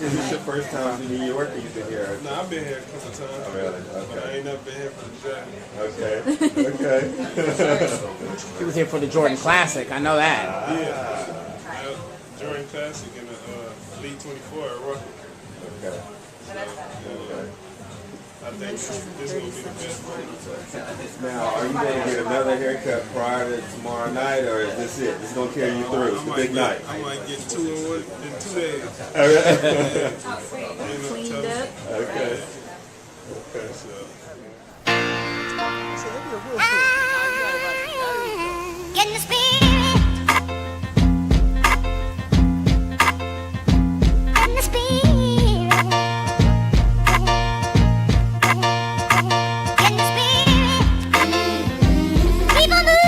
Is this your first time in New York or you been here? No, I've been here a couple times. Oh, really? Okay. But I ain't never been here for the draft. Okay. He was here for the Jordan Classic. I know that. Yeah. Jordan Classic and the Elite 24 at Rucker. Okay. I think this is going to be the best one. Now, are you going to get another haircut prior to tomorrow night, or is this it? This is going to carry you through. It's the big night. I might get 2 in 2 days. Cleaned up. Okay. So. Get in the spirit. Get in the spirit. Get in the spirit. Keep on moving.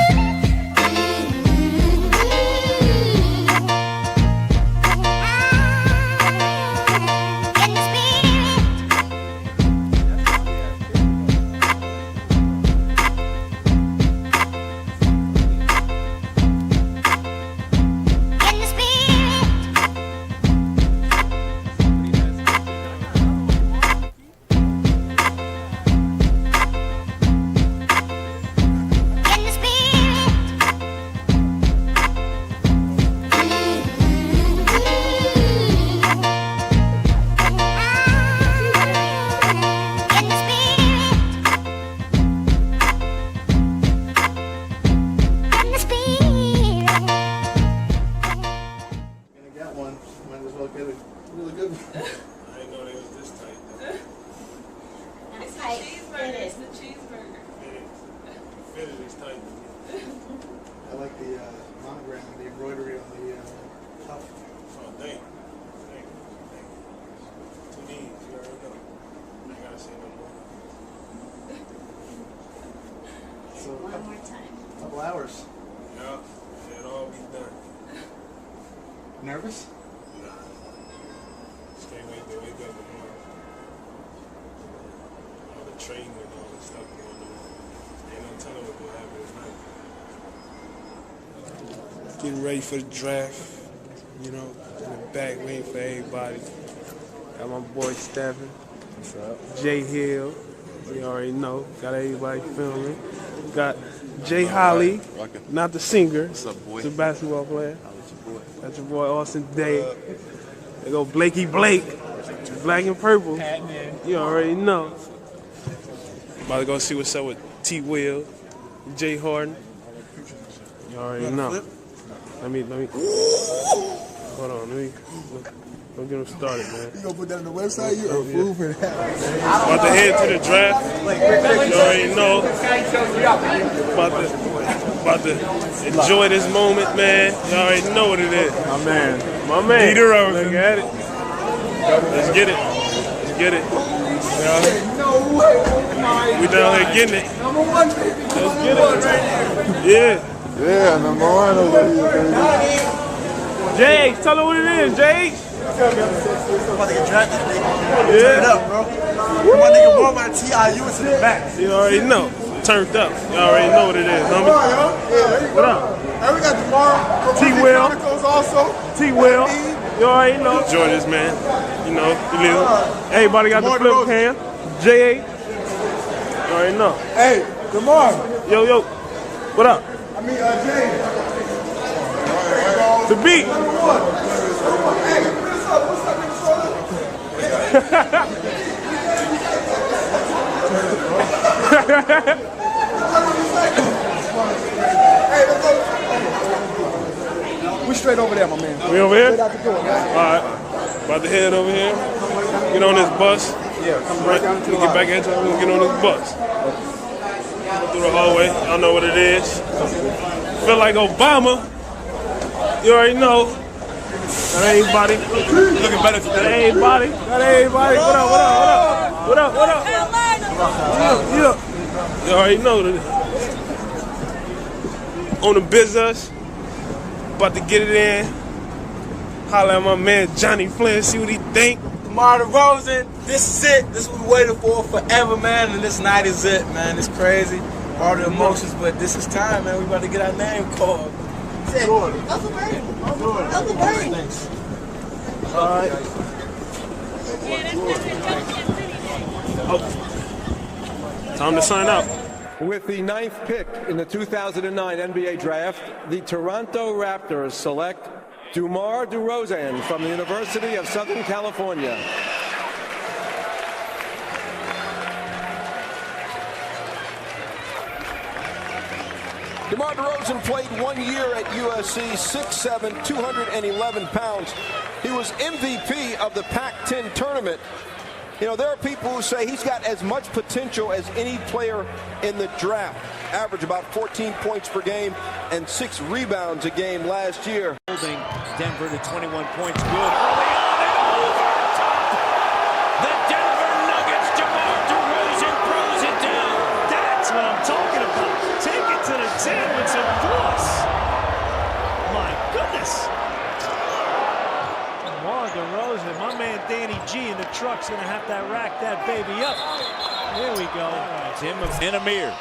Get in the spirit. I like the monogram and the embroidery on the top. Oh, thank you. To me, you already know. I gotta say no more. So One more time. couple hours. Yeah, it'll all be done. Nervous? Nah. Just can't wait to wake up tomorrow. All the trading and all the stuff going on. Ain't no telling what's gonna happen tonight. Getting ready for the draft. You know, in the back waiting for everybody. Got my boy Stephen. What's up? Jay Hill. You already know. Got everybody filming. Got Jay Holly, not the singer. What's up, boy? He's a basketball player. That's your boy Austin Day. They go Blakey Blake. Black and purple. You already know. About to go see what's up with T. Will, Jay Harden. You already know. Let me. Hold on. Let me get him started, man. You gonna put that on the website? You a fool for that. About to head to the draft. You already know. About to enjoy this moment, man. You already know what it is. My man. DeMar DeRozan. Look at it. Let's get it. We down here getting it. Number one, baby. Let's get it. Yeah, number one over here. Jay, tell her what it is, Jay. I'm about to get drafted, nigga. Yeah. Turn it up, bro. My nigga Walmart TIU is to the back. You already know. Turned up. You already know what it is, homie. What up? And we got DeMar T-Will. also. T-Will. You already know. Enjoy this, man. You know, everybody got the flip cam. J8. You already know. Hey, DeMar. Yo. What up? I mean, Jay. The beat. Hey, what's up, We straight over there, my man. We over here? Straight out the door, man. All right. About to head over here. Get on this bus. Yeah, come right down to the Get back at you. We'll get on this bus. Go through the hallway. Y'all know what it is. Feel like Obama. You already know. Got everybody. Looking better today. Got everybody. What up? Yeah. You already know that. On the business. About to get it in. Holla at my man Johnny Flynn, see what he think. DeMar DeRozan, this is it. This is what we waited for forever, man. And this night is it, man. It's crazy. All the emotions, but this is time, man. We about to get our name called. That's it. Thanks. All right. Time to sign out. With the 9th pick in the 2009 NBA Draft, the Toronto Raptors select DeMar DeRozan from the University of Southern California. DeMar DeRozan played 1 year at USC, 6'7", 211 pounds. He was MVP of the Pac-10 tournament. You know, there are people who say he's got as much potential as any player in the draft. Averaged about 14 points per game and 6 rebounds a game last year. Holding Denver to 21 points. Good early on and overtime. The Denver Nuggets, DeMar DeRozan throws it down. That's what I'm talking about. Take it to the 10 with some force. My goodness. DeMar DeRozan, my man Danny G in the truck's gonna have to rack that baby up. There we go. Tim in Amir.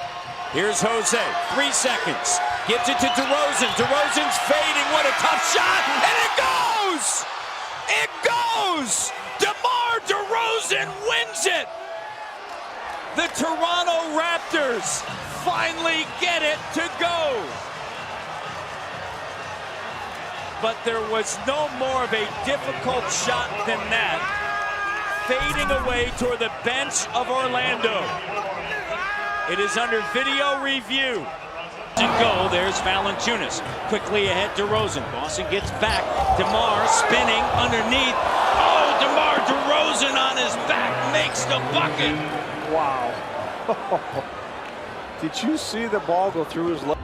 Here's Jose. 3 seconds. Gives it to DeRozan. DeRozan's fading. What a tough shot. And it goes! It goes! DeMar DeRozan wins it! The Toronto Raptors finally get it to go. But there was no more of a difficult shot than that. Fading away toward the bench of Orlando. It is under video review. And go, there's Valanciunas. Quickly ahead to DeRozan. Boston gets back. DeMar spinning underneath. Oh, DeMar DeRozan on his back makes the bucket. Wow. Did you see the ball go through his leg?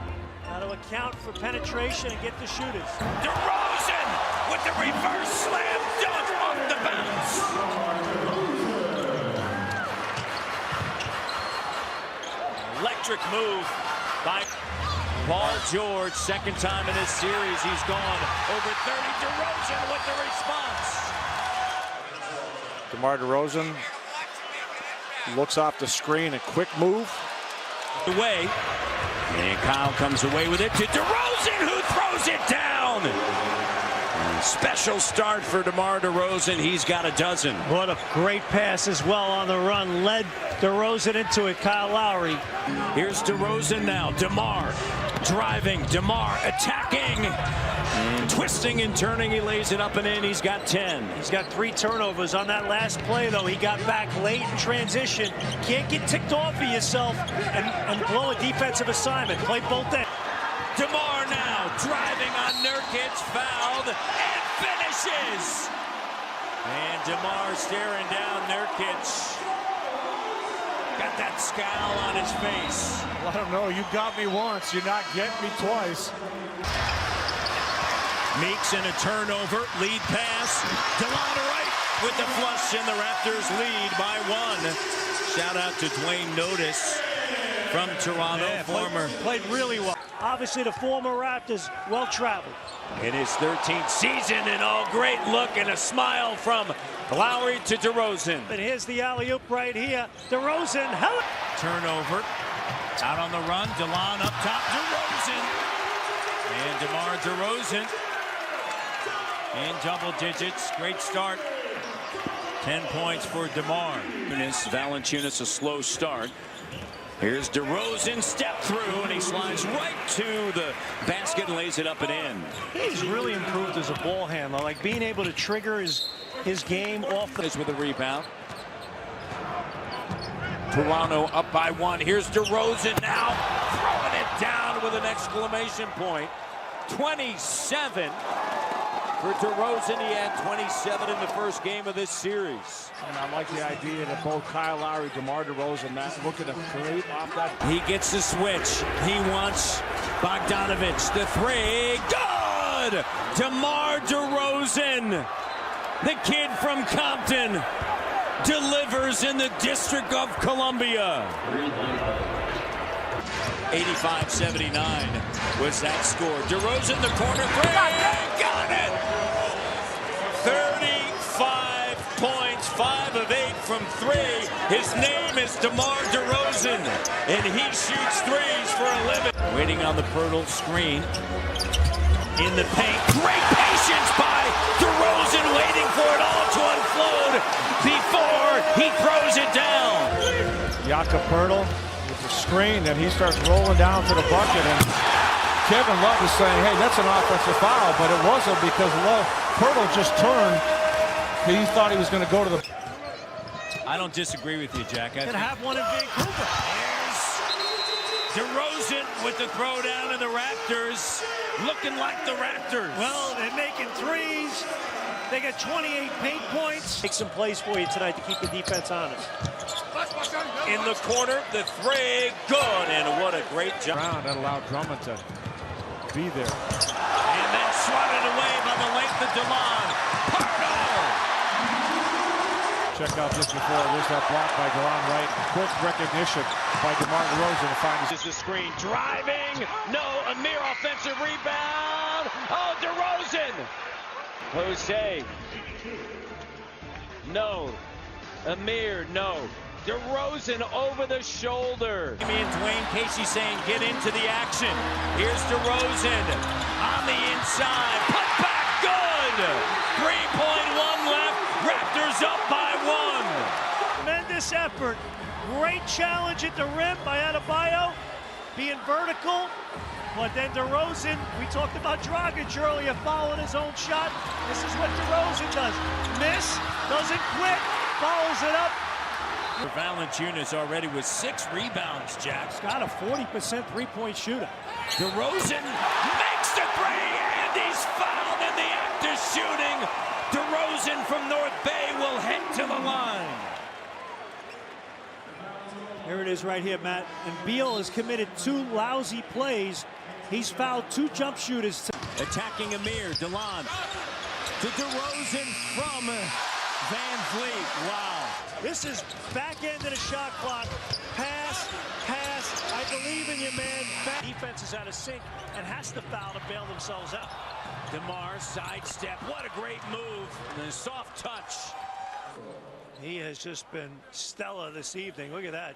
Got to account for penetration and get the shooters. DeRozan with the reverse slam dunk off the bounce. Electric move by Paul George. Second time in this series he's gone over 30. DeRozan with the response. DeMar DeRozan looks off the screen, a quick move. Away. And Kyle comes away with it to DeRozan, who throws it down. And special start for DeMar DeRozan. He's got a dozen. What a great pass as well on the run. Led DeRozan into it, Kyle Lowry. Here's DeRozan now. DeMar driving. DeMar attacking. And twisting and turning. He lays it up and in. He's got 10. He's got 3 turnovers on that last play, though. He got back late in transition. Can't get ticked off of yourself and blow a defensive assignment. Play both ends. DeMar now driving on Nurkic. Fouled and finishes. And DeMar staring down Nurkic. Got that scowl on his face. Let him know, you got me once, you're not getting me twice. Meeks in a turnover, lead pass. DeLon right with the flush, and the Raptors lead by 1. Shout out to Dwayne Notice from Toronto, played really well. Obviously, the former Raptors, well-traveled. In his 13th season, and all great look and a smile from Lowry to DeRozan. And here's the alley-oop right here. DeRozan, turnover, out on the run. DeLon up top, DeRozan. And DeMar DeRozan in double digits. Great start. 10 points for DeMar. Valanciunas a slow start. Here's DeRozan, step through, and he slides right to the basket and lays it up and in. He's really improved as a ball handler, like being able to trigger his game off the... With a rebound. Toronto up by 1. Here's DeRozan now, throwing it down with an exclamation point. 27 for DeRozan. He had 27 in the first game of this series. And I like the idea that both Kyle Lowry, DeMar DeRozan, looking to create off that. He gets the switch. He wants Bogdanovich. The 3. Good! DeMar DeRozan, the kid from Compton, delivers in the District of Columbia. 85-79 was that score. DeRozan, the corner 3. Got it! 35 points, 5 of 8 from 3. His name is DeMar DeRozan, and he shoots 3s for a living. Waiting on the Pirtle screen. In the paint. Great patience by DeRozan, waiting for it all to unfold. Capertle with the screen, and he starts rolling down to the bucket, and Kevin Love is saying, hey, that's an offensive foul, but it wasn't because Pirtle just turned. He thought he was going to go to the... I don't disagree with you, Jack. And have one in Vancouver. Here's DeRozan with the throwdown, and the Raptors looking like the Raptors. Well, they're making threes. They got 28 paint points. Make some plays for you tonight to keep the defense honest. In the corner, the three, good, and what a great job. That allowed Drummond to be there. And then swatted away by the length of DeLon. Check out this before. There's that block by DeLon Wright. Quick recognition by DeMar DeRozan to find This is the screen. Driving. No. Amir offensive rebound. Oh, DeRozan. Jose. No. Amir. No. DeRozan over the shoulder. Me and Dwayne Casey saying get into the action. Here's DeRozan on the inside. Put back. Good. 3.1 left. Raptors up by 1. Tremendous effort. Great challenge at the rim by Adebayo. Being vertical. But then DeRozan, we talked about Dragic earlier, following his own shot. This is what DeRozan does. Miss, doesn't quit, follows it up. Valanciunas already with 6 rebounds, Jack. He's got a 40% three-point shooter. DeRozan makes the three, and he's fouled in the act of shooting. DeRozan from North Bay will head to the line. Here it is right here, Matt. And Beal has committed 2 lousy plays. He's fouled 2 jump shooters. Attacking Amir, DeLon to DeRozan from Van Vliet. Wow. This is back end of the shot clock. Pass. I believe in you, man. Defense is out of sync and has to foul to bail themselves out. DeMar sidestep. What a great move. And a soft touch. He has just been stellar this evening. Look at that.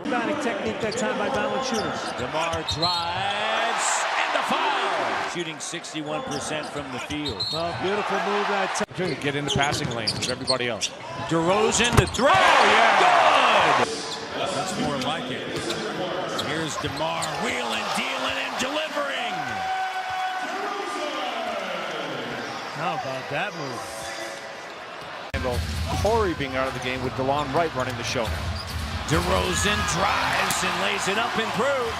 Rebounding technique that time by Valanciunas. DeMar drives and the foul. Shooting 61% from the field. Oh, beautiful move that time. To get into passing lanes with everybody else. DeRozan the throw. Yeah. Good. That's more like it. Here's DeMar wheeling, dealing, and delivering. How about that move? Corey being out of the game with DeLon Wright running the show now. DeRozan drives and lays it up and through.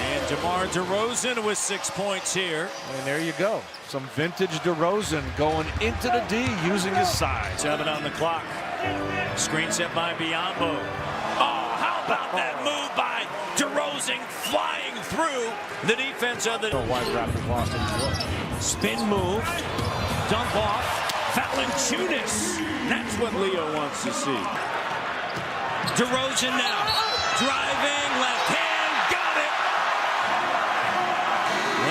And DeMar DeRozan with 6 points here. And there you go. Some vintage DeRozan going into the D using his size. 7 on the clock. Screen set by Biyombo. Oh, how about that move by DeRozan flying through the defense of the... Why Raptors lost it. Spin move. Dump off. Valanciunas. That's what Leo wants to see. DeRozan now. Driving, left hand, got it.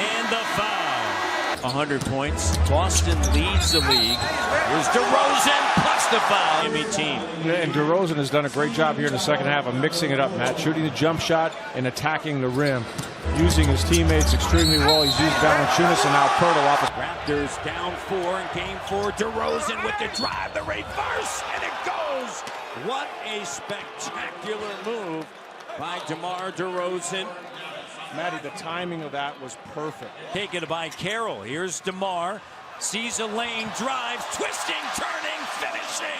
And the foul. 100 points. Boston leads the league. Here's DeRozan plus the foul. Miami team. Yeah, and DeRozan has done a great job here in the second half of mixing it up, Matt. Shooting the jump shot and attacking the rim. Using his teammates extremely well. He's used Valanciunas and now Pirtle off. Raptors down 4 in game 4. DeRozan with the drive, the reverse, and it goes. What a spectacular move by DeMar DeRozan. Matty, the timing of that was perfect. Taken by Carroll. Here's DeMar. Sees a lane, drives, twisting, turning, finishing.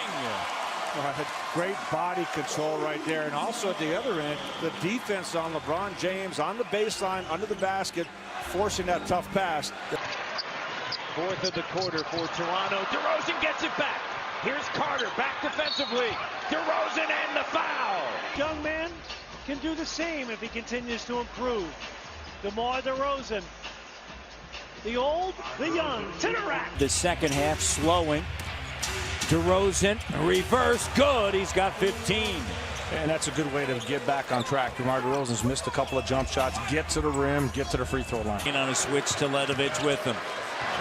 Great body control right there. And also at the other end, the defense on LeBron James on the baseline, under the basket, forcing that tough pass. Fourth of the quarter for Toronto. DeRozan gets it back. Here's Carter back defensively. DeRozan and the foul. Young man can do the same if he continues to improve. DeMar DeRozan. The old, the young, to the rack. The second half slowing. DeRozan, reverse, good. He's got 15. And that's a good way to get back on track. DeMar DeRozan's missed a couple of jump shots. Get to the rim, get to the free throw line. On a switch to Ledovich with him.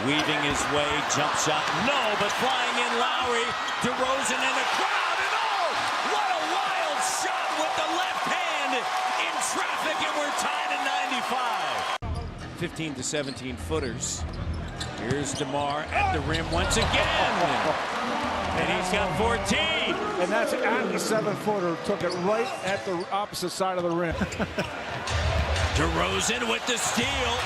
Weaving his way, jump shot, no, but flying in Lowry. DeRozan in the crowd, and oh, what a wild shot with the left hand in traffic, and we're tied at 95. 15 to 17 footers. Here's DeMar at the rim once again. And he's got 14. And that's at the 7-footer. Took it right at the opposite side of the rim. DeRozan with the steal.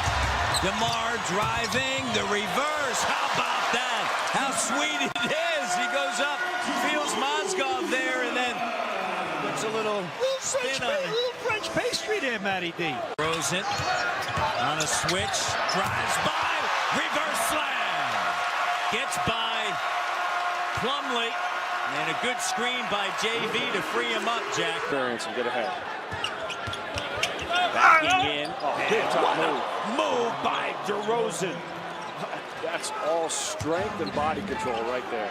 DeMar driving, the reverse. How about that? How sweet it is. He goes up, feels Mozgov there, and then puts a little spin on it. Little French pastry there, Matty D. DeRozan on a switch, drives by, reverse slam. Gets by Plumlee, and a good screen by JV to free him up, Jack. Experience and get ahead. Backing in. What a move by DeRozan. That's all strength and body control right there.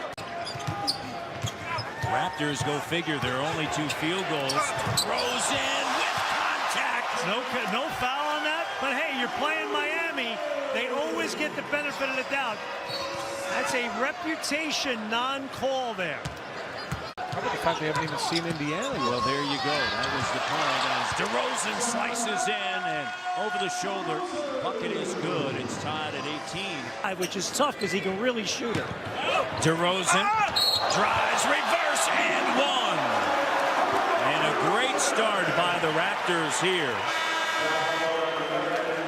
Raptors go figure. There are only 2 field goals. DeRozan with contact. No foul on that. But hey, you're playing Miami. They always get the benefit of the doubt. That's a reputation non-call there. How about the fact they haven't even seen Indiana yet? Well, there you go. That was the point as DeRozan slices in and over the shoulder. Bucket is good. It's tied at 18. Which is tough because he can really shoot it. DeRozan drives, reverse, and one. And a great start by the Raptors here.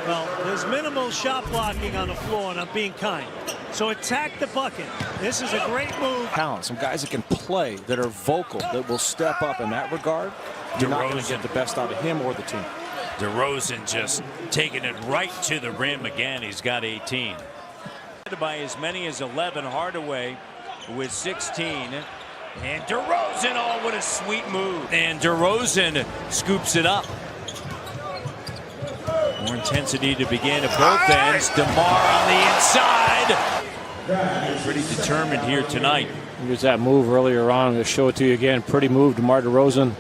Well, there's minimal shot blocking on the floor, and I'm being kind. So attack the bucket. This is a great move. Talent, some guys that can play, that are vocal, that will step up in that regard. You're not going to get the best out of him or the team. DeRozan just taking it right to the rim again. He's got 18. By as many as 11. Hardaway with 16. And DeRozan, oh, what a sweet move. And DeRozan scoops it up. More intensity to begin at both ends. DeMar on the inside. Pretty determined here tonight. Here's that move earlier on. I'm going to show it to you again. Pretty move, DeMar DeRozan.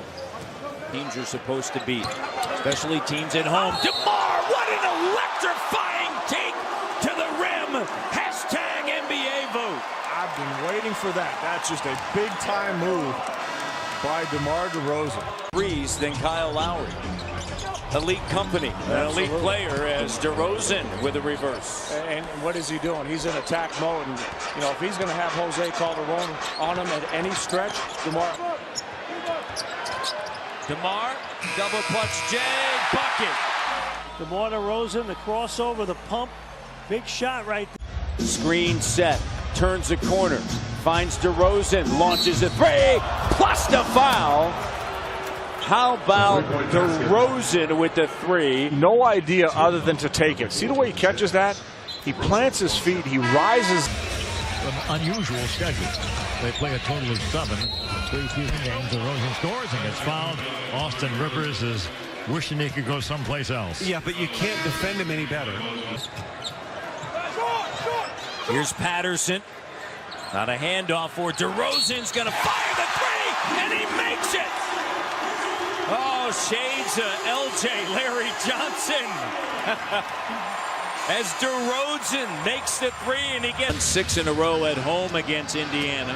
Teams are supposed to beat, especially teams at home. DeMar, what an electrifying take to the rim. Hashtag NBA vote. I've been waiting for that. That's just a big-time move by DeMar DeRozan. Threes than Kyle Lowry. Elite company, an elite player as DeRozan with a reverse. And what is he doing? He's in attack mode, and you know if he's going to have Jose Calderon on him at any stretch, DeMar, double clutch J, bucket. DeMar DeRozan, the crossover, the pump, big shot right there. Screen set, turns the corner, finds DeRozan, launches a three, plus the foul. How about DeRozan with the three? no idea other than to take it. See the way he catches that? He plants his feet, he rises. An unusual schedule. They play a total of 7 preseason games. DeRozan scores and gets fouled. Austin Rivers is wishing he could go someplace else. Yeah, but you can't defend him any better. Here's Patterson. Not a handoff for DeRozan's going to fire the three, and he makes it. Oh, shades of LJ Larry Johnson. As DeRozan makes the three, and he gets 6 in a row at home against Indiana.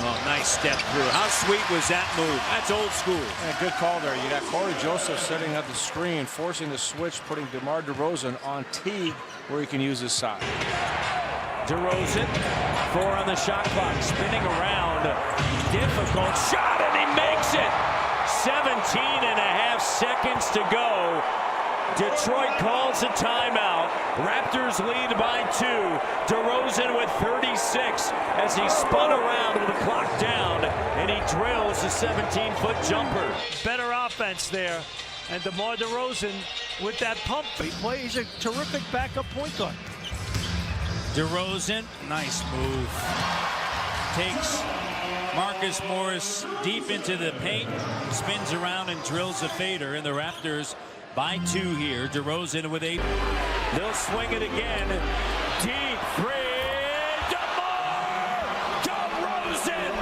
Oh, nice step through. How sweet was that move? That's old school. And a good call there. You got Corey Joseph sitting at the screen, forcing the switch, putting DeMar DeRozan on Teague, where he can use his side. DeRozan, 4 on the shot clock, spinning around. Difficult shot, and he makes it. 17.5 seconds to go. Detroit calls a timeout. Raptors lead by 2. DeRozan with 36 as he spun around with the clock down, and he drills a 17-foot jumper. Better offense there. And DeMar DeRozan with that pump. He's a terrific backup point guard. DeRozan, nice move. Takes Marcus Morris deep into the paint, spins around and drills a fader, and the Raptors by 2 here. DeRozan with 8. They'll swing it again. Deep three. DeMar DeRozan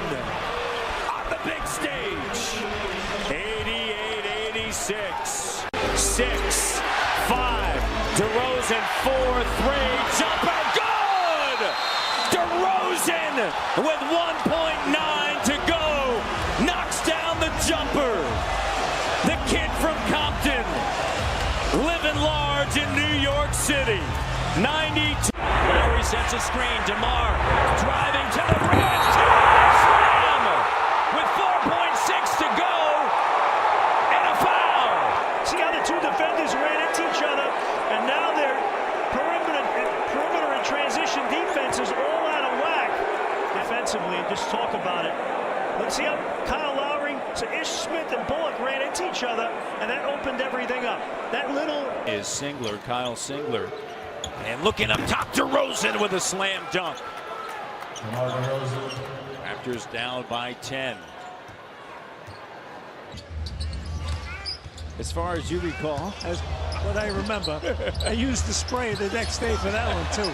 on the big stage. 88-86. 6-5. DeRozan 4-3. Jumper good. DeRozan with 1.9 to go. Knocks down the jumper. The kid from Compton, living large in New York City. 92. Lowry sets a screen. DeMar driving to the rim. Slam! With 4.6 to go. And a foul. See how the two defenders ran into each other, and now their perimeter and transition defense is all out of whack defensively. And just talk about it. Let's see how Kyle Lowry, so Ish Smith and Bullock ran into each other, and that opened everything up. That little is Singler, Kyle Singler. And looking up top, DeRozan with a slam dunk. Raptors down by 10. As far as you recall, as what I remember, I used the spray the next day for that one too.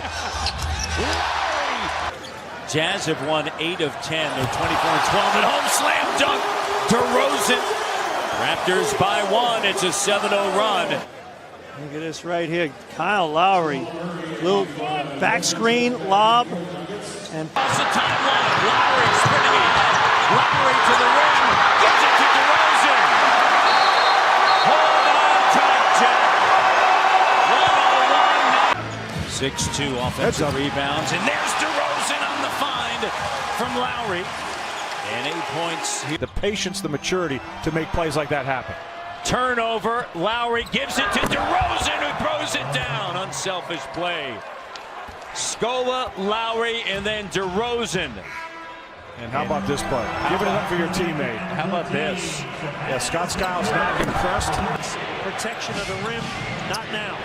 Jazz have won 8 of 10. They're 24-12 at home. Slam dunk. DeRozan. Raptors by 1. It's a 7-0 run. Look at this right here. Kyle Lowry. Little back screen, lob. And off the timeline. Lowry spinning ahead. Lowry to the rim. Gives it to DeRozan. Hold on tight, Jack. 101. 6-2 offensive rebounds. And there's DeRozan on the find from Lowry. And 8 points here. The patience, the maturity to make plays like that happen. Turnover. Lowry gives it to DeRozan, who throws it down. Unselfish play. Scola, Lowry, and then DeRozan. And how about this play? Give it up for your teammate. How about this? Yeah, Scott Skiles not impressed. Protection of the rim, not now.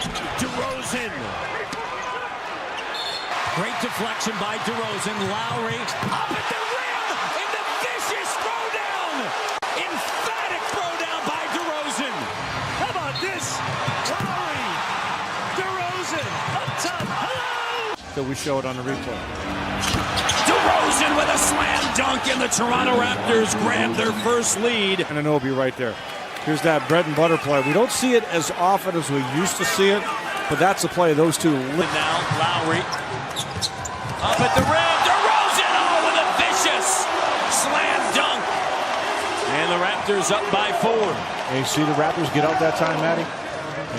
DeRozan. Great deflection by DeRozan. Lowry up at the rim in the vicious throwdown. Emphatic throwdown by DeRozan. How about this? Lowry, DeRozan up top. Hello! So we show it on the replay. DeRozan with a slam dunk, and the Toronto Raptors grab their first lead. And Anunoby right there. Here's that bread and butter play. We don't see it as often as we used to see it, but that's the play those two. And now Lowry up at the rim. DeRozan with a vicious slam dunk. And the Raptors up by 4. And you see the Raptors get out that time, Matty?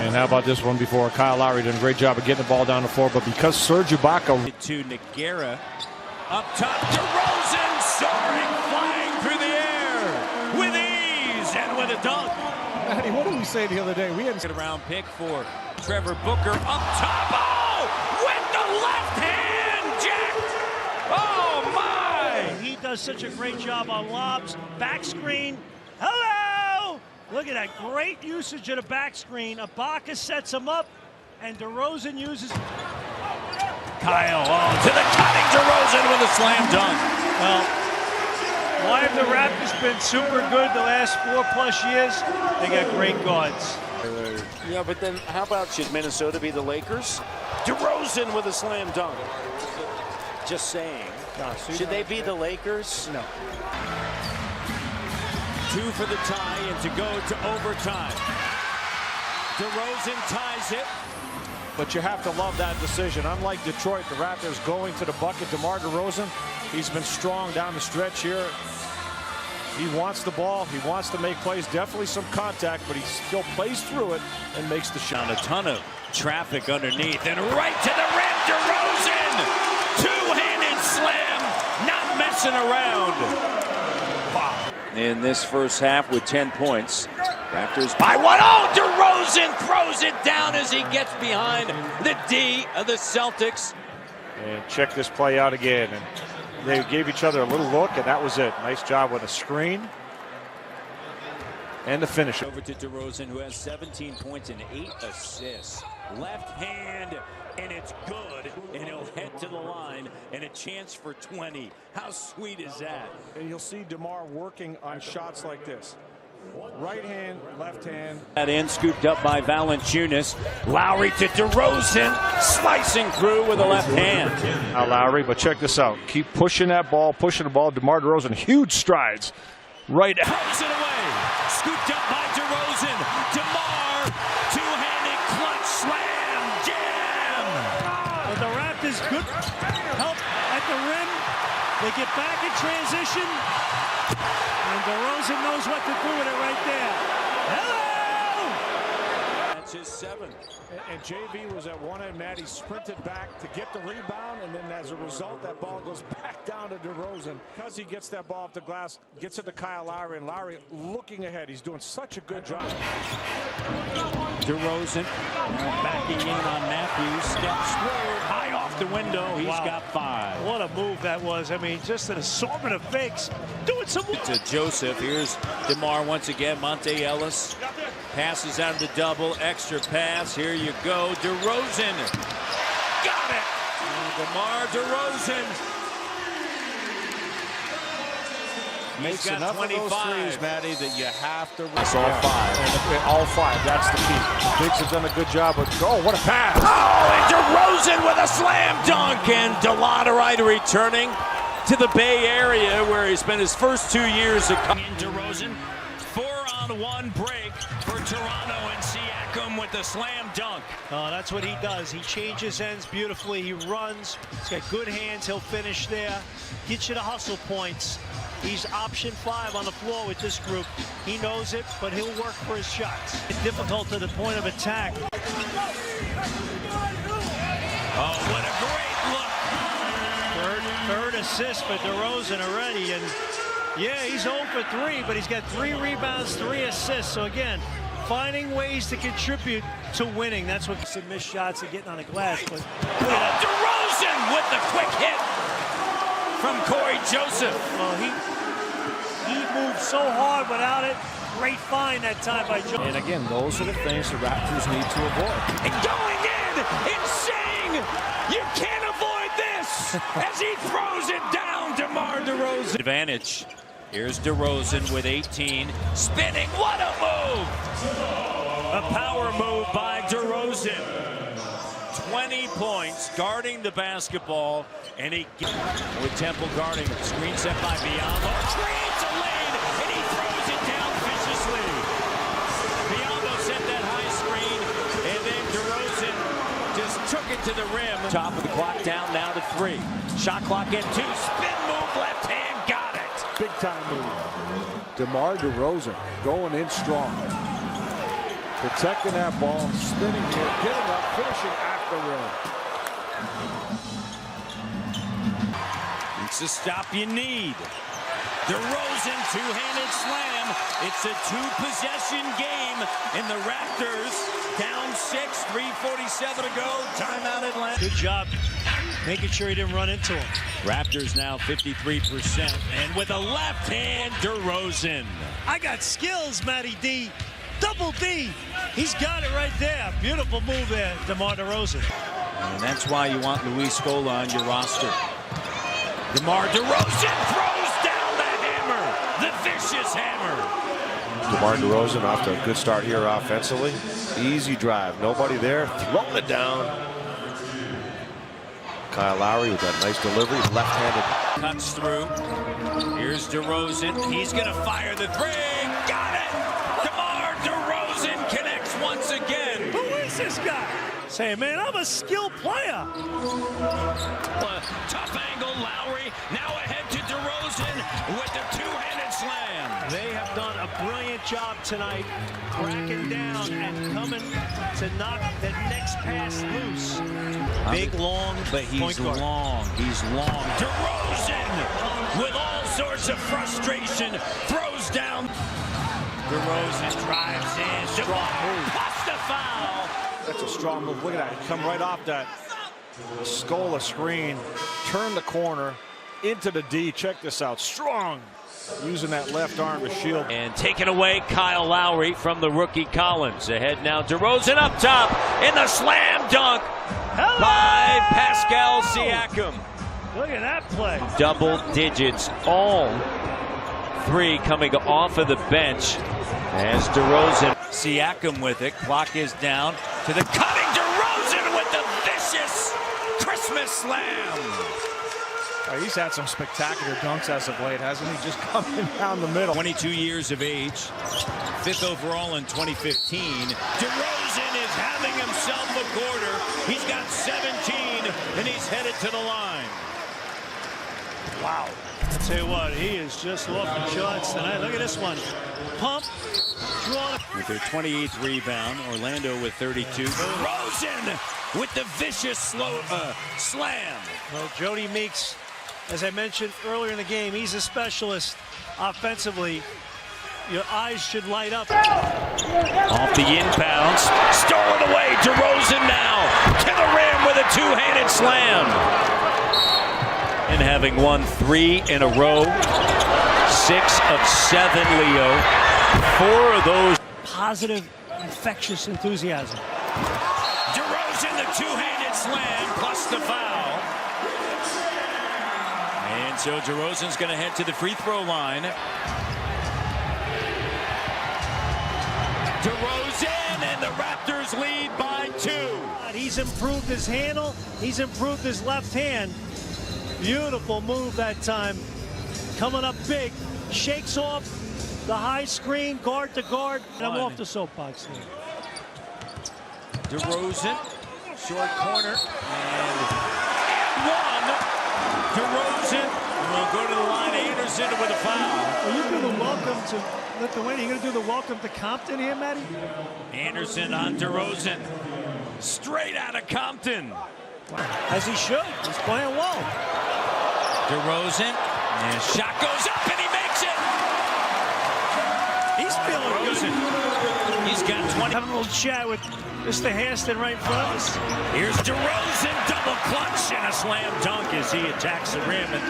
And how about this one before? Kyle Lowry did a great job of getting the ball down the floor, but because Serge Ibaka to Nogueira, up top, DeRozan soaring, flying through the air with ease and with a dunk. Matty, what did we say the other day? We had a round pick for Trevor Booker up top. Oh, with the left hand, jacked. Oh my! He does such a great job on lobs, back screen. Hello! Look at that great usage of the back screen. Ibaka sets him up, and DeRozan uses. Kyle, to the cutting DeRozan with a slam dunk. Well, why have the Raptors been super good the last 4+ years? They got great guards. Yeah, but then how about, should Minnesota be the Lakers? DeRozan with a slam dunk. Just saying. No, should they be the Lakers? No. 2 for the tie and to go to overtime. DeRozan ties it. But you have to love that decision. Unlike Detroit, the Raptors going to the bucket. DeMar DeRozan, he's been strong down the stretch here. He wants the ball. He wants to make plays. Definitely some contact, but he still plays through it and makes the shot. A ton of traffic underneath and right to the rim. DeRozan, two-handed slam, not messing around. Wow. In this first half with 10 points. Raptors by 1. Oh, DeRozan throws it down as he gets behind the D of the Celtics. And check this play out again. And they gave each other a little look, and that was it. Nice job with a screen. And the finish. Over to DeRozan, who has 17 points and 8 assists. Left hand, and it's good. And he'll head to the line, and a chance for 20. How sweet is that? And you'll see DeMar working on shots like this. Right hand, left hand. That in, scooped up by Valanciunas. Lowry to DeRozan, slicing through with a left hand. Now Lowry, but check this out. Keep pushing that ball, pushing the ball. DeMar DeRozan, huge strides. Right. Throws it away. Scooped up by DeRozan. DeMar, two-handed clutch slam, jam. But the Raptors good help at the rim. They get back in transition. And DeRozan knows what to do with it right there. Hello! That's his 7th. And JV was at one end. Matt, he sprinted back to get the rebound, and then as a result, that ball goes back down to DeRozan. Because he gets that ball off the glass, gets it to Kyle Lowry, and Lowry looking ahead. He's doing such a good job. DeRozan backing in on Matthews. Steps through, high off the window. He's got 5. What a move that was. I mean, just an assortment of fakes. Doing some... To Joseph. Here's DeMar once again. Monte Ellis passes out of the double. Extra pass. Here you go. DeRozan. Got it. DeMar DeRozan. Makes got enough 25. of those threes, Matty, that you have to... That's all 5. And all 5. That's the key. Bigs have done a good job with... Oh, what a pass! Oh, and DeRozan with a slam dunk. And DeLauderite returning to the Bay Area where he spent his first 2 years of... DeRozan, 4-on-1 break for Toronto, and Siakam with the slam dunk. Oh, that's what he does. He changes ends beautifully. He runs. He's got good hands. He'll finish there. Gets you the hustle points. He's option 5 on the floor with this group. He knows it, but he'll work for his shots. It's difficult to the point of attack. Oh, what a great look. Third assist for DeRozan already. And yeah, he's 0 for 3, but he's got 3 rebounds, 3 assists. So again, finding ways to contribute to winning. That's what some missed shots and getting on the glass. But DeRozan with the quick hit from Corey Joseph. Well, he moved so hard without it. Great find that time by Joseph. And again, those are the things the Raptors need to avoid. And going in and saying, you can't avoid this, as he throws it down. DeMar DeRozan. Advantage. Here's DeRozan with 18. Spinning. What a move. A power move by DeRozan. 20 points, guarding the basketball, and he with Temple guarding. Screen set by Biombo. Creates a lane, and he throws it down viciously. Biombo set that high screen, and then DeRozan just took it to the rim. Top of the clock down now to 3. Shot clock at 2. Spin move, left hand, got it. Big time move. DeMar DeRozan going in strong. Protecting that ball, spinning here, getting up, finishing at the rim. It's the stop you need. DeRozan, two-handed slam. It's a 2-possession game, and the Raptors down 6, 3:47 to go. Timeout Atlanta. Good job making sure he didn't run into him. Raptors now 53%, and with a left hand, DeRozan. I got skills, Matty D. Double D. He's got it right there. Beautiful move there, DeMar DeRozan. And that's why you want Luis Scola on your roster. DeMar DeRozan throws down the hammer. The vicious hammer. DeMar DeRozan off to a good start here offensively. Easy drive. Nobody there. Throwing it down. Kyle Lowry with that nice delivery. Left-handed. Cuts through. Here's DeRozan. He's going to fire the 3. Got it. DeMar DeRozan connects once again. Who is this guy? Say, man, I'm a skilled player. Tough angle, Lowry. Now ahead to DeRozan with the two-handed slam. They have done a brilliant job tonight, cracking down and coming to knock the next pass loose. Big, long, but he's long. He's long. DeRozan, with all sorts of frustration, throws down. DeRozan drives in. Strong move. Plus the foul. That's a strong move. Look at that. Come right off that Scola screen. Turn the corner into the D. Check this out. Strong. Using that left arm to shield. And taken away Kyle Lowry from the rookie Collins. Ahead now DeRozan up top in the slam dunk by Pascal Siakam. Look at that play. Double digits, all 3 coming off of the bench as DeRozan. Siakam with it. Clock is down to the cutting DeRozan with the vicious Christmas slam. He's had some spectacular dunks as of late, hasn't he? Just coming down the middle. 22 years of age, 5th overall in 2015. DeRozan is having himself a quarter. He's got 17, and he's headed to the line. Wow. I'll tell you what, he is just off the charts tonight. Look at this one. Pump. Draw. With their 28th rebound, Orlando with 32. DeRozan with the vicious slam. Well, Jody Meeks, as I mentioned earlier in the game, he's a specialist offensively. Your eyes should light up. Off the inbounds, stolen away. DeRozan now to the rim with a two-handed slam. And having won 3 in a row, 6 of 7, Leo. 4 of those. Positive, infectious enthusiasm. DeRozan, the two-handed slam plus the foul. And so DeRozan's going to head to the free throw line. DeRozan, and the Raptors lead by 2. He's improved his handle. He's improved his left hand. Beautiful move that time. Coming up big. Shakes off the high screen, guard to guard. And I'm off the soapbox here. DeRozan, short corner, and 1. DeRozan will go to the line. Anderson with a foul. Are you doing the welcome to Lithuania? You going to do the welcome to Compton here, Matty? Anderson on DeRozan. Straight out of Compton. As he should. He's playing well. DeRozan, and shot goes up, and he makes it. He's feeling good. He's got 20. Having a little chat with Mr. Hairston right in front of us. Here's DeRozan, double clutch and a slam dunk as he attacks the rim. And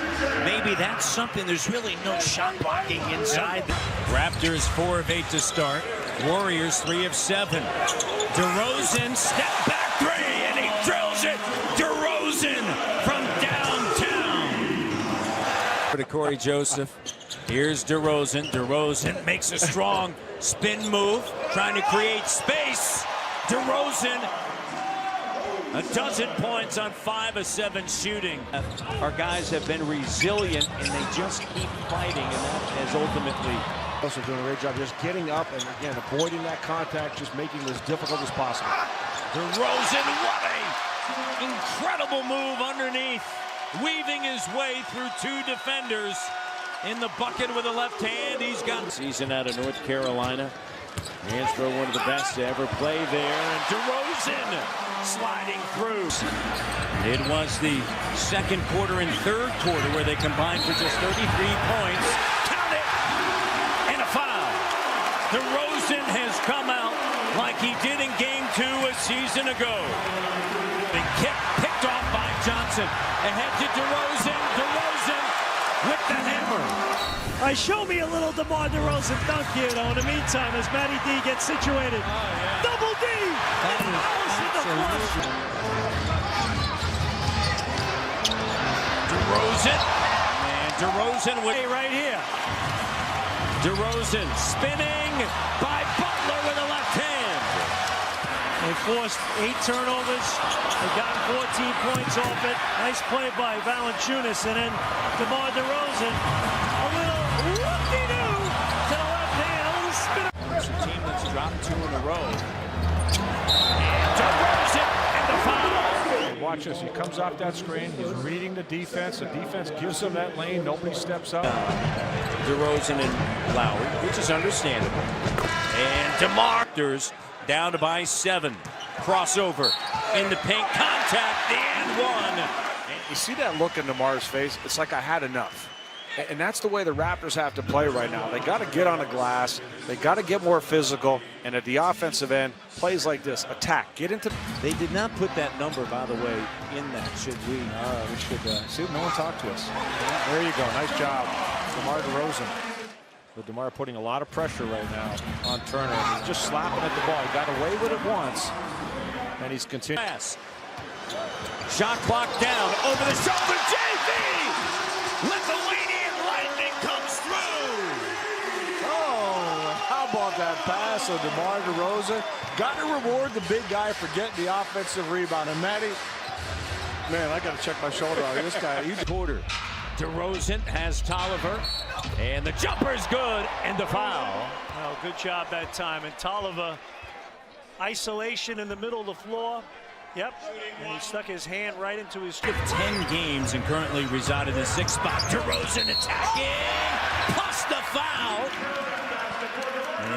maybe that's something. There's really no shot blocking inside. Raptors 4 of 8 to start. Warriors 3 of 7. DeRozan, step back 3, and he drills it. DeRozan from downtown. To Corey Joseph. Here's DeRozan. DeRozan makes a strong spin move, trying to create space. DeRozan, a dozen points on 5 of 7 shooting. Our guys have been resilient, and they just keep fighting, and that has ultimately. Also doing a great job just getting up and, again, avoiding that contact, just making it as difficult as possible. DeRozan, what a incredible move underneath, weaving his way through 2 defenders. In the bucket with a left hand, he's got season out of North Carolina. Hansbrough, one of the best to ever play there, and DeRozan sliding through. It was the second quarter and third quarter where they combined for just 33 points. Count it! And a foul. DeRozan has come out like he did in Game 2 a season ago. The kick picked off by Johnson. Ahead to DeRozan. DeRozan with the hammer. All right, show me a little DeMar DeRozan dunk here, though. In the meantime, as Matty D gets situated. Double D! DeRozan. And DeRozan right here. DeRozan spinning by Butler with a left hand. They forced 8 turnovers. They got 14 points off it. Nice play by Valanciunas. And then DeMar DeRozan, a little whoop-de-doo to the left hand. A little spin. It's a team that's dropped 2 in a row. And DeRozan and the foul. Watch this. He comes off that screen. He's reading the defense. The defense gives him that lane. Nobody steps up. DeRozan and Lowry, which is understandable. And DeMar down to by 7. Crossover in the paint. Contact. The and 1. You see that look in DeMar's face? It's like I had enough. And that's the way the Raptors have to play right now. They got to get on the glass. They got to get more physical. And at the offensive end, plays like this, attack, get into. They did not put that number, by the way, in that. Should we? We should see if no one talked to us. There you go. Nice job, DeMar DeRozan. But DeMar putting a lot of pressure right now on Turner. He's just slapping at the ball. He got away with it once, and he's continuing. Shot clock down. Over the shoulder. JV! Lithuanian lightning comes through. Oh, how about that pass of DeMar DeRozan? Got to reward the big guy for getting the offensive rebound. And Matty, man, I got to check my shoulder out. This guy, he's a quarter. DeRozan has Tolliver, and the jumper's good, and the foul. Well, good job that time. And Tolliver, isolation in the middle of the floor. Yep, and he stuck his hand right into his... 10 games and currently reside in the 6th spot. DeRozan attacking, plus the foul.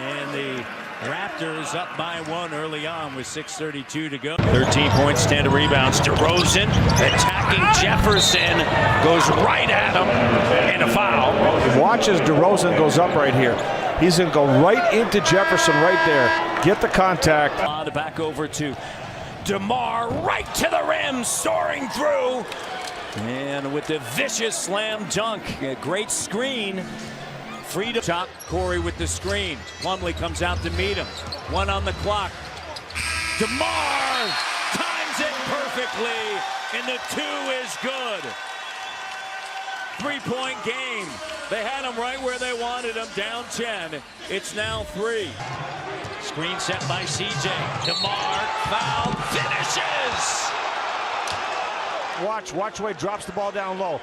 And the Raptors up by 1 early on with 6:32 to go. 13 points, 10 rebounds. DeRozan attacking Jefferson, goes right at him, and a foul. Watch as DeRozan goes up right here. He's going to go right into Jefferson right there. Get the contact. Back over to DeMar, right to the rim, soaring through. And with the vicious slam dunk, a great screen. Free to top. Corey with the screen. Plumlee comes out to meet him. 1 on the clock. DeMar times it perfectly, and the 2 is good. 3-point game. They had him right where they wanted him, down 10. It's now 3. Screen set by CJ. DeMar, foul, finishes! Watch the way he drops the ball down low.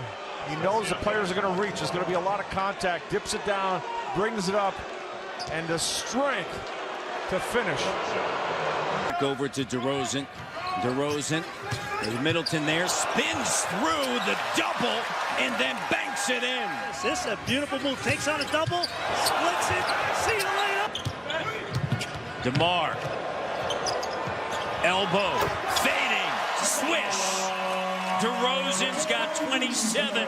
He knows the players are going to reach. There's going to be a lot of contact. Dips it down, brings it up, and the strength to finish. Back over to DeRozan. DeRozan, there's Middleton there, spins through the double, and then banks it in. This is a beautiful move. Takes on a double, splits it. See you later. DeMar, elbow, fading, swish. DeRozan's got 27,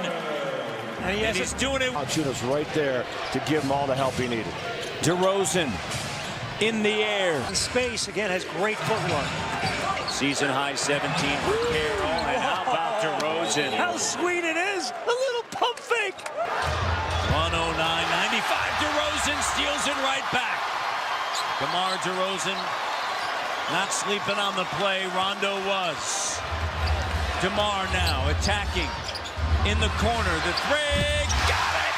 and he's doing it. Valanciunas right there to give him all the help he needed. DeRozan in the air. In space, again, has great footwork. Season high 17 for Carroll, and how about DeRozan? How sweet it is, a little pump fake. 109-95, DeRozan steals it right back. DeMar DeRozan not sleeping on the play, Rondo was. DeMar now attacking in the corner. The three, got it!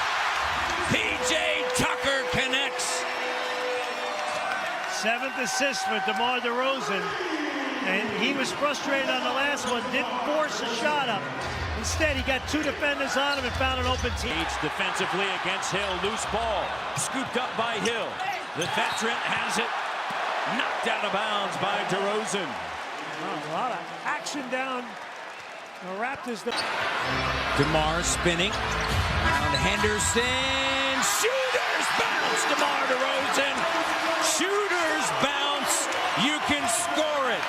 P.J. Tucker connects. 7th assist for DeMar DeRozan. And he was frustrated on the last one, didn't force a shot up. Instead, he got 2 defenders on him and found an open team. Defensively against Hill, loose ball, scooped up by Hill. The veteran has it, knocked out of bounds by DeRozan. Oh, a lot of action down. The Raptors. DeMar spinning. And Henderson. Shooters bounce. DeMar DeRozan. Shooters bounce. You can score it.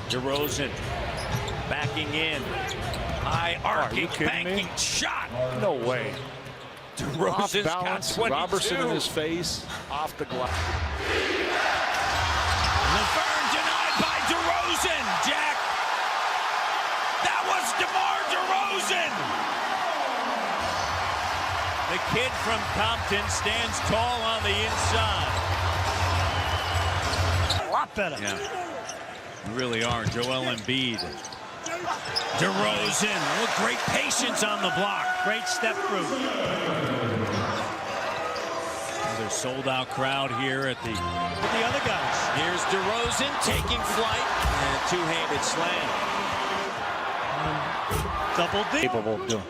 DeRozan backing in. High arcing, banking shot. No way. DeRozan's got 22. Robertson in his face, off the glass. LeVert denied by DeRozan. Jack. That was DeMar DeRozan. The kid from Compton stands tall on the inside. A lot better. Yeah, you really are. Joel Embiid. DeRozan, with great patience on the block. Great step through. Another sold-out crowd here at the other guys. Here's DeRozan taking flight and a two-handed slam. Double D. Capable of doing.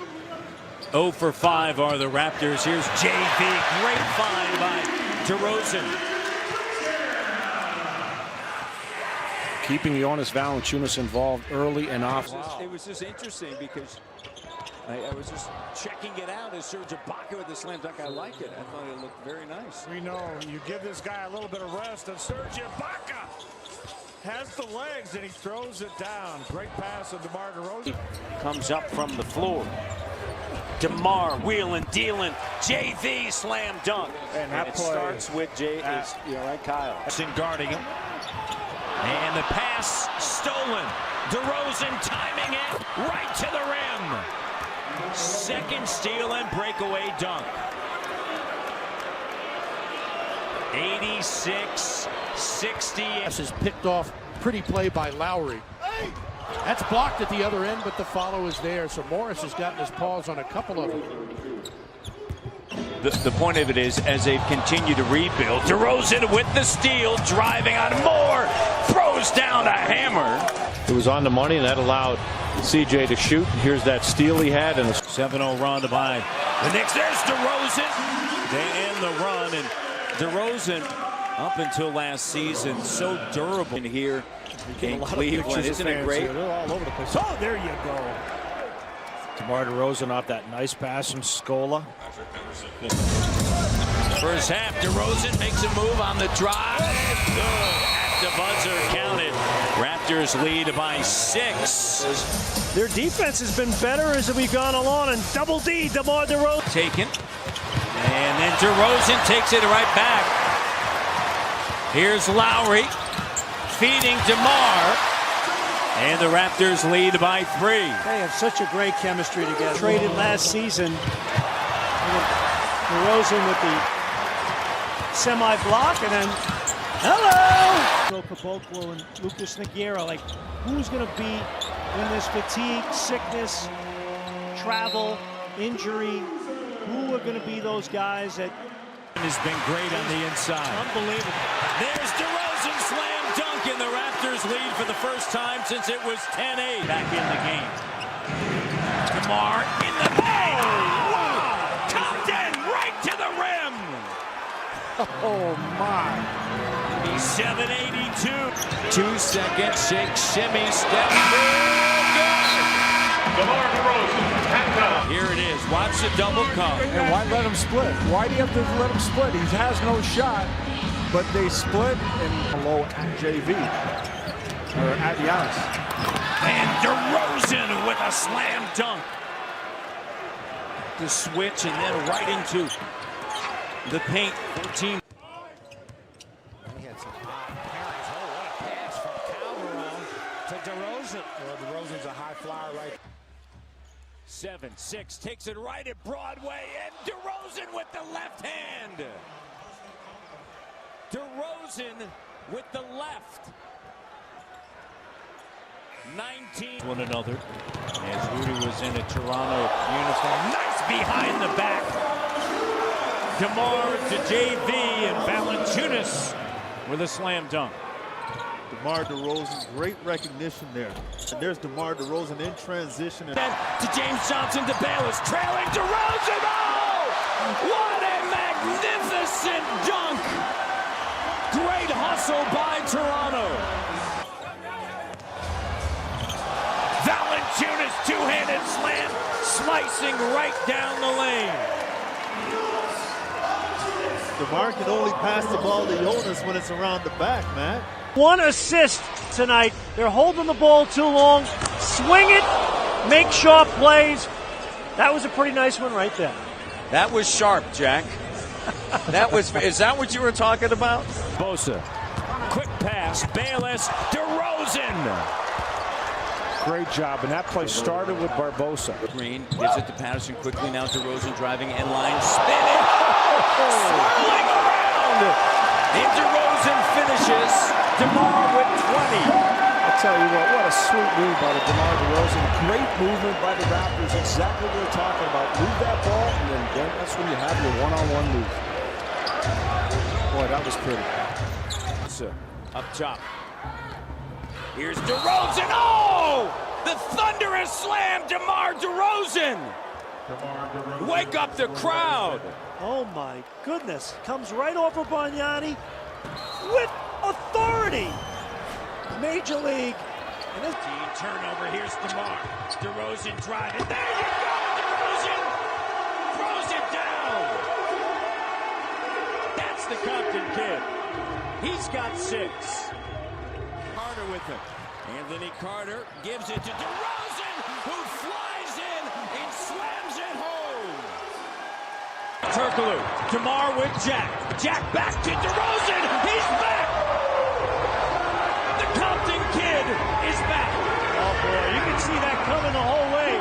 0 for 5 are the Raptors. Here's JV. Great find by DeRozan. Keeping Jonas Valanciunas involved early and often. It was just interesting because I was just checking it out as Serge Ibaka with the slam dunk. I like it. I thought it looked very nice. We know you give this guy a little bit of rest, and Serge Ibaka has the legs and he throws it down. Great pass of DeMar DeRozan. Comes up from the floor. DeMar wheeling, dealing. JV slam dunk. And that it play starts with right, Kyle. Guarding him. And the pass stolen. DeRozan timing it right to the rim. Second steal and breakaway dunk. 86-60. This is picked off. Pretty play by Lowry. That's blocked at the other end, but the follow is there. So Morris has gotten his paws on a couple of them. The point of it is, as they've continued to rebuild, DeRozan with the steal, driving on Moore, throws down a hammer. It was on the money, and that allowed CJ to shoot. Here's that steal he had, and a 7-0 run by the Knicks. There's DeRozan. They end the run, and DeRozan up until last season. So durable in here in Cleveland. Isn't it great? They're all over the place. Oh, there you go. DeMar DeRozan off that nice pass from Scola. First half, DeRozan makes a move on the drive. Good. At the buzzer, counted. Raptors lead by 6. Their defense has been better as we've gone along, and double D, DeMar DeRozan. Taken. And then DeRozan takes it right back. Here's Lowry feeding DeMar. And the Raptors lead by 3. They have such a great chemistry together. Traded last season. DeRozan with the semi-block, and then hello! Caboclo and Lucas Nogueira, like, who's going to be in this fatigue, sickness, travel, injury? Who are going to be those guys that has been great on the inside? Unbelievable. There's DeRozan slam dunk, and the Raptors lead for the first time since it was 10-8. Back in the game. DeMar in the paint. Oh, wow. Compton right to the rim. Oh, my. He's 782. 2 seconds, shake, shimmy, step through. DeMar DeRozan. Here it is. Watch the double come. And why let him split? Why do you have to let him split? He has no shot, but they split and low at JV or at Giannis. And DeRozan with a slam dunk. The switch and then right into the paint. 14. He had some odd pairings. Oh, what a pass from Calderon to DeRozan. Well, DeRozan's a high flyer right. 7-6 takes it right at Broadway, and DeRozan with the left hand. DeRozan with the left. 19. One another. As Rudy was in a Toronto uniform. Nice behind the back. DeMar to JV, and Valanciunas with a slam dunk. DeMar DeRozan, great recognition there. And there's DeMar DeRozan in transition. To James Johnson to Bayless, trailing DeRozan. Oh! What a magnificent dunk! Great hustle by Toronto. Valanciunas two-handed slam, slicing right down the lane. DeMar can only pass the ball to Jonas when it's around the back, man. 1 assist tonight. They're holding the ball too long. Swing it, make sharp plays. That was a pretty nice one right there. That was sharp, Jack. Is that what you were talking about? Bosa. Quick pass. Bayless. DeRozan. Great job, and that play started with Barbosa. Green gives it to Patterson quickly. Now DeRozan driving end line. Spinning. Swirling around. And DeRozan finishes. DeMar with 20. I'll tell you what a sweet move by the DeMar DeRozan. Great movement by the Raptors. Exactly what we're talking about. Move that ball, and then that's when you have your one-on-one move. Boy, that was pretty. So, up top. Here's DeRozan. Oh! The thunderous slam, DeMar DeRozan. Wake up the crowd. Oh my goodness. Comes right off of Bargnani with authority. Major League. And this team turnover. Here's DeMar. DeRozan driving. There you go. DeRozan throws it down. That's the Compton kid. He's got 6. Carter with him. Anthony Carter gives it to DeRozan, who flies in and slams it home. Turkoglu, DeMar with Jack. Jack back to DeRozan. He's back. The Compton kid is back. Oh boy, you can see that coming the whole way.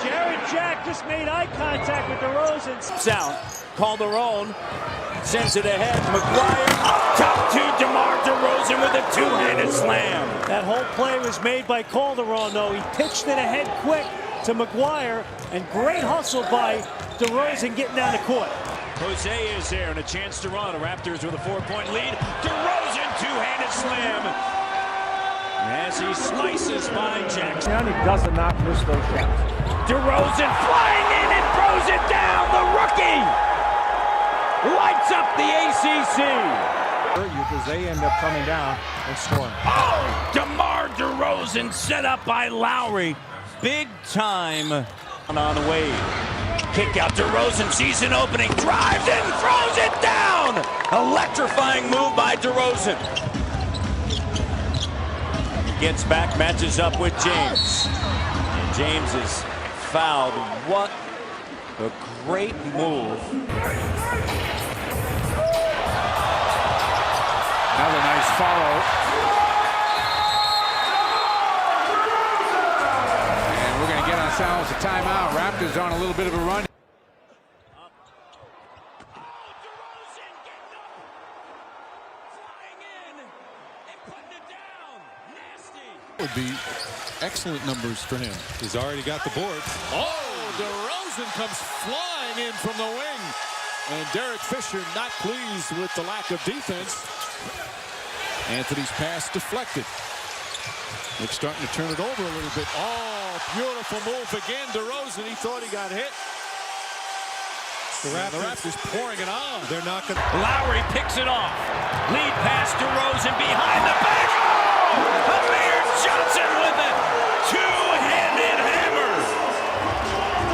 Jared Jack just made eye contact with DeRozan. Sound. Calderon sends it ahead. McGuire up top to DeMar DeRozan with a two-handed slam. That whole play was made by Calderon, though. He pitched it ahead quick to McGuire, and great hustle by DeRozan getting down the court. Jose is there, and a chance to run. The Raptors with a 4-point lead. DeRozan two-handed slam. As he slices by Jackson. He does not miss those shots. DeRozan flying in and throws it down. The rookie lights up the ACC. Because they end up coming down and scoring. Oh, DeMar DeRozan set up by Lowry. Big time on the Wade. Kick out DeRozan, sees an opening, drives and throws it down. Electrifying move by DeRozan. Gets back, matches up with James. And James is fouled. What a great move. Another nice follow. And we're going to get ourselves a timeout. Raptors on a little bit of a run. Would be excellent numbers for him. He's already got the boards. Oh, DeRozan comes flying in from the wing. And Derek Fisher not pleased with the lack of defense. Anthony's pass deflected. Nick's starting to turn it over a little bit. Oh, beautiful move again. DeRozan, he thought he got hit. The Raptors pouring it on. They're not going to. Lowry picks it off. Lead pass DeRozan behind the back. Oh! Amir Johnson with a two-handed hammer.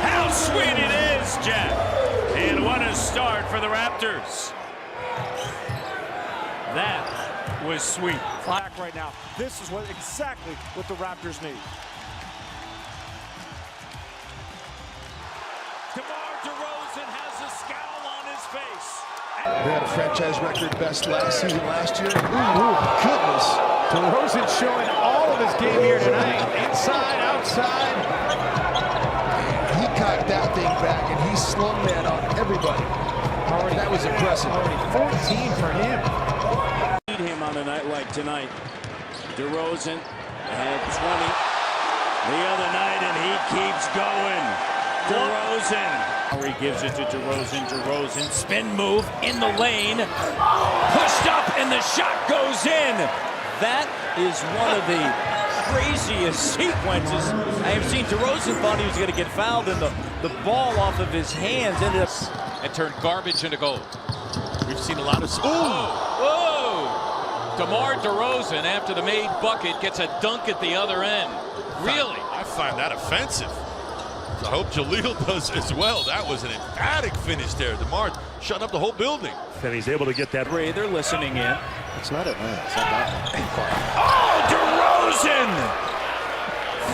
How sweet it is, Jack. And what a start for the Raptors. That was sweet. Back right now. This is exactly what the Raptors need. DeMar DeRozan has a scowl on his face. They had a franchise record best last year. Ooh, goodness. DeRozan showing all of his game here tonight. Inside, outside. He cocked that thing back and he slung that on everybody. That was impressive. 14 for him. Him on a night like tonight. DeRozan had 20 the other night, and he keeps going. DeRozan. Lowry gives it to DeRozan. DeRozan spin move in the lane. Pushed up, and the shot goes in. That is one of the craziest sequences I have seen. DeRozan thought he was going to get fouled, and the ball off of his hands ended up and turned garbage into gold. We've seen a lot of. Whoa! DeMar DeRozan, after the made bucket, gets a dunk at the other end. Really? I find that offensive. I hope Jaleel does as well. That was an emphatic finish there. DeMar shut up the whole building. And he's able to get that. They're listening in. It's not Atlanta. It's not that. Oh, DeRozan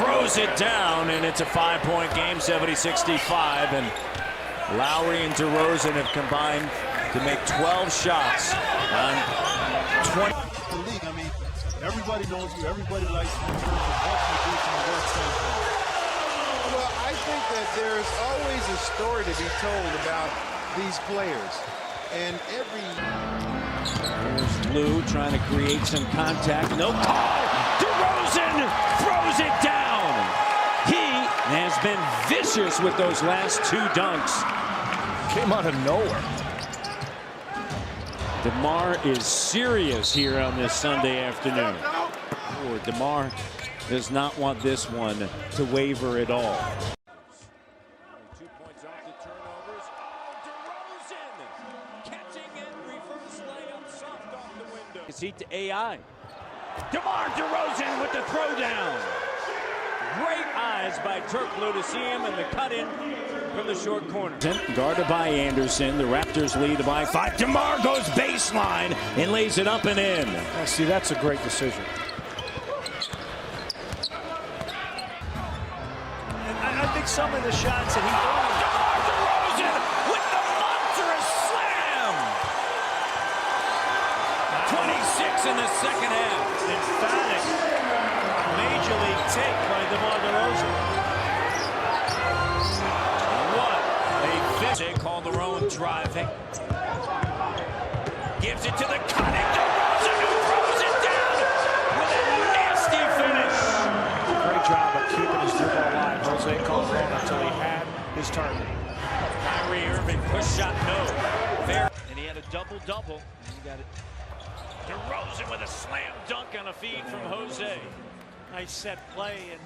throws it down, and it's a 5-point game, 70-65. And Lowry and DeRozan have combined to make 12 shots on 20. The league, I mean, everybody knows you. Everybody likes you in terms of what you do from a work standpoint. Well, I think that there's always a story to be told about these players. And There's Lou trying to create some contact. No call. DeRozan throws it down. He has been vicious with those last two dunks. Came out of nowhere. DeMar is serious here on this Sunday afternoon. Oh, DeMar does not want this one to waver at all. 2 points off the turnovers. Oh, DeRozan catching it, reverse layup, soft off the window. Seat to AI. DeMar DeRozan with the throwdown. Great eyes by Turkoglu to see him and the cut in from the short corner. Guarded by Anderson. The Raptors lead by 5. DeMar goes baseline and lays it up and in. See, that's a great decision. And I think some of the shots that he DeMar DeRozan with the monstrous slam. 26 in the second half. emphatic major league take by DeMar DeRozan. What a finish. They call their own driving. Gives it to the cutting DeRozan, who throws it down with a nasty finish. Great job of keeping his dribble alive. Jose called it until he had his target. Kyrie Irving push shot, no. Fair. And he had a double-double. He got it. DeRozan with a slam dunk on a feed from Jose. Nice set play and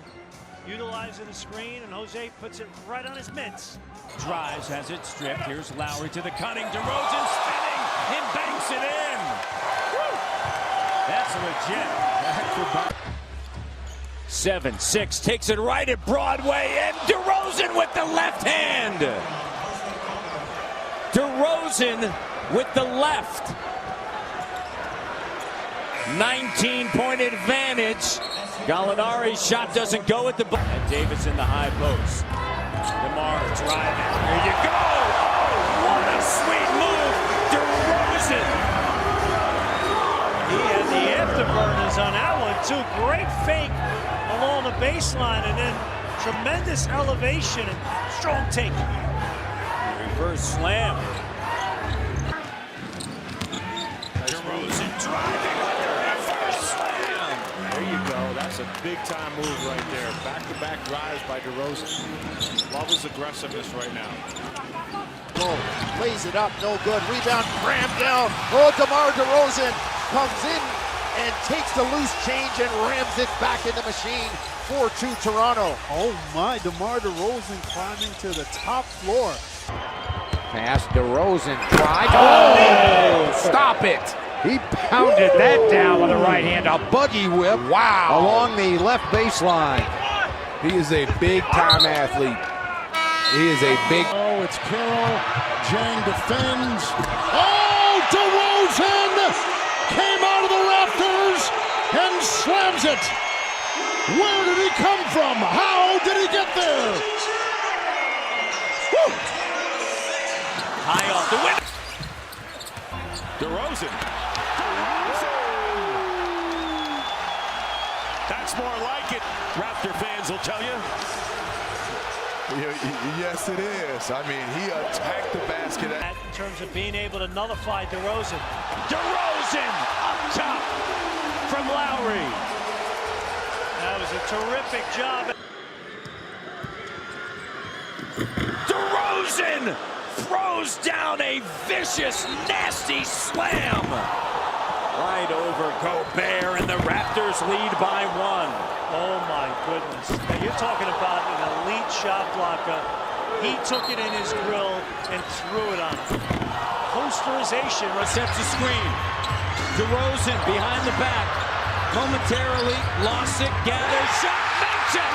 utilizing the screen, and Jose puts it right on his mitts. Drives, has it stripped. Here's Lowry to the cutting. DeRozan spinning and banks it in. That's legit. 7-6 takes it right at Broadway, and DeRozan with the left hand. DeRozan with the left. 19-point advantage. Gallinari's shot doesn't go at the ball. And Davis in the high post. DeMar driving. There you go. Oh, what a sweet move. DeRozan. He had the afterburners on that one, too. Great fake along the baseline, and then tremendous elevation and strong take. Reverse slam. DeRozan driving with the reverse slam. There you go. That's a big-time move right there. Back-to-back drives by DeRozan. Love his aggressiveness right now. Lays it up, no good. Rebound, rammed down. Oh, DeMar DeRozan comes in and takes the loose change and rams it back in the machine. 4-2 Toronto. Oh my, DeMar DeRozan climbing to the top floor. Pass, DeRozan drive. Oh, stop it. He pounded that down with the right hand. A buggy whip. Wow. Along the left baseline. He is a big-time athlete. He is a big... Oh, it's Carroll. Jang defends. Oh, DeRozan came out of the rafters and slams it. Where did he come from? How did he get there? Woo! High off the win. DeRozan. That's more like it, Raptor fans will tell you. Yes, it is. I mean, he attacked the basket. In terms of being able to nullify DeRozan. DeRozan up top from Lowry. That was a terrific job. DeRozan throws down a vicious, nasty slam. Right over Gobert, and the Raptors lead by 1. Oh my goodness. Now you're talking about an elite shot blocker. He took it in his grill and threw it on him. Posterization. Recepts a screen. DeRozan behind the back. Momentarily lost it, gathers, shot, makes it!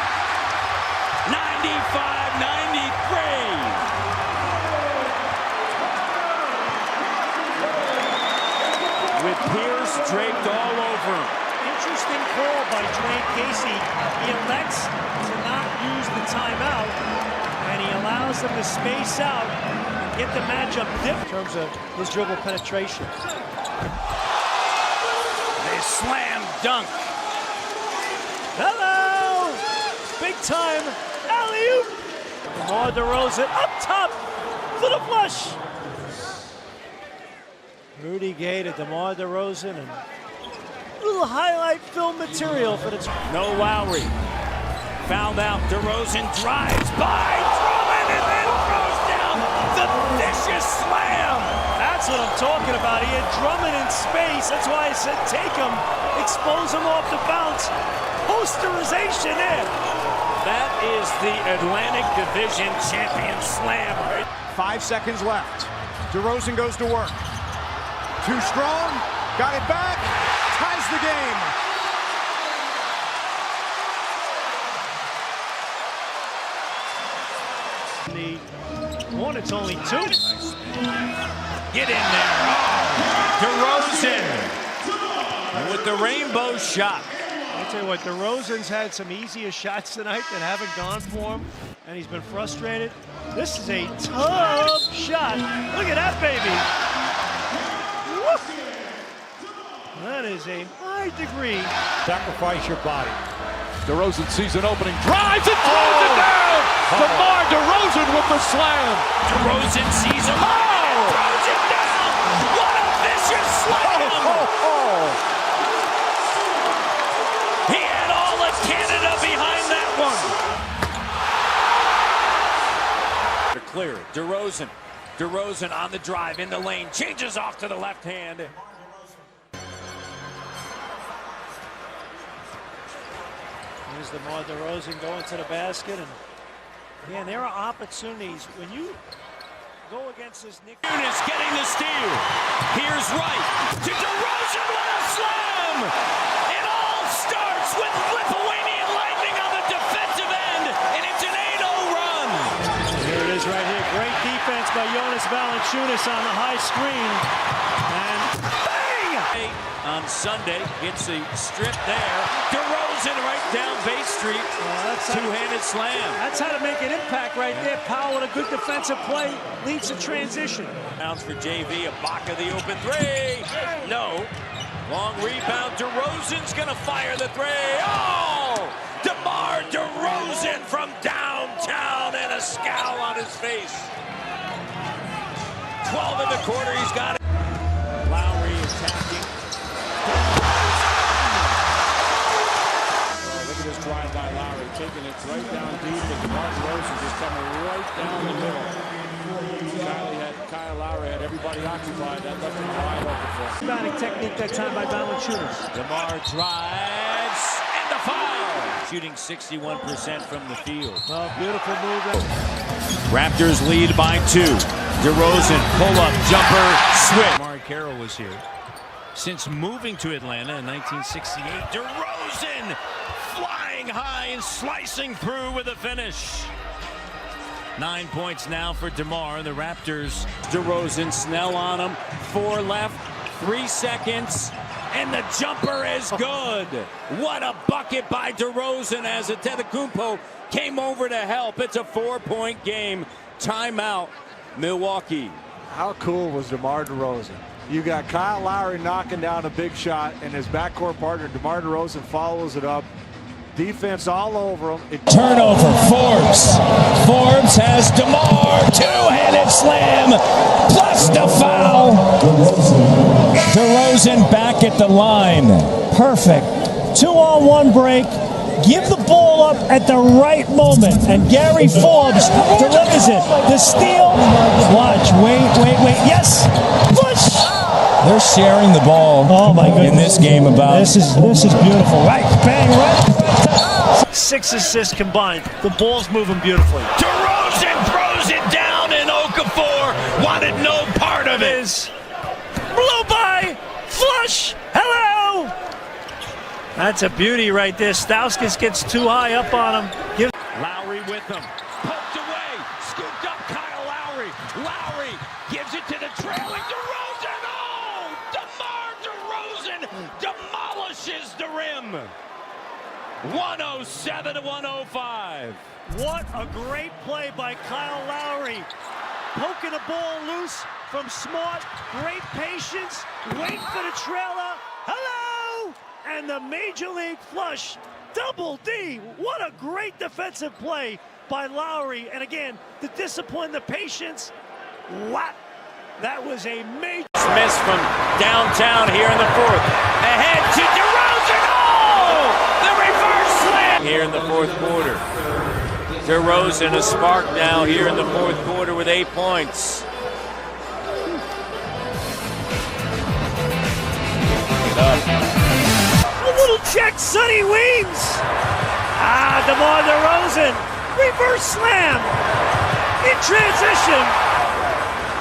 95-93. With Pierce draped all over him. Interesting call by Dwayne Casey. He elects to not use the timeout, and he allows them to space out and get the matchup different in terms of his dribble penetration. They slam dunk. Hello! Big time alley-oop. DeMar DeRozan up top for the flush. Rudy Gay to DeMar DeRozan, and a little highlight film material for the... No Lowry. Fouled out. DeRozan drives by Drummond and then throws down the vicious slam. That's what I'm talking about. He had Drummond in space. That's why I said take him, expose him off the bounce. Posterization in. That is the Atlantic Division champion slam. 5 seconds left. DeRozan goes to work. Too strong, got it back, ties the game. The Hornets only 2. Get in there. Oh, DeRozan with the rainbow shot. I'll tell you what, DeRozan's had some easier shots tonight that haven't gone for him, and he's been frustrated. This is a tough shot. Look at that, baby. That is a high degree. Sacrifice your body. DeRozan sees an opening, drives and throws it down! DeMar DeRozan with the slam! DeRozan sees him and throws it down! What a vicious slam! He had all of Canada behind that one! They're clear. DeRozan on the drive in the lane, changes off to the left hand. Here's DeMar DeRozan going to the basket, and again, there are opportunities when you go against his nick. Unis getting the steal. Here's Wright to DeRozan with a slam. It all starts with Lithuanian lightning on the defensive end, and it's an 8-0 run. Here it is right here. Great defense by Jonas Valanciunas on the high screen. And bang! On Sunday, gets the strip there. DeRozan right down Bay Street. Two-handed slam. That's how to make an impact right there. Powell with a good defensive play leads to transition. Bounce for JV. Ibaka the open three. No. Long rebound. DeRozan's going to fire the three. Oh! DeMar DeRozan from downtown and a scowl on his face. 12 in the quarter. He's got it. Lowry attacking. Look at this drive by Lowry, taking it right down deep, and DeMar DeRozan just coming right down the middle. Kyle Lowry had everybody occupied. That left him wide open for him. Rebounding technique that time by Valanciunas. DeMar drives, and the foul! Shooting 61% from the field. Oh, beautiful move. Raptors lead by 2. DeRozan, pull-up, jumper, switch. Amari Carroll was here. Since moving to Atlanta in 1968, DeRozan flying high and slicing through with a finish. 9 points now for DeMar. The Raptors, DeRozan, Snell on him. 4 left, 3 seconds, and the jumper is good. What a bucket by DeRozan as Antetokounmpo came over to help. It's a 4-point game. Timeout, Milwaukee. How cool was DeMar DeRozan? You got Kyle Lowry knocking down a big shot, and his backcourt partner, DeMar DeRozan, follows it up. Defense all over him. Turnover, Forbes. Forbes has DeMar. Two-handed slam, plus the foul. DeRozan back at the line. Perfect. 2-on-1 break. Give the ball up at the right moment. And Gary Forbes delivers it. The steal. Watch. Wait. Yes. Push. They're sharing the ball. Oh my goodness. In this game about. This is beautiful. Right. Bang. Right. 6 assists combined. The ball's moving beautifully. DeRozan throws it down, and Okafor wanted no part of it. Blew by. Flush. Hello. That's a beauty right there. Stauskas gets too high up on him. Lowry with him. Poked away. Scooped up Kyle Lowry. Lowry gives it to the trailing DeRozan. Oh! DeMar DeRozan demolishes the rim. 107 to 105. What a great play by Kyle Lowry. Poking the ball loose from Smart. Great patience. Wait for the trailer. Hello! And the Major League flush. Double D. What a great defensive play by Lowry. And again, the discipline, the patience. What? That was a major Smith from downtown here in the 4th. Ahead to DeRozan. Oh! The reverse slam here in the 4th quarter. DeRozan a spark now here in the 4th quarter with 8 points. A little check, Sonny Weems. DeMar DeRozan. Reverse slam. In transition.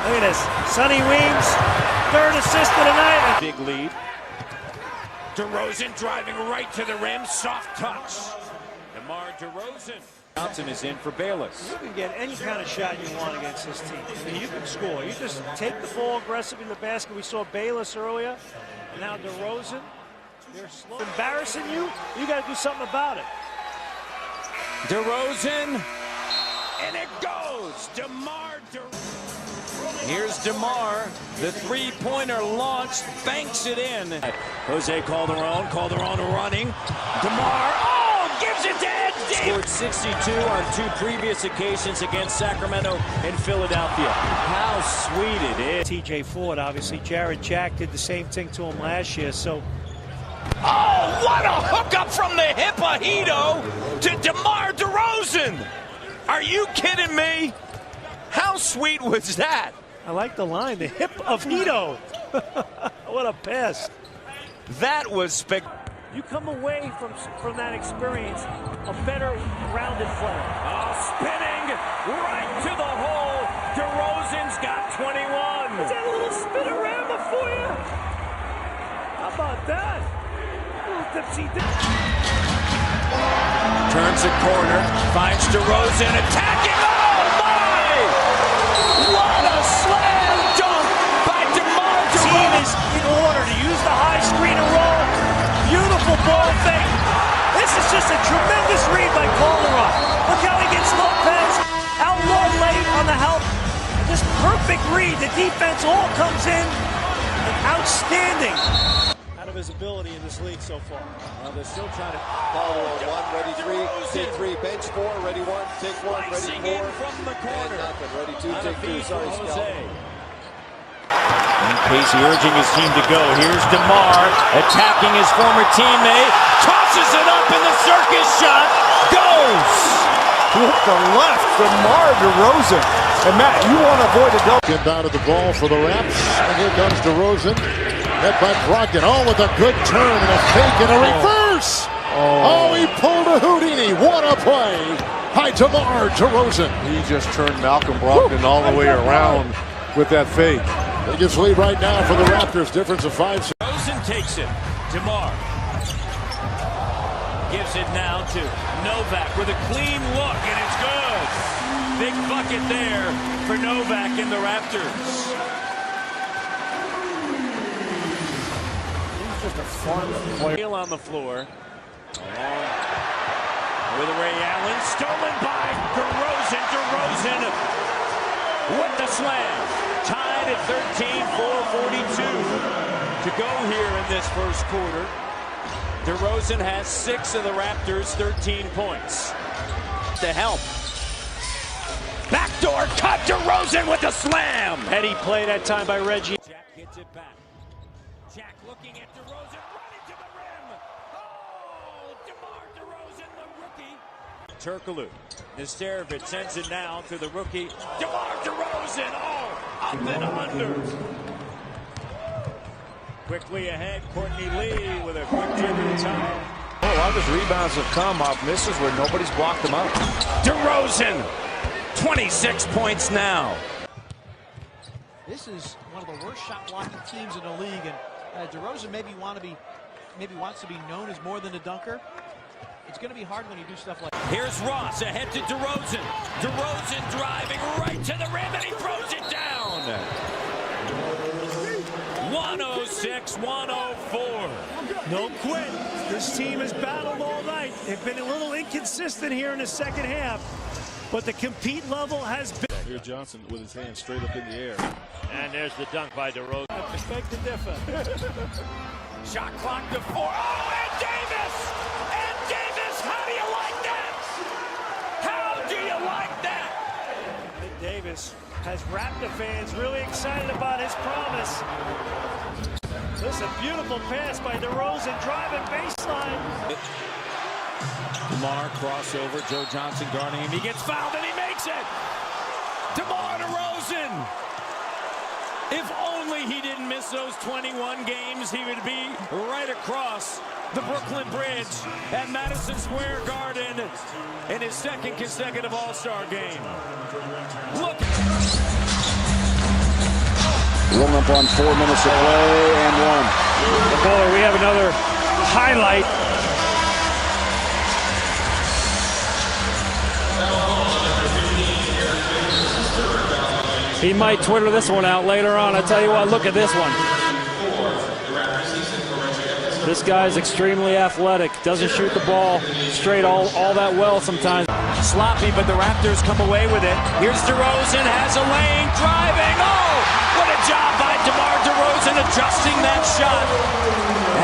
Look at this. Sonny Weems, 3rd assist of the night. Big lead. DeRozan driving right to the rim. Soft touch. DeMar DeRozan. Johnson is in for Bayless. You can get any kind of shot you want against this team. I mean, you can score. You just take the ball aggressively in the basket. We saw Bayless earlier. Now DeRozan. They're slow. Embarrassing you, you got to do something about it. DeRozan, and it goes. DeMar DeRozan. Here's DeMar. The three-pointer launched, banks it in. Jose Calderon running. DeMar, gives it to Ed Davis. Scored 62 on 2 previous occasions against Sacramento and Philadelphia. How sweet it is. TJ Ford, obviously. Jared Jack did the same thing to him last year, so. Oh, what a hookup from the hip of Hito to DeMar DeRozan. Are you kidding me? How sweet was that? I like the line, the hip of Hito. What a pass. That was spectacular. You come away from that experience a better rounded player. Spinning right to the hole. DeRozan DeRozan's got 21. Is that a little spinorama for you? How about that? A little dipsy Turns the corner, finds DeRozan attacking. Oh my! What a slam dunk by DeMar DeRozan! Team is in order to use the high screen and roll. Beautiful ball fake. This is just a tremendous read by Calderon. Look how he gets Lopez out low late on the help. Just perfect read. The defense all comes in. And outstanding. Out of his ability in this league so far. Well, they're still trying to follow one, ready three, take three, bench four, ready one, take one, ready four, from the corner. and nothing, ready two, take two. Sorry, Scott. And Casey urging his team to go. Here's DeMar attacking his former teammate. Tosses it up and the circus shot goes. With the left, DeMar DeRozan. And Matt, you want to avoid a double. Inbound of the ball for the Raps. And here comes DeRozan. Met by Brogdon. Oh, with a good turn and a fake and a reverse. Oh, he pulled a Houdini. What a play by DeMar DeRozan. He just turned Malcolm Brogdon all the way around with that fake. Biggest lead right now for the Raptors. Difference of 5. DeRozan takes it. DeMar gives it now to Novak with a clean look, and it's good. Big bucket there for Novak and the Raptors. He's just a fun player. On the floor. With Ray Allen, stolen by DeRozan. DeRozan with the slam. Tied at 13-4-42 to go here in this first quarter. DeRozan has 6 of the Raptors' 13 points. To help. Backdoor cut. DeRozan with the slam. Heady play that time by Reggie. Jack hits it back. Jack looking at DeRozan, running to the rim. Oh, DeMar DeRozan, the rookie. Turkoglu. Nesterovic sends it now to the rookie. DeMar DeRozan, up and under. Quickly ahead, Courtney Lee with a quick trigger time. A lot of his rebounds have come off misses where nobody's blocked them out. DeRozan, 26 points now. This is one of the worst shot blocking teams in the league, and DeRozan maybe wants to be known as more than a dunker. It's going to be hard when you do stuff like that. Here's Ross ahead to DeRozan. DeRozan driving right to the rim, and he throws it down. 106-104. No quit. This team has battled all night. They've been a little inconsistent here in the second half, but the compete level has been. Here Johnson with his hand straight up in the air. And there's the dunk by DeRozan. Respect the differ. Shot clock to 4. Oh, and Davis! And Davis, how do you like that? How do you like that? And Davis has Raptor fans really excited about his promise. This is a beautiful pass by DeRozan, driving baseline. DeMar crossover, Joe Johnson guarding him. He gets fouled and he makes it. DeMar DeRozan. If only he didn't miss those 21 games, he would be right across the Brooklyn Bridge at Madison Square Garden in his second consecutive All-Star game. Look. Rolling up on 4 minutes of play and one. Boy, we have another highlight. He might Twitter this one out later on. I tell you what, look at this one. This guy's extremely athletic. Doesn't shoot the ball straight all that well sometimes. Sloppy, but the Raptors come away with it. Here's DeRozan, has a lane, driving. Oh, what a job by DeMar DeRozan adjusting that shot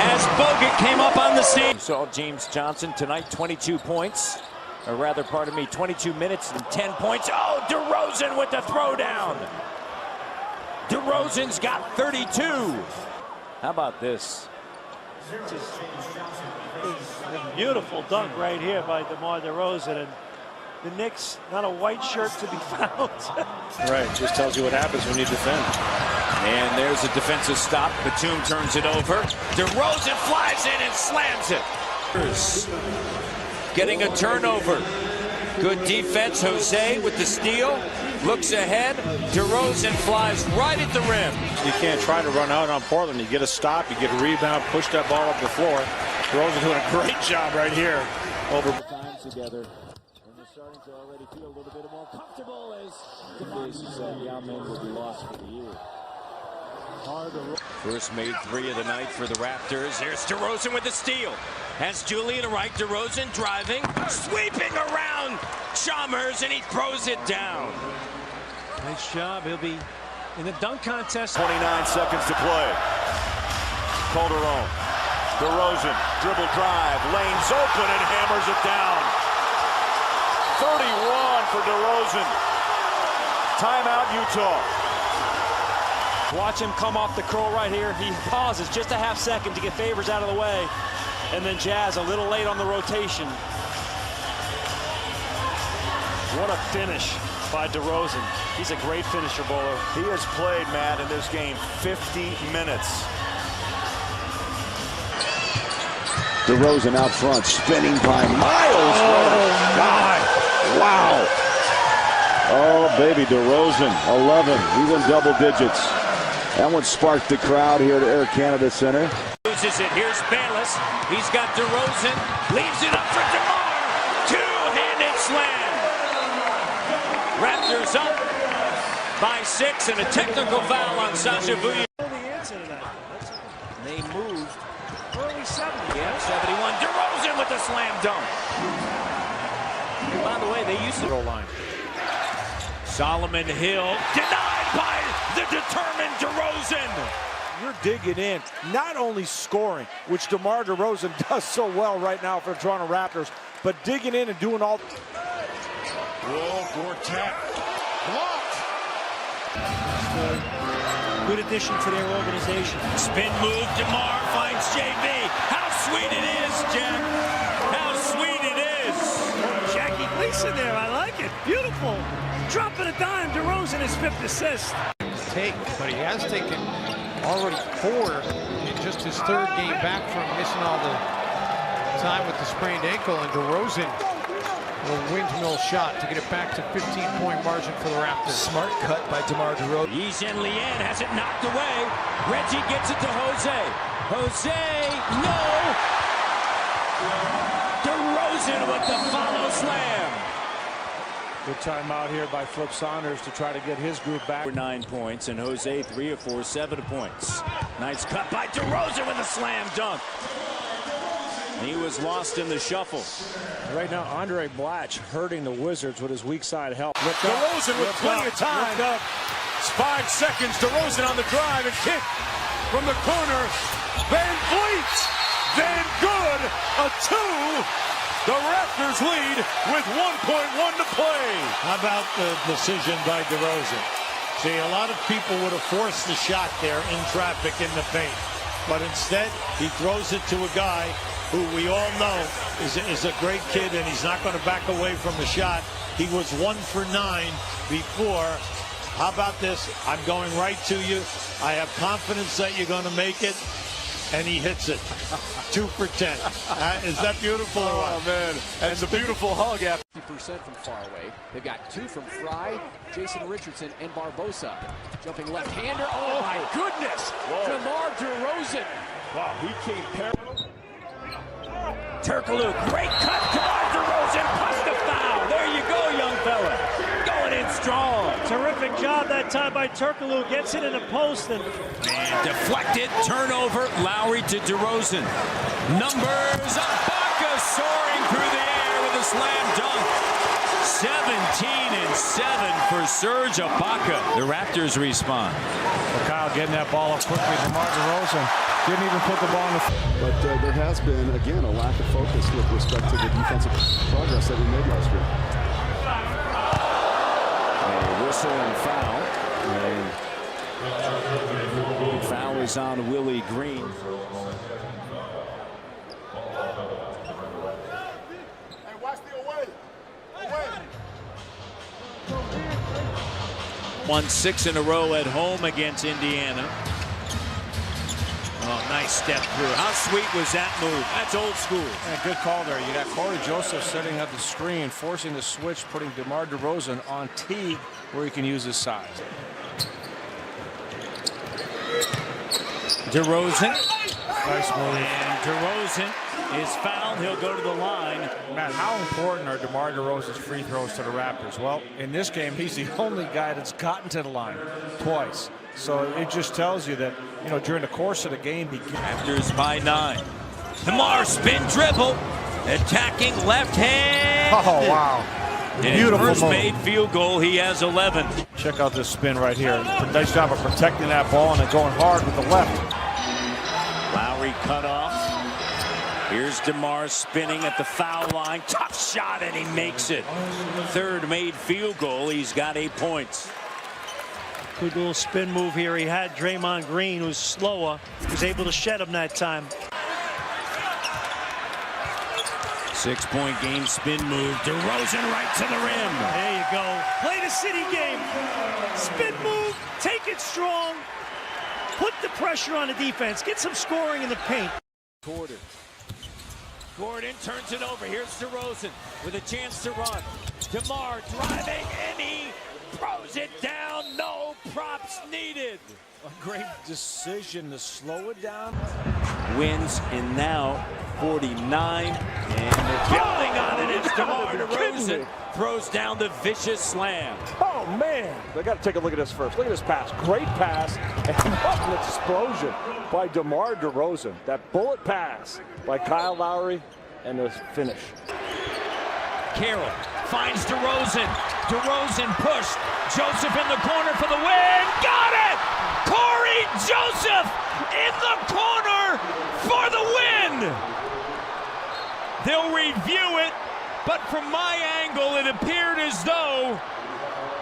as Bogut came up on the scene. You saw James Johnson tonight, 22 points. Or rather, pardon me, 22 minutes and 10 points. Oh, DeRozan with the throwdown. DeRozan's got 32. How about this? A beautiful dunk right here by DeMar DeRozan, and the Knicks, not a white shirt to be found. Right, just tells you what happens when you defend. And there's a defensive stop. Batum turns it over. DeRozan flies in and slams it. Getting a turnover. Good defense. Jose with the steal. Looks ahead. DeRozan flies right at the rim. You can't try to run out on Portland. You get a stop, you get a rebound, push that ball up the floor. DeRozan doing a great job right here. Over time together. And they're starting to already feel a little bit more comfortable as Yao-Ming will be lost for the year. First made 3 of the night for the Raptors. There's DeRozan with the steal. Has Julian to right. DeRozan driving, sweeping around Chalmers, and he throws it down. Nice job. He'll be in the dunk contest. 29 seconds to play. Calderon. DeRozan, dribble drive, lanes open and hammers it down. 31 for DeRozan. Timeout, Utah. Watch him come off the curl right here. He pauses just a half second to get Favors out of the way. And then Jazz a little late on the rotation. What a finish by DeRozan. He's a great finisher, Bowler. He has played, Matt, in this game 50 minutes. DeRozan out front, spinning by Miles. Oh, God. Wow. Oh, baby, DeRozan, 11. He's in double digits. That one sparked the crowd here at Air Canada Center. Loses it. Here's Bayless. He's got DeRozan. Leaves it up for DeMar. Two-handed slam. Raptors up by 6 and a technical foul on Sasha Vujic. They moved. Early 70s. Yeah, 71. DeRozan with the slam dunk. And by the way, they used to goal line. Solomon Hill denied by the determined DeRozan. You're digging in, not only scoring, which DeMar DeRozan does so well right now for the Toronto Raptors, but digging in and doing all. Whoa, Gortat. Blocked. Good addition to their organization. Spin move. DeMar finds JB. How sweet it is, Jack. How sweet it is. Jackie Gleason there. I like it. Beautiful. Dropping a dime. DeRozan his 5th assist. But he has taken already 4 in just his 3rd game back from missing all the time with the sprained ankle, and DeRozan a windmill shot to get it back to 15-point margin for the Raptors. Smart cut by DeMar DeRozan. Yizhen Lian has it knocked away. Reggie gets it to Jose. Jose, no! DeRozan with the follow slam. Good timeout here by Flip Saunders to try to get his group back. 9 points, and Jose 3 of 4, 7 points. Nice cut by DeRozan with a slam dunk. He was lost in the shuffle. Right now, Andre Blatch hurting the Wizards with his weak side help. DeRozan with plenty of time. It's 5 seconds. DeRozan on the drive and kick from the corner. Van Vliet. Van Good. A 2. The Raptors lead with 1.1 to play. How about the decision by DeRozan? See, a lot of people would have forced the shot there in traffic in the paint. But instead, he throws it to a guy who we all know is a great kid, and he's not going to back away from the shot. He was 1 for 9 before. How about this? I'm going right to you. I have confidence that you're going to make it. And he hits it. 2 for 10. Is that beautiful? Oh, man. And the beautiful hug after. 50% from far away. They've got 2 from Fry, Jason Richardson, and Barbosa. Jumping left-hander. Oh, my goodness. DeMar DeRozan. Wow, he came Turkoglu, great cut. DeMar DeRozan plus the foul. There you go, young fella. Going in strong. Terrific job that time by Turkoglu. Gets it in the post and deflected. Turnover. Lowry to DeRozan. Numbers. Ibaka soaring through the air with a slam dunk. 17 and 7 for Serge Ibaka. The Raptors respond. Well, Kyle getting that ball up quickly. DeMar DeRozan didn't even put the ball in the. But there has been, again, a lack of focus with respect to the defensive progress that we made last year. A whistle and foul. And foul is on Willie Green. Won 6 in a row at home against Indiana. Oh, nice step through. How sweet was that move? That's old school. Yeah, good call there. You got Corey Joseph sitting at the screen, forcing the switch, putting DeMar DeRozan on Teague, where he can use his size. DeRozan. Nice move. And DeRozan is fouled. He'll go to the line. Matt, how important are DeMar DeRozan's free throws to the Raptors? Well, in this game, he's the only guy that's gotten to the line twice. So it just tells you that, you know, during the course of the game, Raptors by 9. DeMar spin dribble, attacking left hand. Oh, wow. In his first made field goal, he has 11. Check out this spin right here. Nice job of protecting that ball and then going hard with the left. Lowry cut off. Here's DeMar spinning at the foul line. Tough shot, and he makes it. Third made field goal. He's got 8 points. Good little spin move here. He had Draymond Green, who's slower. He was able to shed him that time. 6-point game spin move. DeRozan right to the rim. There you go. Play the city game. Spin move. Take it strong. Put the pressure on the defense. Get some scoring in the paint. Gordon turns it over. Here's DeRozan with a chance to run. DeMar driving, and he throws it down. No props needed. A great decision to slow it down. Wins, and now 49. And they're building on it. It's DeMar DeRozan. Throws down the vicious slam. Oh, man. They got to take a look at this first. Look at this pass. Great pass. And what an explosion by DeMar DeRozan. That bullet pass by Kyle Lowry and the finish. Carroll finds DeRozan. DeRozan pushed. Joseph in the corner for the win. Got it! Corey Joseph in the corner for the win! They'll review it, but from my angle, it appeared as though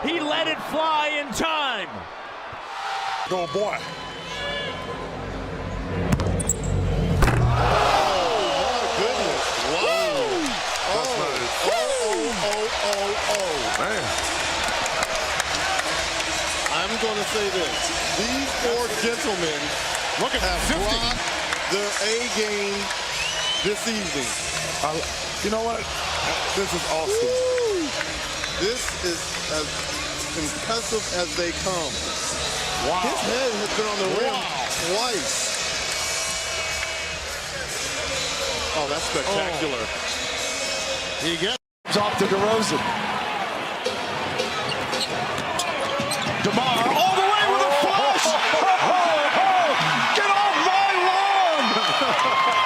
he let it fly in time. Go, boy. Man. I'm going to say this. These four gentlemen have brought their A game this evening. You know what? This is awesome. This is as impressive as they come. Wow. His head has been on the rim twice. Oh, that's spectacular. He gets off to DeRozan. DeMar all the way with a flush. Get off my lawn.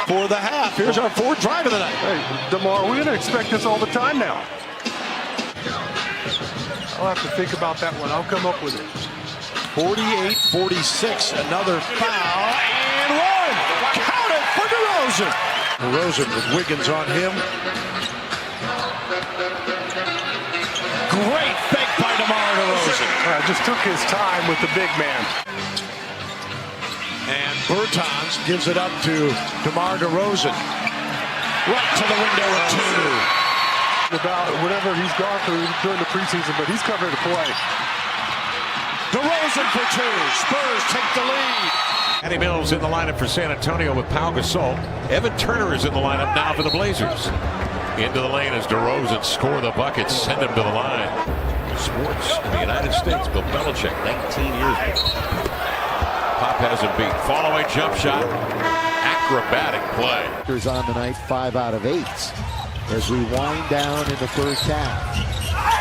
For the half. Here's our fourth drive of the night. Hey, DeMar, we're going to expect this all the time now. I'll have to think about that one. I'll come up with it. 48-46. Another foul. And one. Count it for DeRozan. DeRozan with Wiggins on him. Great fake by DeMar DeRozan. Just took his time with the big man. And Bertans gives it up to DeMar DeRozan. Right to the window at 2. About whatever he's gone through during the preseason, but he's covered the play. DeRozan for 2. Spurs take the lead. Patty Mills in the lineup for San Antonio with Pau Gasol. Evan Turner is in the lineup now for the Blazers. Into the lane as DeRozan score the bucket, send him to the line. Sports in the United States, Bill Belichick, 19 years ago. Pop has him beat. Fall-away jump shot. Acrobatic play. On the night, 5 out of 8 as we wind down in the first half.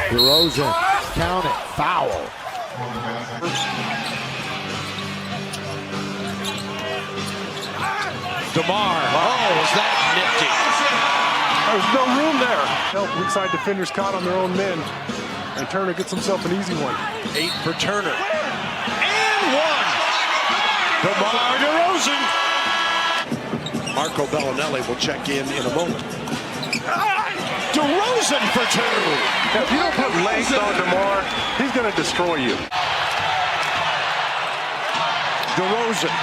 DeRozan, count it, foul. DeMar, is that nifty? There's no room there. Help weak side defenders caught on their own men. And Turner gets himself an easy one. 8 for Turner. And 1. DeMar DeRozan. Marco Bellinelli will check in a moment. DeRozan for 2. If you don't put length on DeMar, he's going to destroy you. DeRozan.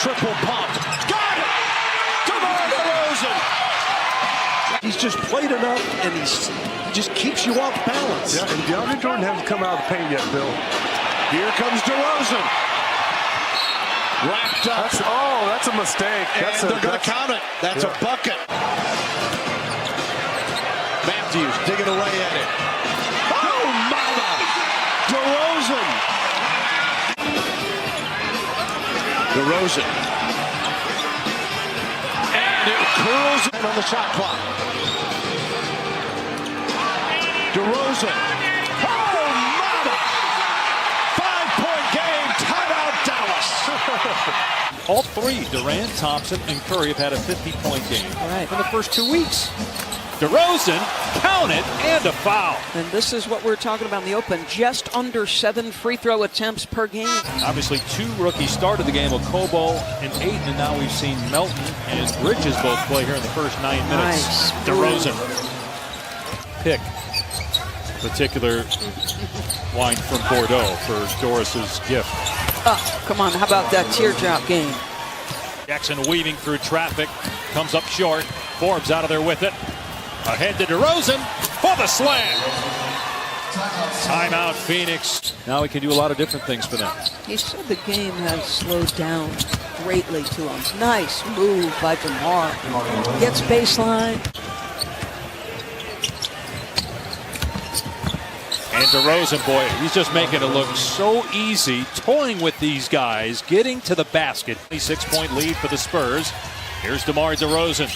Triple pump. Got it! DeMar DeRozan. He's just played enough, and he just keeps you off balance. Yeah, and DeAndre Jordan hasn't come out of the paint yet, Bill. Here comes DeRozan. Wrapped up. That's a mistake. They're going to count it. That's a bucket. Matthews digging away at it. Oh, mama! DeRozan. And it curls in on the shot clock. DeRozan. Oh, mama! 5-point game. Timeout, Dallas. All three, Durant, Thompson, and Curry, have had a 50-point game in the first 2 weeks. DeRozan, count it, and a foul. And this is what we're talking about in the Open. Just under 7 free throw attempts per game. Obviously, 2 rookies started the game with Kobo and Ayton, and now we've seen Melton and Bridges both play here in the first 9 minutes. Nice. DeRozan. Pick. Particular wine from Bordeaux for Doris's gift. Oh, come on. How about that teardrop game? Jackson weaving through traffic. Comes up short. Forbes out of there with it. Ahead to DeRozan for the slam. Timeout, Phoenix. Now he can do a lot of different things for them. He said the game has slowed down greatly to him. Nice move by DeMar. Gets baseline. And DeRozan, boy, he's just making it look so easy, toying with these guys, getting to the basket. 26-point lead for the Spurs. Here's DeMar DeRozan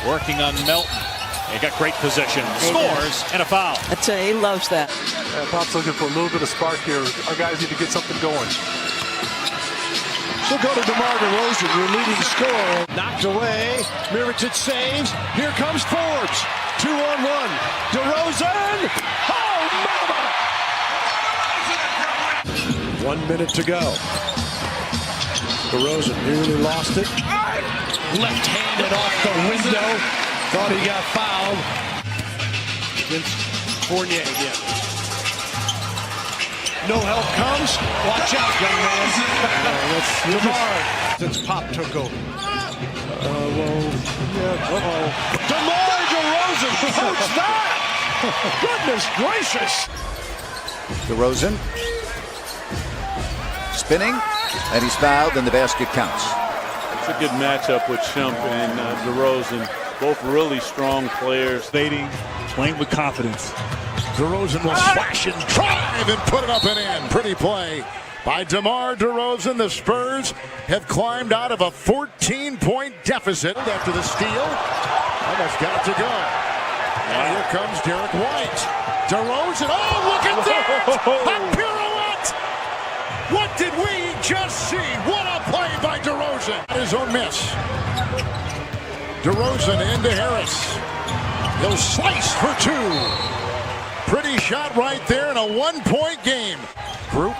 working on Melton. He got great position, scores, and a foul. I'd say he loves that. Pop's looking for a little bit of spark here. Our guys need to get something going. She'll go to DeMar DeRozan, your leading scorer. Knocked away. Mirotic saves. Here comes Forbes. 2-on-1. DeRozan. Oh, mama! 1 minute to go. DeRozan nearly lost it. Left-handed off the window. Thought he got fouled. Against Fournier again. No help comes. Watch out, young man. DeMar. Since Pop took over. DeMar DeRozan. What's that? Goodness gracious. DeRozan. Spinning. And he's fouled, and the basket counts. It's a good matchup with Shump and DeRozan. Both really strong players. Playing with confidence. DeRozan will slash and drive and put it up and in. Pretty play by DeMar DeRozan. The Spurs have climbed out of a 14-point deficit after the steal. Almost got it to go. And here comes Derek White. DeRozan. Oh, look at that! A pirouette! What did we just see? What a play by DeRozan. His own miss. DeRozan into Harris. He'll slice for 2. Pretty shot right there in a 1-point game. Group.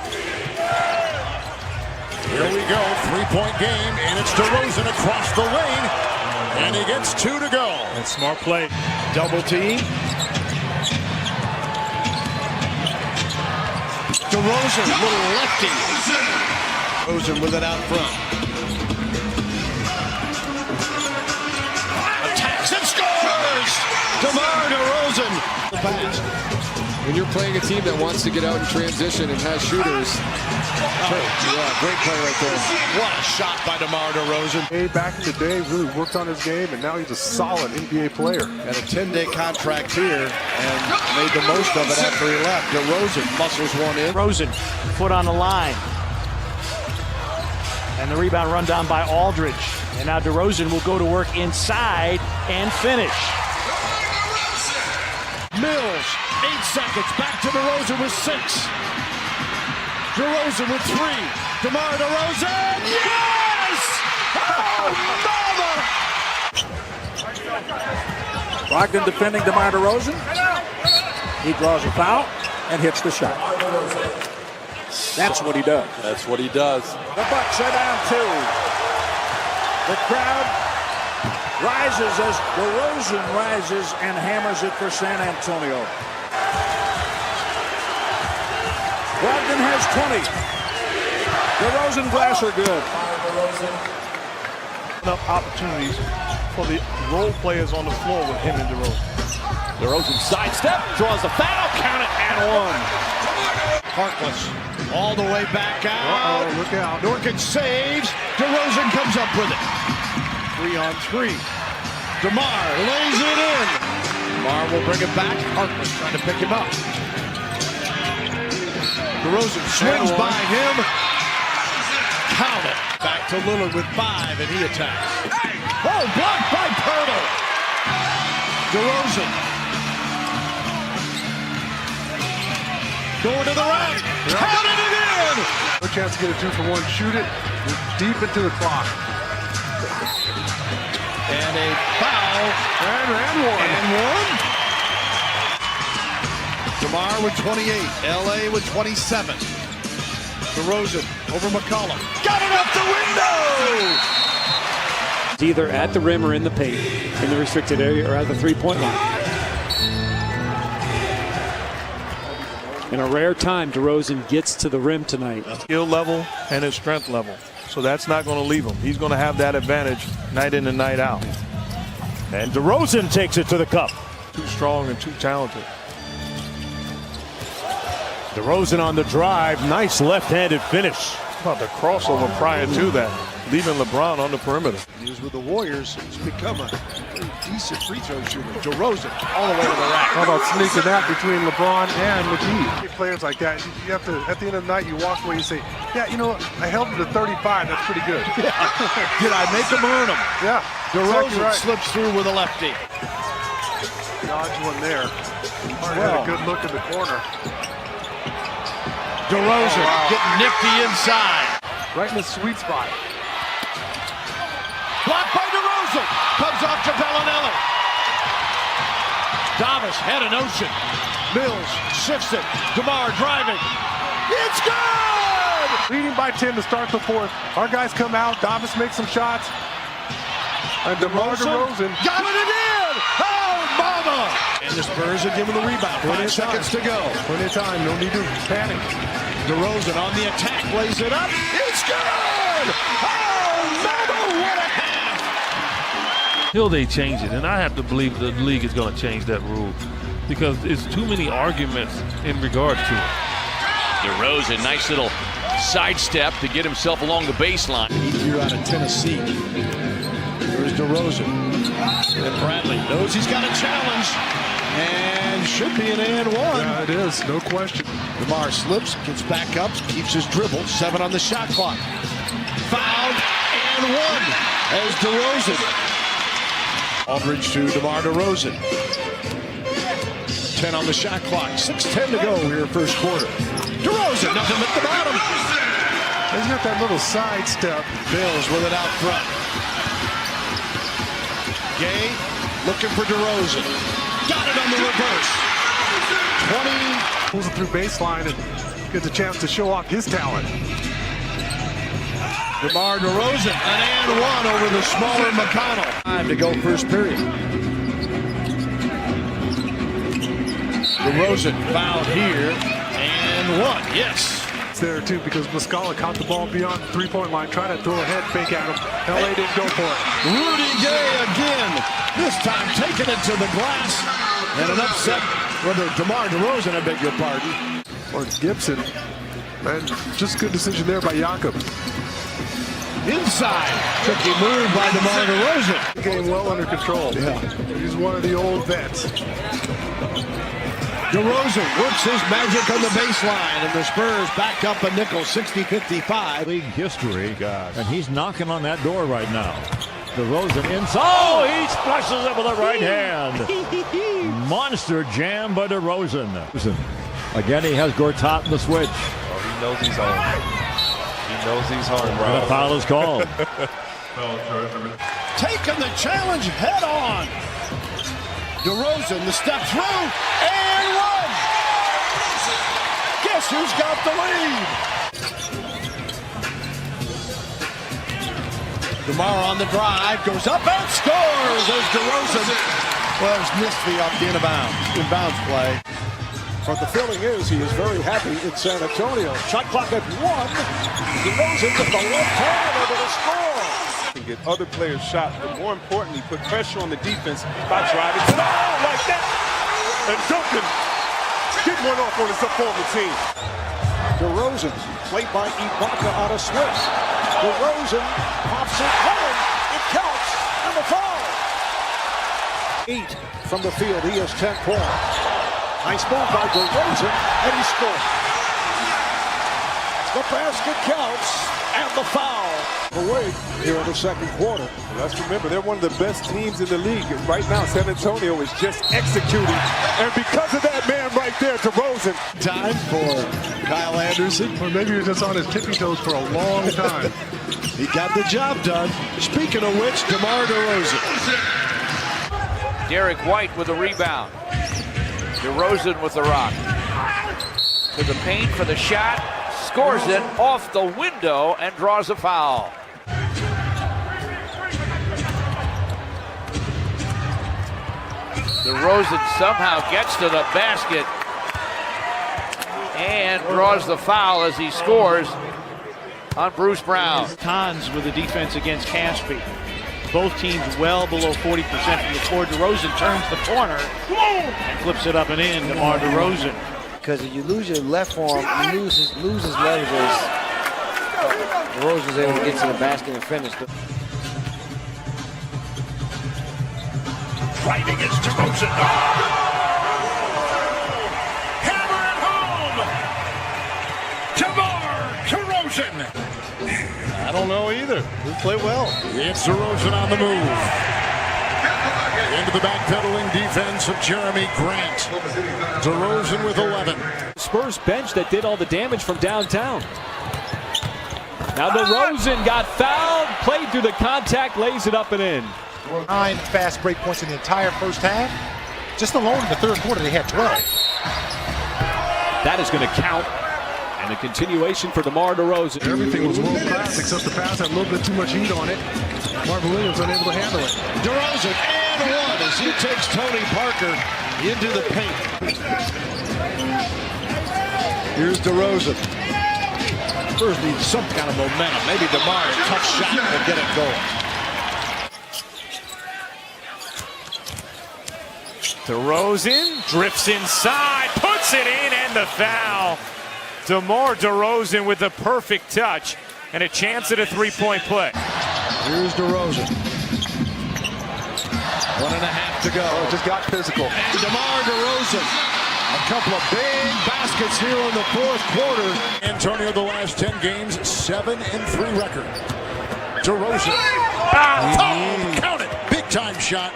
Here we go. 3-point game, and it's DeRozan across the lane, and he gets 2 to go. And smart play. Double team. DeRozan, little lefty. DeRozan with it out front. Attacks and scores! DeMar DeRozan. The pass. When you're playing a team that wants to get out in transition and has shooters. Yeah, great play right there. What a shot by DeMar DeRozan. Hey, back in the day, really worked on his game, and now he's a solid NBA player. Got a 10-day contract here and made the most of it after he left. DeRozan muscles one in. DeRozan, foot on the line. And the rebound run down by Aldridge. And now DeRozan will go to work inside and finish. Mills, 8 seconds. Back to DeRozan with 6. DeRozan with 3. DeMar DeRozan. Yes! Oh, mama! Brogdon defending DeMar DeRozan. He draws a foul and hits the shot. That's what he does. That's what he does. The Bucks are down 2. The crowd rises as DeRozan rises and hammers it for San Antonio. Brogdon has 20. DeRozan glass are good. Enough opportunities for the role players on the floor with him and DeRozan. DeRozan sidestep, draws the foul, count it and 1. Harkless. All the way back out. Look out. Nurkic saves. DeRozan comes up with it. 3-on-3. DeMar lays it in. DeMar will bring it back. Harkless trying to pick him up. DeRozan swings by him. Count it. Back to Lillard with 5, and he attacks. Oh, blocked by Pirtle. DeRozan. Going to the rack. Counted it in. No chance to get a 2-for-1. Shoot it deep into the clock. And a foul. And one. And one. DeMar with 28. LA with 27. DeRozan over McCollum. Got it up the window! It's either at the rim or in the paint, in the restricted area, or at the three-point line. In a rare time, DeRozan gets to the rim tonight. Skill level and his strength level. So that's not going to leave him. He's going to have that advantage night in and night out. And DeRozan takes it to the cup. Too strong and too talented. DeRozan on the drive. Nice left-handed finish. How about the crossover prior to that, leaving LeBron on the perimeter. He was with the Warriors. He's become a very decent free throw shooter. DeRozan all the way to the rack. How about sneaking that between LeBron and McGee? Players like that, you have to, at the end of the night, you walk away and say, yeah, you know what, I held him to 35. That's pretty good. Did I make him earn him? Yeah. DeRozan exactly right. slips through with a lefty. Dodge one there. Had a good look in the corner. DeRozan getting nifty inside. Right in the sweet spot. Blocked by DeRozan. Comes off to Bellinelli. Davis had an ocean. Mills shifts it. DeMar driving. It's good! Leading by 10 to start the fourth. Our guys come out. Davis makes some shots. And DeMar DeRozan got it in! Oh, mama! And the Spurs are giving the rebound. 5 seconds to go. Plenty of time. No need to panic. DeRozan on the attack. Lays it up. It's good! Oh, mama! What a half! Till they change it, and I have to believe the league is going to change that rule because it's too many arguments in regards to it. DeRozan, nice little sidestep to get himself along the baseline. He drew out of Tennessee. There's DeRozan. And Bradley knows he's got a challenge. And should be an and one. Yeah, it is. No question. DeMar slips, gets back up, keeps his dribble. 7 on the shot clock. Fouled and one as DeRozan. Aldridge to DeMar DeRozan. 10 on the shot clock. 6:10 to go here first quarter. DeRozan, nothing at the bottom. He's got that little sidestep. Bills with it out front. Gay looking for DeRozan. Got it on the reverse. 20. Pulls it through baseline and gets a chance to show off his talent. DeMar DeRozan, an and one over the smaller McConnell. Time to go first period. DeRozan fouled here, and one, yes. It's there too because Muscala caught the ball beyond the three-point line, trying to throw a head fake at him. LA didn't go for it. Rudy Gay again, this time taking it to the glass. And an upset, whether DeMar DeRozan, I beg your pardon. Or Gibson. And just good decision there by Jakob. Inside, tricky move by DeMar DeRozan. Game well under control. Yeah. He's one of the old vets. DeRozan works his magic on the baseline, and the Spurs back up a nickel, 60-55. League history, and he's knocking on that door right now. DeRozan inside. Oh, he splashes it with the right hand. Monster jam by DeRozan. Again, he has Gortat in the switch. Oh, he knows he's home. He knows he's home, bro. And a foul is called. Taking the challenge head on. DeRozan, the step through, and one. Guess who's got the lead? DeMar on the drive, goes up and scores as DeRozan missed the inbounds play. But the feeling is he is very happy in San Antonio. Shot clock at 1. DeRozan with the left hand over the score. Get other players shot, but more importantly, put pressure on the defense by driving. Oh, like that! And Duncan getting one off on his opponent team. DeRozan, played by Ibaka out of Swiss. DeRozan pops it home. It counts, and the foul. 8 from the field. He has 10 points. Nice move by DeRozan, and he scores. The basket counts, and the foul. Away here in the second quarter. Let's remember, they're one of the best teams in the league. Right now, San Antonio is just executing. And because of that man right there, DeRozan. Time for Kyle Anderson. Or maybe he was just on his tippy toes for a long time. He got the job done. Speaking of which, DeMar DeRozan. Derek White with a rebound. DeRozan with the rock. To the paint for the shot. Scores it off the window and draws a foul. DeRozan somehow gets to the basket and draws the foul as he scores on Bruce Brown. Cons with the defense against Caspi. Both teams well below 40% from the floor. DeRozan turns the corner and flips it up and in. DeMar DeRozan. Because if you lose your left forearm, you lose his leverage as DeRozan's able to get to the basket and finish. Driving is DeRozan. Hammer it home! DeMar DeRozan. I don't know either. We play well. It's DeRozan on the move. Into the backpedaling defense of Jeremy Grant. DeRozan with 11. Spurs bench that did all the damage from downtown. Now DeRozan got fouled, played through the contact, lays it up and in. 9 fast break points in the entire first half. Just alone in the third quarter, they had 12. That is going to count. And a continuation for DeMar DeRozan. Everything was world class except the pass had a little bit too much heat on it. Marvin Williams unable to handle it. DeRozan and one as he takes Tony Parker into the paint. Here's DeRozan. Spurs need some kind of momentum. Maybe DeMar, a tough shot will get it going. DeRozan drifts inside, puts it in, and the foul. DeMar DeRozan with the perfect touch and a chance at a three-point play. Here's DeRozan. 1.5 to go. Oh, just got physical. And DeMar DeRozan. A couple of big baskets here in the fourth quarter. Antonio, the last 10 games, 7-3 record. DeRozan. Count it. Big time shot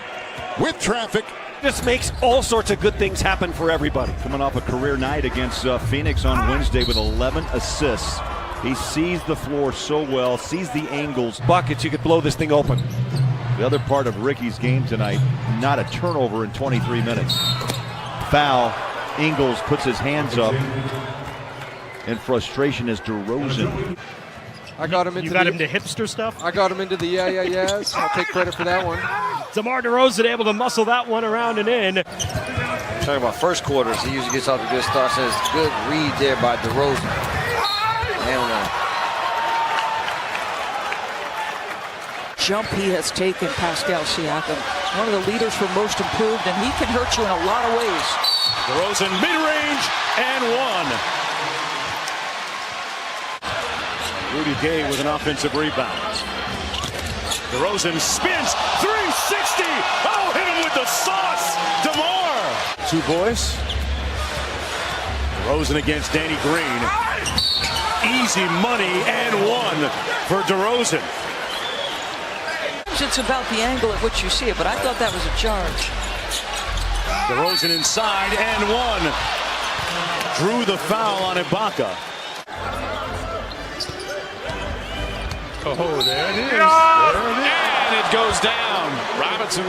with traffic. This makes all sorts of good things happen for everybody. Coming off a career night against Phoenix on Wednesday with 11 assists. He sees the floor so well, sees the angles. Buckets, you could blow this thing open. The other part of Ricky's game tonight, not a turnover in 23 minutes. Foul. Ingles puts his hands up in frustration as DeRozan. I got him into you got him to hipster stuff? I got him into the yes. I'll take credit for that one. DeMar DeRozan able to muscle that one around and in. Talking about first quarters, he usually gets off a good start. Says good read there by DeRozan. And jump he has taken, Pascal Siakam. One of the leaders for most improved, and he can hurt you in a lot of ways. DeRozan mid-range and one. Rudy Gay with an offensive rebound. DeRozan spins 360. Oh, hit him with the sauce. DeMar. Two boys. DeRozan against Danny Green. Easy money and one for DeRozan. It's about the angle at which you see it, but I thought that was a charge. DeRozan inside and one. Drew the foul on Ibaka. Oh, there it is. And it goes down. Robinson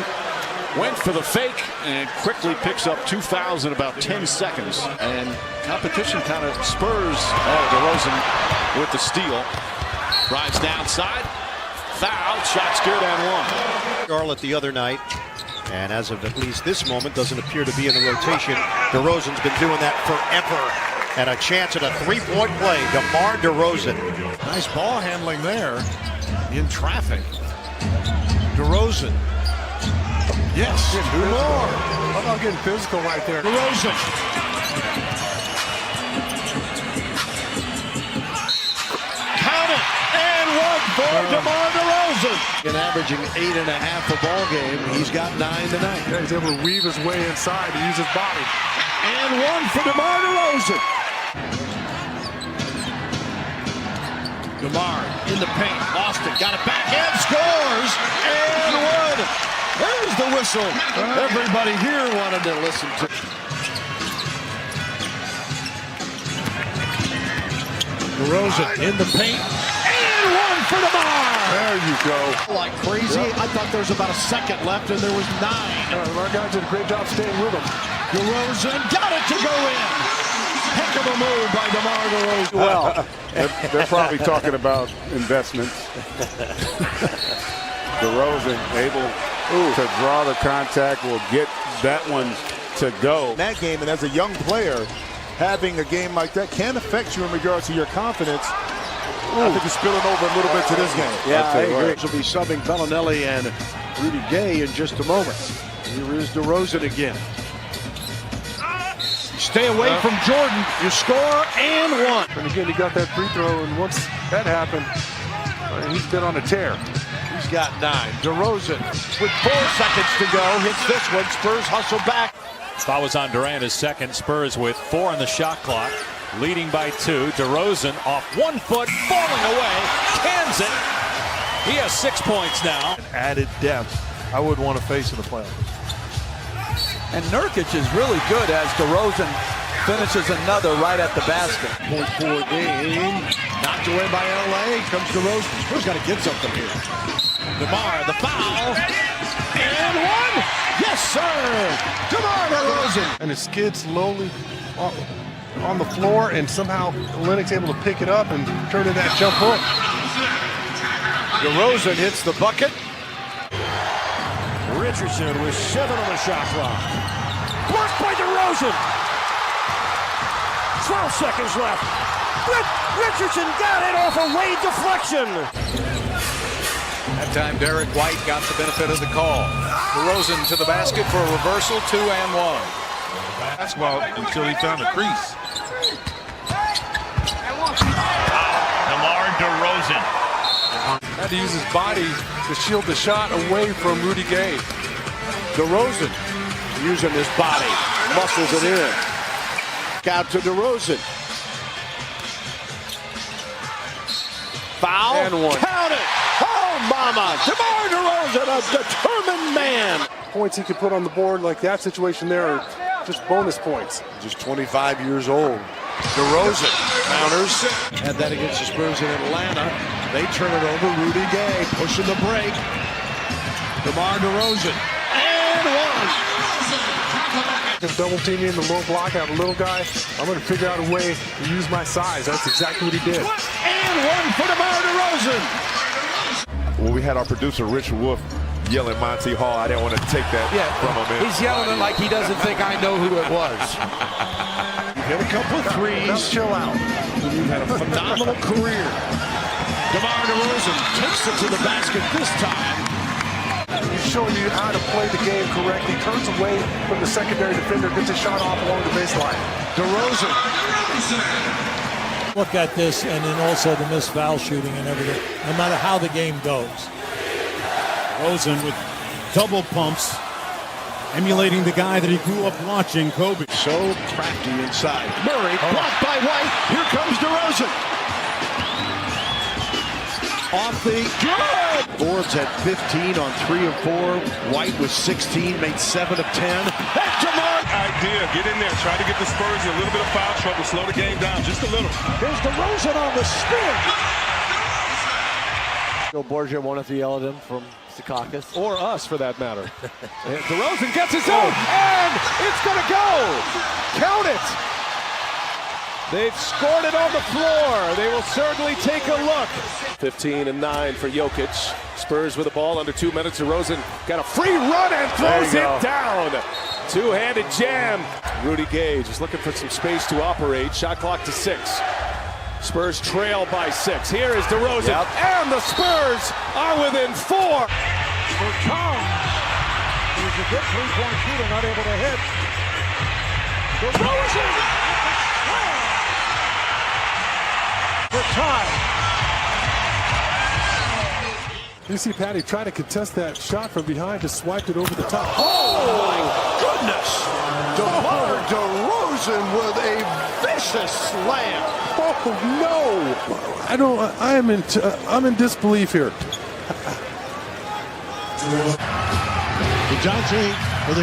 went for the fake and quickly picks up 2 fouls in about 10 seconds. And competition kind of spurs. Oh, DeRozan with the steal. Drives downside. Foul. Shot's good and one. Charlotte the other night. And as of at least this moment, doesn't appear to be in the rotation. DeRozan's been doing that forever. And a chance at a three-point play. DeMar DeRozan. Nice ball handling there in traffic. DeRozan. Yes. Two more. How about getting physical right there? DeRozan. DeMar DeRozan. And averaging 8.5 a ball game. He's got 9 tonight. Yeah, he's able to weave his way inside and use his body. And one for DeMar DeRozan. DeMar in the paint, lost it, got it back and scores! And one! There's the whistle. Everybody here wanted to listen to. DeRozan in the paint, and one for DeMar! There you go. Like crazy. I thought there was about a second left, and there was 9. Our guys did a great job staying with him. DeRozan got it to go in. Heck of a move by DeMar DeRozan. Well, they're probably talking about investments. DeRozan able to draw the contact, will get that one to go. That game, and as a young player, having a game like that can affect you in regards to your confidence. I think it's spilling over a little bit to this game. Yeah, I agree. Will be subbing Bellinelli and Rudy Gay in just a moment. Here is DeRozan again. Stay away from Jordan. You score and one. And again, he got that free throw, and once that happened, he's been on a tear. He's got 9. DeRozan with 4 seconds to go hits this one. Spurs hustle back. Foul was on Durant, his second. Spurs with 4 on the shot clock, leading by 2. DeRozan off 1 foot, falling away, cans it. He has 6 points now. Added depth. I would want to face in the playoffs. And Nurkic is really good as DeRozan finishes another right at the basket. 0.4 game. Knocked away by LA. Comes DeRozan. Spurs got to get something here. DeMar, the foul. And one. Yes, sir. DeMar DeRozan. And it skids slowly on the floor, and somehow Olenek's able to pick it up and turn in that jump hook. DeRozan hits the bucket. Richardson with 7 on the shot clock. Blocked by DeRozan. 12 seconds left. Richardson got it off a late deflection. That time Derek White got the benefit of the call. DeRozan to the basket for a reversal, 2 and 1. That's well until he found the crease. DeMar DeRozan. Had to use his body to shield the shot away from Rudy Gay. DeRozan using his body, muscles it in. Out to DeRozan. Foul. And one. Count it. Oh, mama. DeMar DeRozan, a determined man. Points he could put on the board like that situation there are just bonus points. Just 25 years old. DeRozan counters. Had that against the Spurs in Atlanta. They turn it over. Rudy Gay pushing the break. DeMar DeRozan. And one. Just double teaming in the low block, I have a little guy. I'm going to figure out a way to use my size. That's exactly what he did. And one for DeMar DeRozan. When we had our producer, Rich Wolf, yelling Monty Hall, I didn't want to take that from him. He's yelling it like he doesn't think I know who it was. Hit a couple of threes. Now chill out. You've had a phenomenal career. DeMar DeRozan takes it to the basket this time. He's showing you how to play the game correctly. Turns away from the secondary defender, gets a shot off along the baseline. DeRozan. Look at this, and then also the missed foul shooting and everything, no matter how the game goes. DeRozan with double pumps, emulating the guy that he grew up watching, Kobe. So crafty inside. Murray blocked by White. Here comes DeRozan. Off the good. Forbes had 15 on 3 of 4. White was 16, made 7 of 10. Back to Mark. Idea, get in there, try to get the Spurs in a little bit of foul trouble, slow the game down just a little. There's DeRozan on the spin. Joe Borgia won't have to yell at him from Secaucus. Or us, for that matter. DeRozan gets his own, and it's going to go. Count it. They've scored it on the floor. They will certainly take a look. 15 and 9 for Jokic. Spurs with the ball under 2 minutes. DeRozan got a free run and throws it down. Two-handed jam. Rudy Gay just looking for some space to operate. Shot clock to 6. Spurs trail by 6. Here is DeRozan, and the Spurs are within 4. For Tom, he's a good three-point shooter, not able to hit. DeRozan! For time. You see Patty try to contest that shot from behind, just swiped it over the top. Oh, my goodness! DeMar DeRozan with a vicious slam. Oh, no! I'm in disbelief here. DeJounte,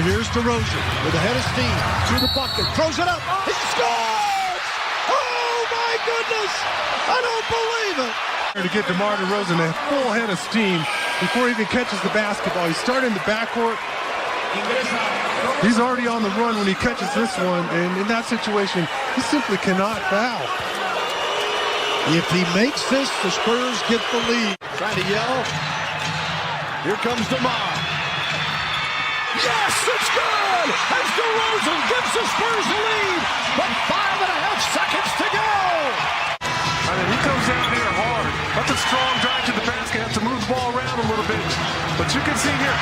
here's DeRozan with a head of steam to the bucket, throws it up, he scores! Oh my goodness! I don't believe it! To get DeMar DeRozan a full head of steam before he even catches the basketball. He's starting the backcourt. He's already on the run when he catches this one, and in that situation, he simply cannot foul. If he makes this, the Spurs get the lead. Trying to yell. Here comes DeMar. Yes, it's good! As DeRozan gives the Spurs the lead, but 5.5 seconds to go! I mean, he comes down here hard. That's a strong drive to the basket. Has to move the ball around a little bit. But you can see here,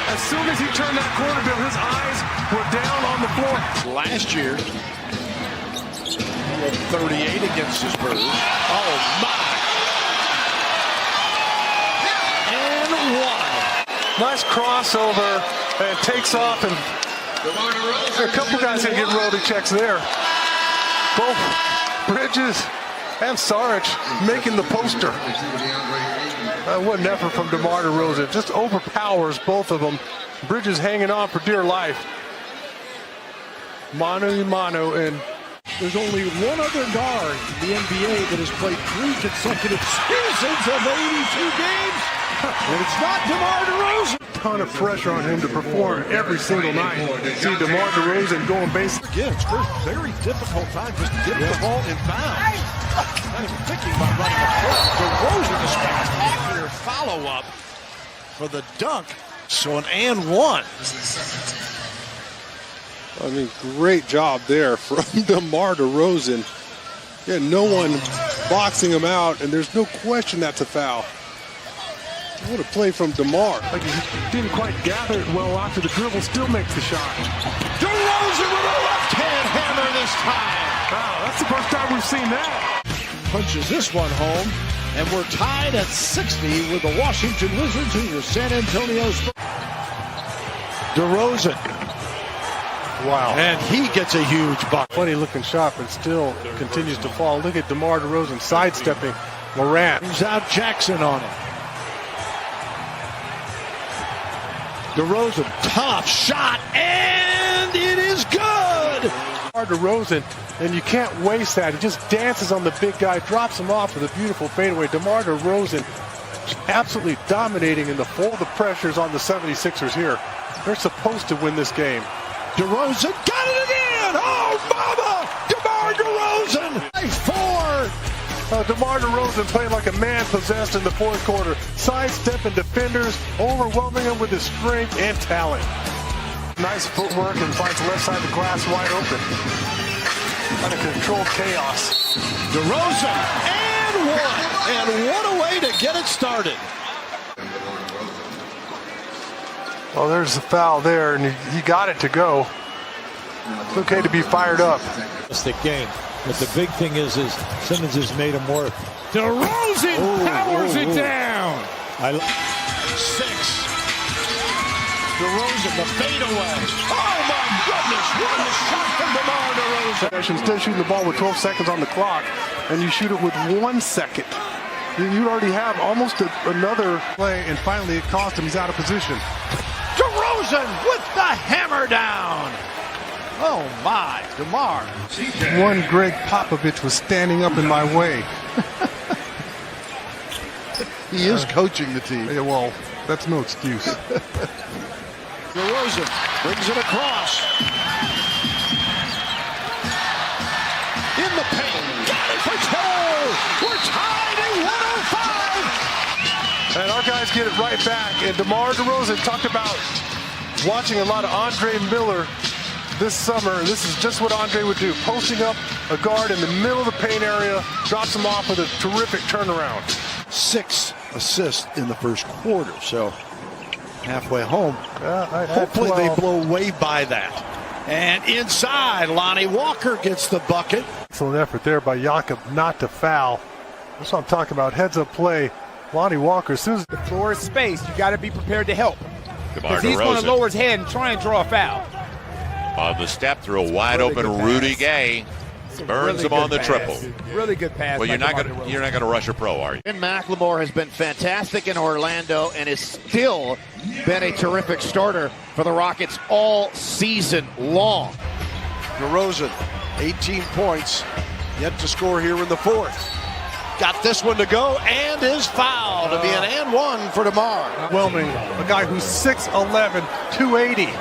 as soon as he turned that corner, Bill, his eyes were down on the floor. Last year, he had 38 against the Spurs. Oh, my! And one. Nice crossover, and takes off, and a couple guys can get royalty checks there. Both Bridges and Saric making the poster. What an effort from DeMar DeRozan. Just overpowers both of them. Bridges hanging on for dear life. Mano a mano, and there's only one other guard in the NBA that has played 3 consecutive seasons of 82 games, and it's not DeMar DeRozan. Ton of pressure on him to perform every single night. See DeMar DeRozan going base. Again, it's a very difficult time just to get the ball in bounds. Not even thinking about running a foot. DeRozan is spectacular follow-up for the dunk. So an and one. I mean, great job there from DeMar DeRozan. Yeah, no one boxing him out, and there's no question that's a foul. What a play from DeMar. Like he didn't quite gather it well after the dribble, still makes the shot. DeRozan with a left-hand hammer this time. Wow, that's the first time we've seen that. Punches this one home, and we're tied at 60 with the Washington Wizards and the San Antonio Spurs. DeRozan. Wow. And he gets a huge bucket. Funny looking shot, but still continues to fall. Look at DeMar DeRozan sidestepping Morant. Brings out Jackson on him. DeRozan, tough shot, and it is good! DeMar DeRozan, and you can't waste that. He just dances on the big guy, drops him off with a beautiful fadeaway. DeMar DeRozan absolutely dominating in the pressures on the 76ers here. They're supposed to win this game. DeRozan got it again! Oh, mama! DeMar DeRozan! 4! DeMar DeRozan playing like a man possessed in the fourth quarter. Sidestepping defenders, overwhelming them with his strength and talent. Nice footwork and finds the left side of the glass wide open. Kind of controlled chaos. DeRozan and one! And what a way to get it started. Well, there's the foul there, and he got it to go. It's okay to be fired up. It's the game. But the big thing is Simmons has made him work. DeRozan powers it down. 6. DeRozan, the fadeaway. Oh, my goodness. What a shot from DeMar DeRozan. Instead of shooting the ball with 12 seconds on the clock, and you shoot it with 1 second, you already have almost another play, and finally it cost him. He's out of position. DeRozan with the hammer down. Oh, my. DeMar. One Greg Popovich was standing up in my way. He is coaching the team. Yeah, well, that's no excuse. DeRozan brings it across. In the paint. Got it for 2. We're tied at 105. And our guys get it right back. And DeMar DeRozan talked about watching a lot of Andre Miller this summer. This is just what Andre would do. Posting up a guard in the middle of the paint area, drops him off with a terrific turnaround. 6 assists in the first quarter, so halfway home. Hopefully they blow way by that. And inside, Lonnie Walker gets the bucket. Excellent effort there by Jakob not to foul. That's what I'm talking about. Heads up play. Lonnie Walker, as soon as the floor is space, you got to be prepared to help. DeMar He's going to DeRozan lower his head and try and draw a foul. on the step through a wide open Rudy Gay. Burns him on the triple. Really good pass. Well, you're not going to rush a pro, are you? Ben McLemore has been fantastic in Orlando and has still been a terrific starter for the Rockets all season long. DeRozan, 18 points, yet to score here in the fourth. Got this one to go and is fouled to be an and one for DeMar. Whelming, a guy who's 6'11", 280.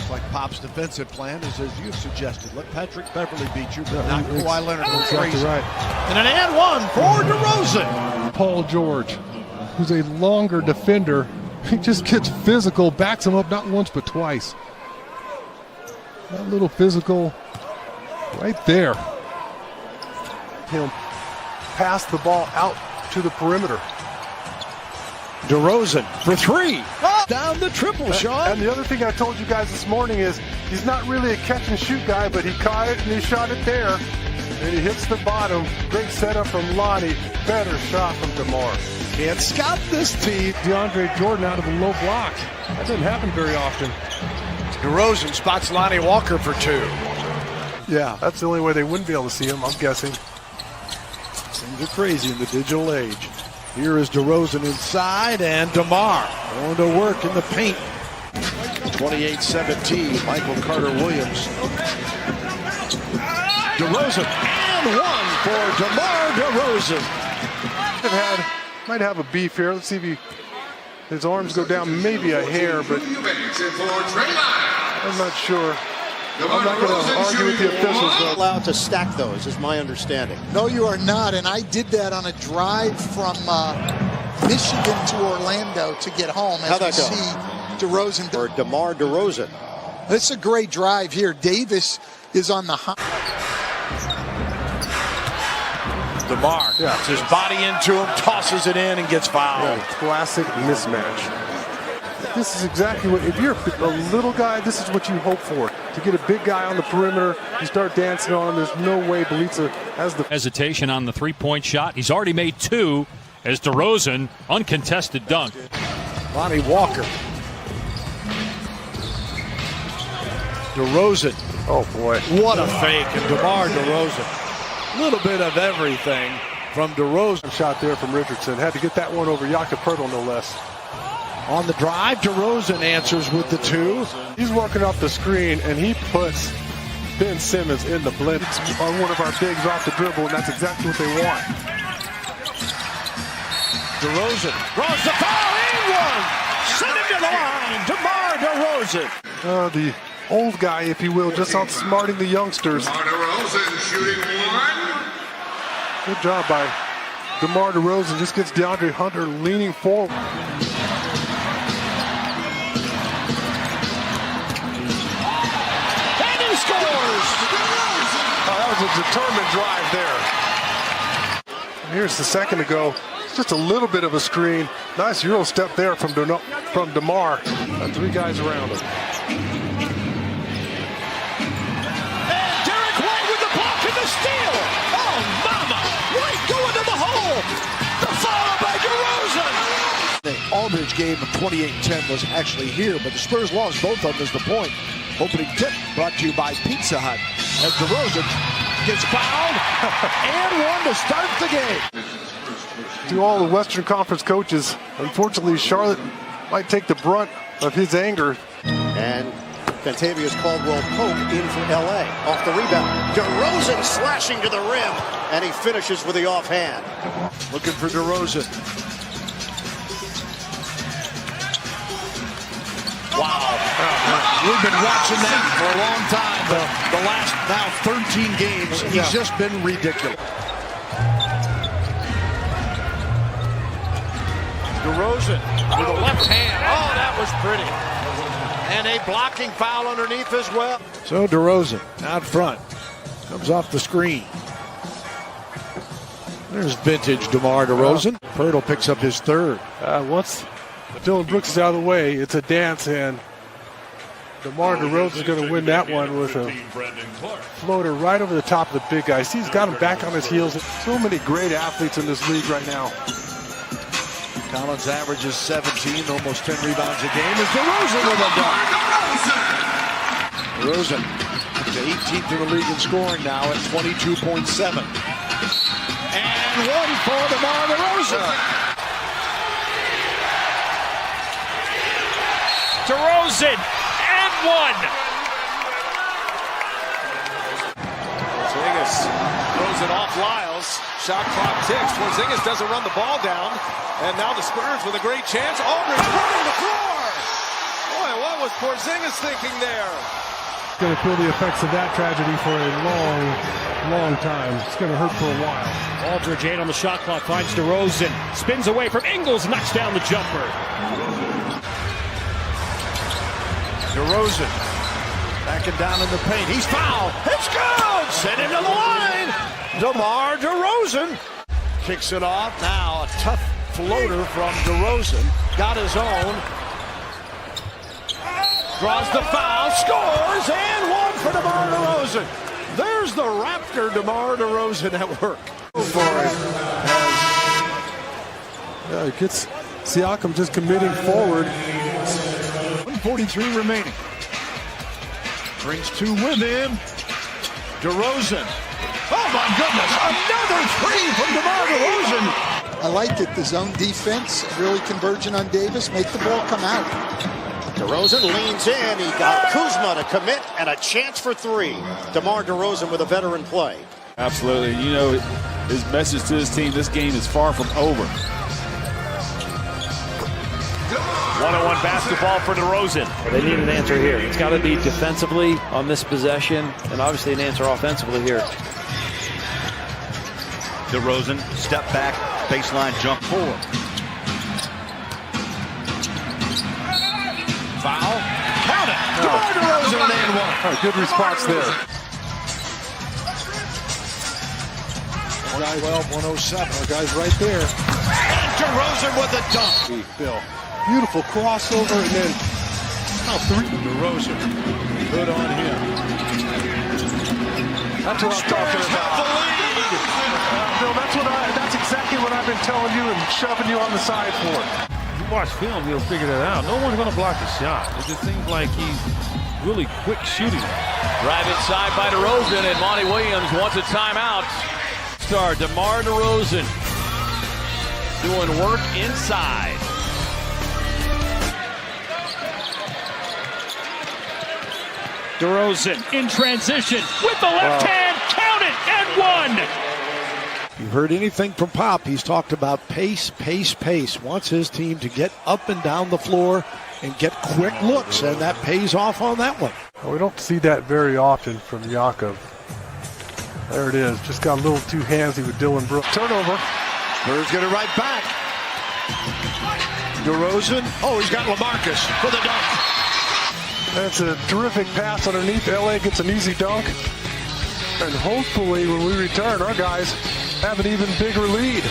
Like Pop's defensive plan is as you've suggested. Let Patrick Beverly beat you, but not Kawhi Leonard go crazy. Right. And an and one for DeRozan. Paul George, who's a longer defender, he just gets physical, backs him up not once but twice. That little physical right there. Him pass the ball out to the perimeter. DeRozan for three. Down the triple shot. And the other thing I told you guys this morning is he's not really a catch and shoot guy, but he caught it and he shot it there. And he hits the bottom. Great setup from Lonnie. Better shot from DeMar. Can't scout this team. DeAndre Jordan out of the low block. That doesn't happen very often. DeRozan spots Lonnie Walker for two. Yeah, that's the only way they wouldn't be able to see him, I'm guessing. Things are crazy in the digital age. Here is DeRozan inside, and DeMar going to work in the paint. 28-17, Michael Carter-Williams. DeRozan, and one for DeMar DeRozan. Might have a beef here. Let's see if his arms go down maybe a hair, but I'm not sure. I'm not going to argue with the officials, though. Allowed to stack those, is my understanding. No, you are not, and I did that on a drive from Michigan to Orlando to get home. How'd that go? See DeRozan. Or DeMar DeRozan. It's a great drive here. Davis is on the high. DeMar puts his body into him, tosses it in, and gets fouled. Yeah, classic mismatch. This is exactly what, if you're a little guy, this is what you hope for. To get a big guy on the perimeter, you start dancing on him. There's no way Bjelica has the hesitation on the three-point shot. He's already made two as DeRozan, uncontested dunk. Lonnie Walker. DeRozan. Oh, boy. What a fake. And DeMar DeRozan. A little bit of everything from DeRozan. Shot there from Richardson. Had to get that one over Jakob Poeltl, no less. On the drive, DeRozan answers with the two. He's working off the screen, and he puts Ben Simmons in the blitz on one of our bigs off the dribble, and that's exactly what they want. DeRozan draws the foul, and one. Send him to the line. DeMar DeRozan. The old guy, if you will, just outsmarting the youngsters. DeMar DeRozan shooting one. Good job by DeMar DeRozan. Just gets DeAndre Hunter leaning forward. That was a determined drive there. Here's the second to go. It's just a little bit of a screen. Nice Euro step there from DeMar. Three guys around him. And Derek White with the block and the steal. Oh, mama. White going to the hole. The foul by DeRozan. The Aldridge game of 28-10 was actually here, but the Spurs lost both of them is the point. Opening tip brought to you by Pizza Hut. As DeRozan gets fouled, and one to start the game. To all the Western Conference coaches, unfortunately, Charlotte might take the brunt of his anger. And Kentavious Caldwell-Pope in for L.A. Off the rebound. DeRozan slashing to the rim, and he finishes with the offhand. Looking for DeRozan. Wow. We've been watching that for a long time. The last now 13 games, he's just been ridiculous. DeRozan with a left hand. Oh, that was pretty. And a blocking foul underneath as well. So DeRozan out front. Comes off the screen. There's vintage DeMar DeRozan. Poeltl picks up his third. Once Dylan Brooks is out of the way, it's a dance, and DeMar DeRozan is going to win that one with a floater right over the top of the big guy. See, he's got him back on his heels. So many great athletes in this league right now. Collins averages 17, almost 10 rebounds a game. Is DeRozan with a dunk. DeRozan is 18th in the league in scoring now at 22.7. And one for DeMar DeRozan. DeRozan and one. Porzingis throws it off Lyles. Shot clock ticks. Porzingis doesn't run the ball down. And now the Spurs with a great chance. Aldridge running the floor. Boy, what was Porzingis thinking there? Going to feel the effects of that tragedy for a long time. It's going to hurt for a while. Aldridge 8 on the shot clock, finds DeRozan. Spins away from Ingles, knocks down the jumper. DeRozan backing down in the paint. He's fouled. It's good. Sent into the line. DeMar DeRozan kicks it off. Now a tough floater from DeRozan. Got his own. Draws the foul. Scores. And one for DeMar DeRozan. There's the Raptor DeMar DeRozan at work. Yeah, it gets Siakam just committing forward. 1:43 remaining. Brings two with him. DeRozan. Oh my goodness! Another three from DeMar DeRozan. I like it. The zone defense really converging on Davis. Make the ball come out. DeRozan leans in. He got Kuzma to commit and a chance for three. DeMar DeRozan with a veteran play. Absolutely. You know, his message to his team, this game is far from over. 1-on-1 basketball for DeRozan. They need an answer here. It's got to be defensively on this possession, and obviously an answer offensively here. DeRozan, step back, baseline jump forward. Foul. Count it. DeMar DeRozan and one. Good response there. 112, 107. Our guy's right there. And DeRozan with a dunk. Bill. Beautiful crossover and then three. DeRozan. Good on him. That's what I'm talking about. Bill, that's exactly what I've been telling you and shoving you on the side for. You watch film, you'll figure that out. No one's going to block the shot. It just seems like he's really quick shooting. Drive inside by DeRozan, and Monty Williams wants a timeout. Star DeMar DeRozan doing work inside. DeRozan in transition with the left hand, count it, and one. You've heard anything from Pop. He's talked about pace, pace, pace. Wants his team to get up and down the floor and get quick looks, and that pays off on that one. Well, we don't see that very often from Jakob. There it is. Just got a little too handsy with Dylan Brooks. Turnover. Spurs get it right back. DeRozan. Oh, he's got LaMarcus for the dunk. That's a terrific pass underneath. LA gets an easy dunk. And hopefully when we return, our guys have an even bigger lead.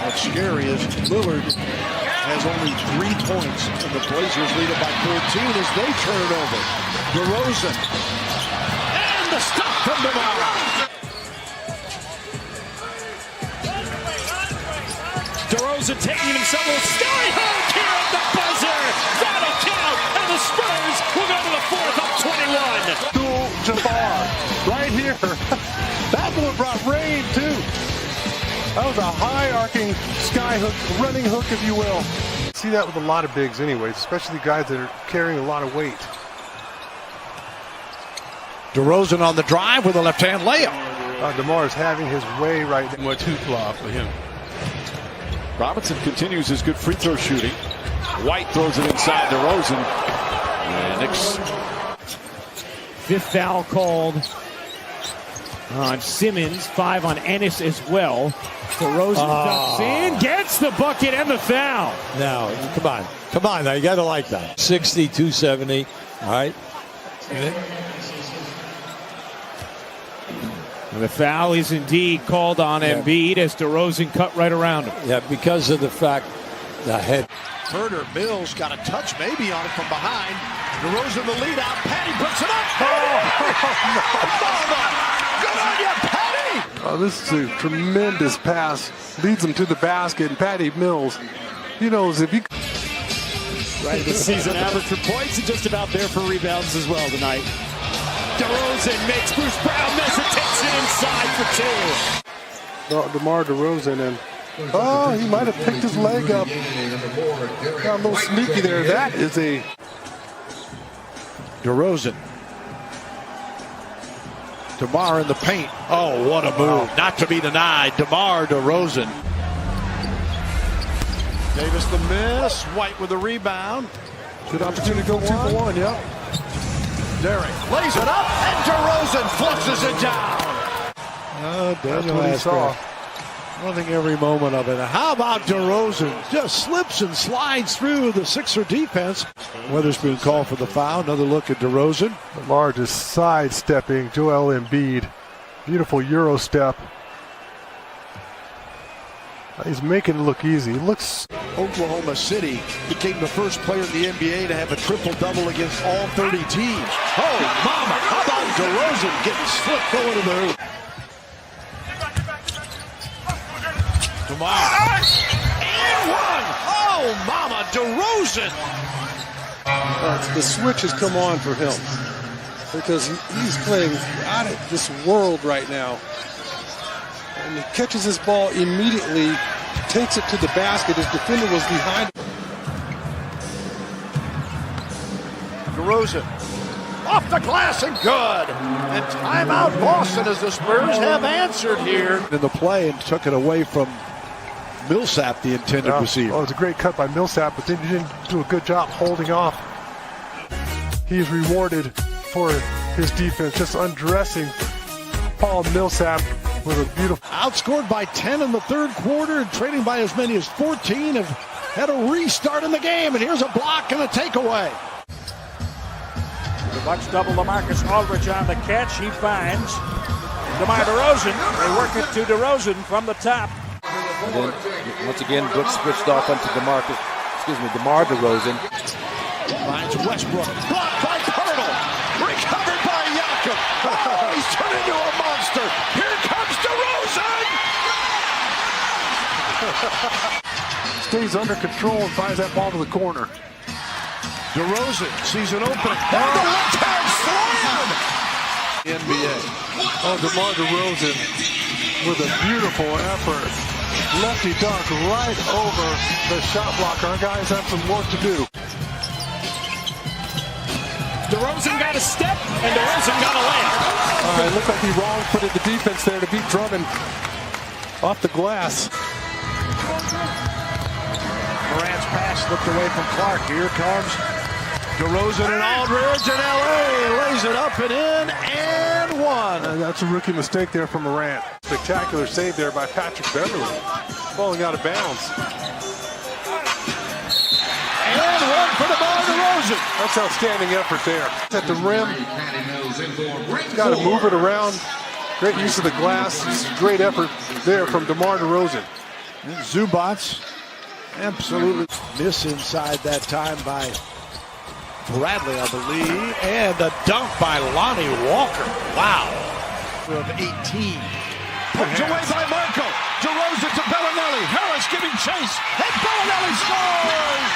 What's scary is Lillard has only 3 points, and the Blazers lead it by 14 as they turn it over. DeRozan. And the stop from DeMar. DeRozan taking himself a skyhook here at the buzzer. That'll count, and the Spurs will go to the fourth up 21. Jabbar right here. That one brought rain too. That was a high arcing sky hook, running hook if you will. See that with a lot of bigs anyways, especially guys that are carrying a lot of weight. DeRozan on the drive with a left-hand layup. DeMar is having his way right now. Much hoopla for him. Robinson continues his good free throw shooting. White throws it inside DeRozan. And Knicks. Fifth foul called on Simmons, 5 on Ennis as well. DeRozan ducks in, gets the bucket and the foul. Now, come on now, you got to like that. 60-70, all right? And the foul is indeed called on Embiid as DeRozan cut right around him. Yeah, because of the fact the head. Herder, Mills got a touch maybe on it from behind. DeRozan the lead out. Patty puts it up. Good on you, Patty! Oh, this is a tremendous pass. Leads him to the basket. And Patty Mills, he knows if he... Right, the season average for points and just about there for rebounds as well tonight. DeRozan makes Bruce Brown miss it, takes it inside for 2. DeMar DeRozan, and he might have picked his leg up. Got a little sneaky there. That is a... DeRozan. DeMar in the paint. Oh, what a move. Not to be denied. DeMar DeRozan. Davis the miss. White with the rebound. Good opportunity to go 2 for 1, yeah. Derek lays it up, and DeRozan flushes it down. That's what he saw. Running every moment of it. How about DeRozan? Just slips and slides through the Sixer defense. Witherspoon called for the foul. Another look at DeRozan. DeMar just sidestepping Joel Embiid. Beautiful Euro step. He's making it look easy. He looks... Oklahoma City became the first player in the NBA to have a triple-double against all 30 teams. Oh, mama, how about DeRozan getting slipped going to the hoop? DeMar. And one. Oh, mama, DeRozan. The switch has come on for him because he's playing out of this world right now. And he catches his ball immediately, takes it to the basket. His defender was behind him. DeRozan off the glass and good. And timeout Boston as the Spurs have answered here. In the play and took it away from Millsap, the intended receiver. Oh, it was a great cut by Millsap, but then he didn't do a good job holding off. He's rewarded for his defense, just undressing Paul Millsap with a beautiful... Outscored by 10 in the third quarter and trailing by as many as 14 have had a restart in the game. And here's a block and a takeaway. The Bucks double LaMarcus Aldridge on the catch. He finds DeMar DeRozan. They work it to DeRozan from the top. And then, once again, Brooks switched off onto DeMar DeRozan. Finds Westbrook. Blocked by Pirtle. Recovered by Jakob. Oh, he's turned into a monster. Here comes DeRozan. Stays under control and finds that ball to the corner. DeRozan sees an opening. And the left-hand slam. NBA. Oh, DeMar DeRozan with a beautiful effort. Lefty dunk right over the shot blocker. Our guys have some work to do. DeRozan got a step, and DeRozan got a layup. It looked like he wrong-footed the defense there to beat Drummond off the glass. Morant's pass slipped away from Clark. Here comes DeRozan and Aldridge, and LA lays it up and in, and one. That's a rookie mistake there from Morant. Spectacular save there by Patrick Beverly. Falling out of bounds. And one for DeMar DeRozan. That's outstanding effort there. At the rim. Got to move it around. Great use of the glass. Great effort there from DeMar DeRozan. And Zubats absolutely miss inside that time by Bradley, I believe. And a dunk by Lonnie Walker. Wow. Of 18. Poked away by Marco. DeRozan to Bellinelli. Harris giving chase. And Bellinelli scores!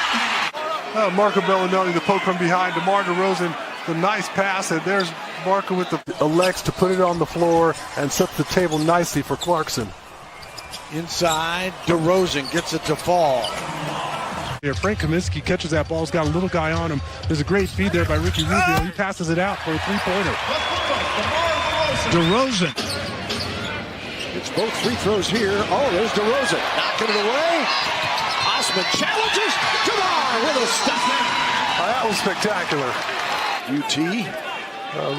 Marco Bellinelli, the poke from behind. DeMar DeRozan, the nice pass. And there's Marco with the legs to put it on the floor and set the table nicely for Clarkson. Inside, DeRozan gets it to fall. Here, Frank Kaminsky catches that ball. He's got a little guy on him. There's a great feed there by Ricky Rubio. He passes it out for a three-pointer. DeRozan. It's both free throws here. Oh, there's DeRozan. Knocking it away. Osman challenges. DeMar with a step. That was spectacular. UT.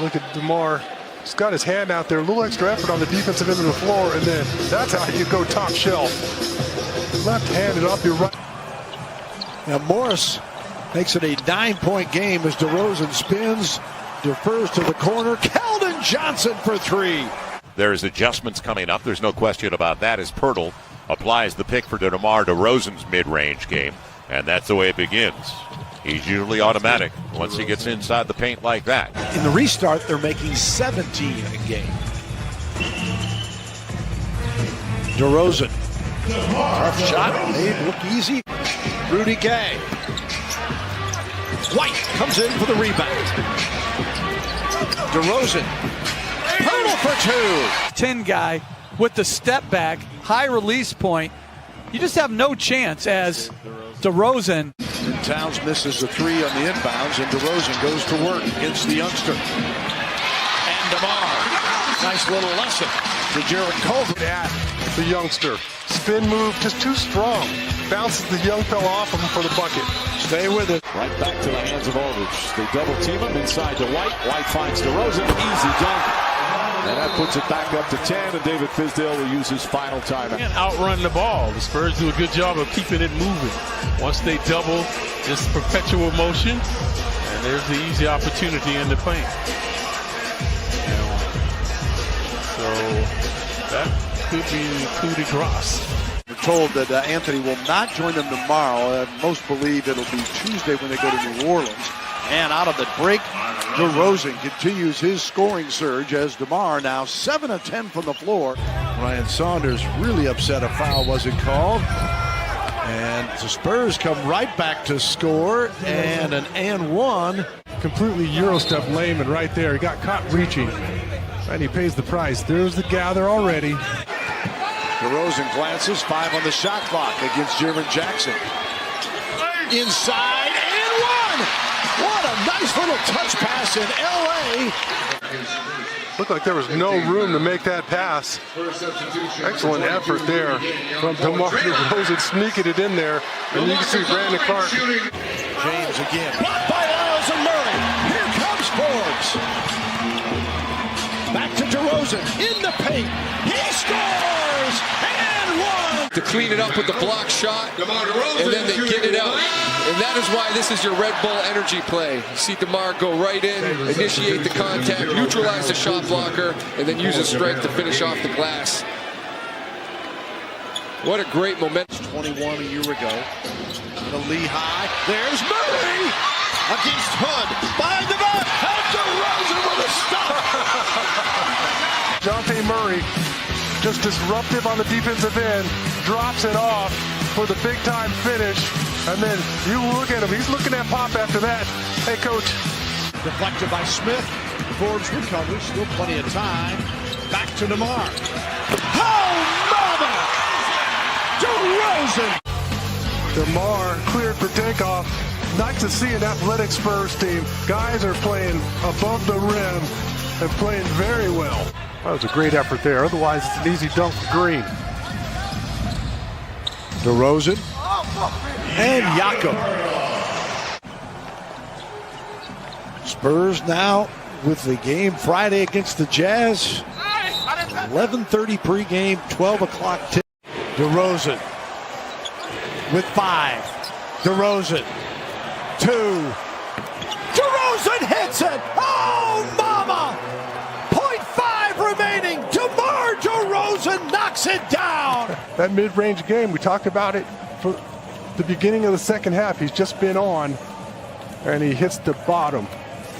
Look at DeMar. He's got his hand out there. A little extra effort on the defensive end of the floor. And then that's how you go top shelf. Left-handed up your right. Now Morris makes it a 9-point game as DeRozan spins, defers to the corner. Keldon Johnson for three. There's adjustments coming up. There's no question about that as Pirtle applies the pick for DeMar DeRozan's mid-range game. And that's the way it begins. He's usually automatic once he gets inside the paint like that. In the restart, they're making 17 a game. DeRozan. Tough shot, made look easy. Rudy Gay. White comes in for the rebound. DeRozan. Hurdle for 2. 10 guy with the step back, high release point. You just have no chance as DeRozan. And Towns misses a 3 on the inbounds, and DeRozan goes to work against the youngster. And DeMar. Nice little lesson to Jared Culver. The youngster. Spin move, just too strong. Bounces the young fella off him for the bucket. Stay with it. Right back to the hands of Aldridge. They double team him inside to White. White finds DeRozan. Easy dunk. And that puts it back up to 10, and David Fizdale will use his final timeout. Outrun the ball. The Spurs do a good job of keeping it moving. Once they double, just perpetual motion, and there's the easy opportunity in the paint. So that could be coup de grace. We're told that Anthony will not join them tomorrow. Most believe it'll be Tuesday when they go to New Orleans. And out of the break, DeRozan continues his scoring surge as DeMar now 7 of 10 from the floor. Ryan Saunders really upset a foul wasn't called. And the Spurs come right back to score, and an and one. Completely Euro-step Layman right there. He got caught reaching, and he pays the price. There's the gather already. DeRozan glances, 5 on the shot clock against Jaren Jackson. Inside and 1! What a nice little touch pass in L.A. Looked like there was no room to make that pass. Excellent effort there from DeMar DeRozan, sneaking it in there. And you can see Brandon Clark. James again. Blocked by Lyles and Murray. Here comes Forbes. Back to DeRozan in the paint. He scores! And 1! To clean it up with the block shot, and then they get it out. And that is why this is your Red Bull energy play. You see DeMar go right in, initiate the contact, neutralize the shot blocker, and then use his strength to finish off the glass. What a great momentum. 21 a year ago. The Lehigh. There's Murray against Hood. Behind the back. And DeRozan with a stop. John P. Murray, just disruptive on the defensive end, drops it off for the big-time finish. And then you look at him, he's looking at pop after that. Hey, coach. Deflected by Smith. Forbes recovers, still plenty of time. Back to DeMar. Oh, mama! DeRozan! DeMar cleared for takeoff. Nice to see an athletic Spurs team. Guys are playing above the rim and playing very well. That was a great effort there. Otherwise, it's an easy dunk for Green. DeRozan and Jakob. Spurs now with the game Friday against the Jazz. 11:30 pregame, 12 o'clock tip. DeRozan with 5. DeRozan 2. DeRozan hits it. Oh, mama! 0.5 remaining. DeMar DeRozan knocks it down. That mid-range game, we talked about it for the beginning of the second half. He's just been on, and he hits the bottom.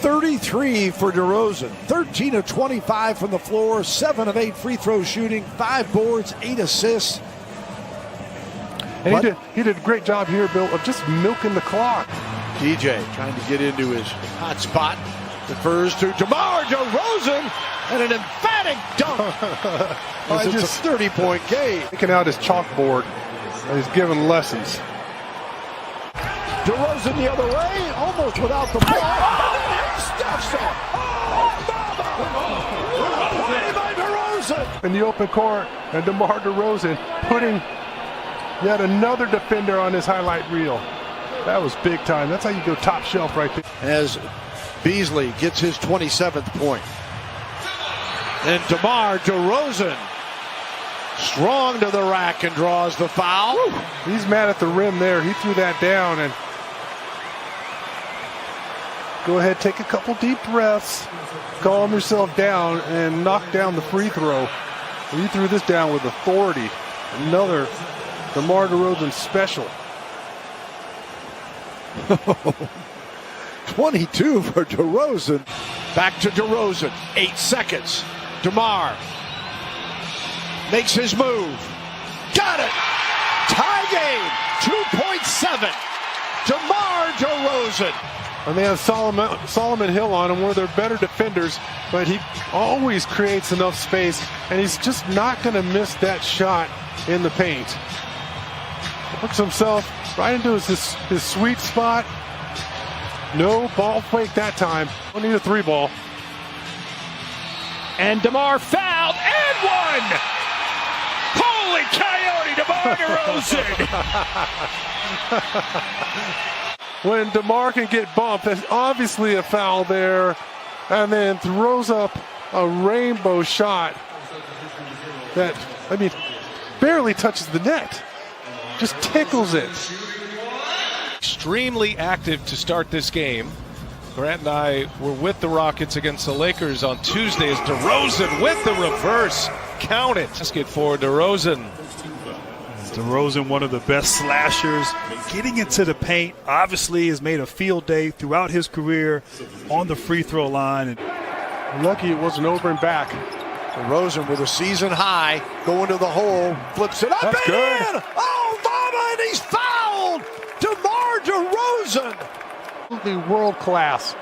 33 for DeRozan. 13 of 25 from the floor. 7 of 8 free throw shooting. 5 boards, 8 assists. And he did a great job here, Bill, of just milking the clock. DJ trying to get into his hot spot. Defers to DeMar DeRozan and an emphatic dunk. It's a 30-point game. Taking out his chalkboard and he's giving lessons. DeRozan the other way, almost without the ball. And then he stuffs it. Oh, play by DeRozan. In the open court, and DeMar DeRozan putting yet another defender on his highlight reel. That was big time. That's how you go top shelf right there. As Beasley gets his 27th point. And DeMar DeRozan strong to the rack and draws the foul. Woo. He's mad at the rim there. He threw that down, and go ahead, take a couple deep breaths, calm yourself down, and knock down the free throw. He threw this down with authority. Another DeMar DeRozan special. 22 for DeRozan. Back to DeRozan. 8 seconds. DeMar makes his move. Got it. Tie game. 2.7. DeMar DeRozan. And they have Solomon Hill on him, one of their better defenders, but he always creates enough space, and he's just not going to miss that shot in the paint. Works himself right into his sweet spot. No ball fake that time. Don't need a 3-ball. And DeMar fouled and one! Holy coyote, DeMar DeRozan! When DeMar can get bumped, there's obviously a foul there, and then throws up a rainbow shot that, I mean, barely touches the net. Just tickles it. Extremely active to start this game. Grant and I were with the Rockets against the Lakers on Tuesday as DeRozan with the reverse. Count it. Let's get forward DeRozan. DeRozan, one of the best slashers, getting into the paint, obviously has made a field day throughout his career on the free throw line. Lucky it wasn't over and back. DeRozan with a season high, going to the hole, flips it up. That's and good. In. Oh, mama, and he's fouled. DeMar DeRozan. Absolutely world class.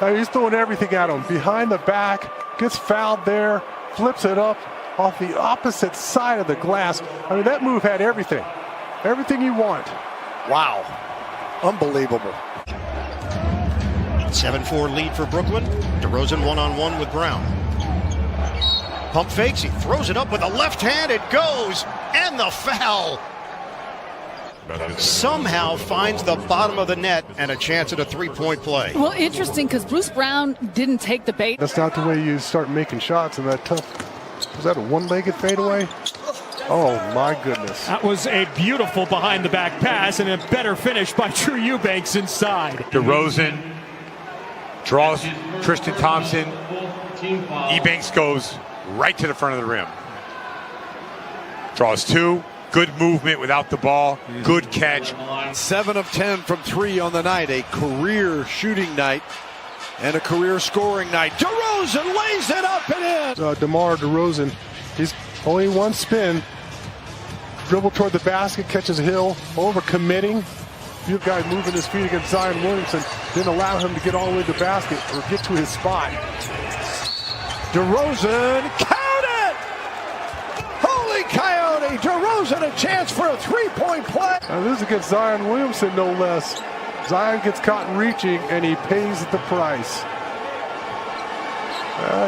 He's throwing everything at him. Behind the back, gets fouled there, flips it up off the opposite side of the glass. I mean, that move had everything. Everything you want. Wow. Unbelievable. 7-4 lead for Brooklyn. DeRozan one-on-one with Brown. Pump fakes, he throws it up with a left hand, it goes, and the foul. Somehow finds the bottom of the net and a chance at a three-point play. Well, interesting because Bruce Brown didn't take the bait. That's not the way you start making shots in that tough. Was that a one-legged fadeaway? Oh, my goodness. That was a beautiful behind-the-back pass and a better finish by Drew Eubanks inside. DeRozan draws Tristan Thompson. Eubanks goes right to the front of the rim. Draws 2. Good movement without the ball. Good catch. 7 of 10 from 3 on the night. A career shooting night and a career scoring night. DeRozan lays it up and in. DeMar DeRozan, he's only one spin. Dribble toward the basket, catches Hill, over-committing. You guy moving his feet against Zion Williamson. Didn't allow him to get all the way to the basket or get to his spot. DeRozan, count it! Holy coyote! DeRozan a chance for a three-point play. Now this is against Zion Williamson, no less. Zion gets caught reaching, and he pays the price.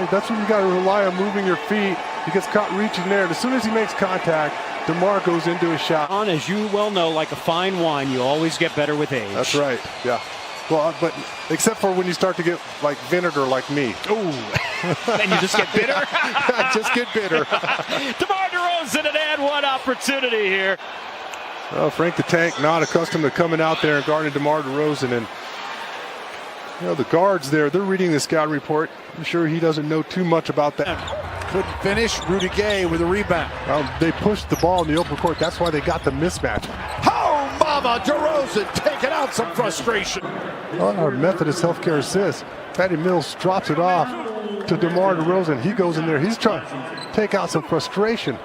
That's when you got to rely on moving your feet. He gets caught reaching there, and as soon as he makes contact, DeMar goes into a shot. As you well know, like a fine wine, you always get better with age. That's right, yeah. Well, but except for when you start to get like vinegar like me. Ooh. Then you just get bitter? Just get bitter. DeMar DeRozan an and one opportunity here. Well, Frank the Tank not accustomed to coming out there and guarding DeMar DeRozan. And, you know, the guards there, they're reading the scouting report. I'm sure he doesn't know too much about that. Couldn't finish. Rudy Gay with a rebound. Well, they pushed the ball in the open court. That's why they got the mismatch. Oh, mama, DeRozan taking out some frustration. Well, our Methodist Healthcare assists. Patty Mills drops it off to DeMar DeRozan. He goes in there. He's trying to take out some frustration.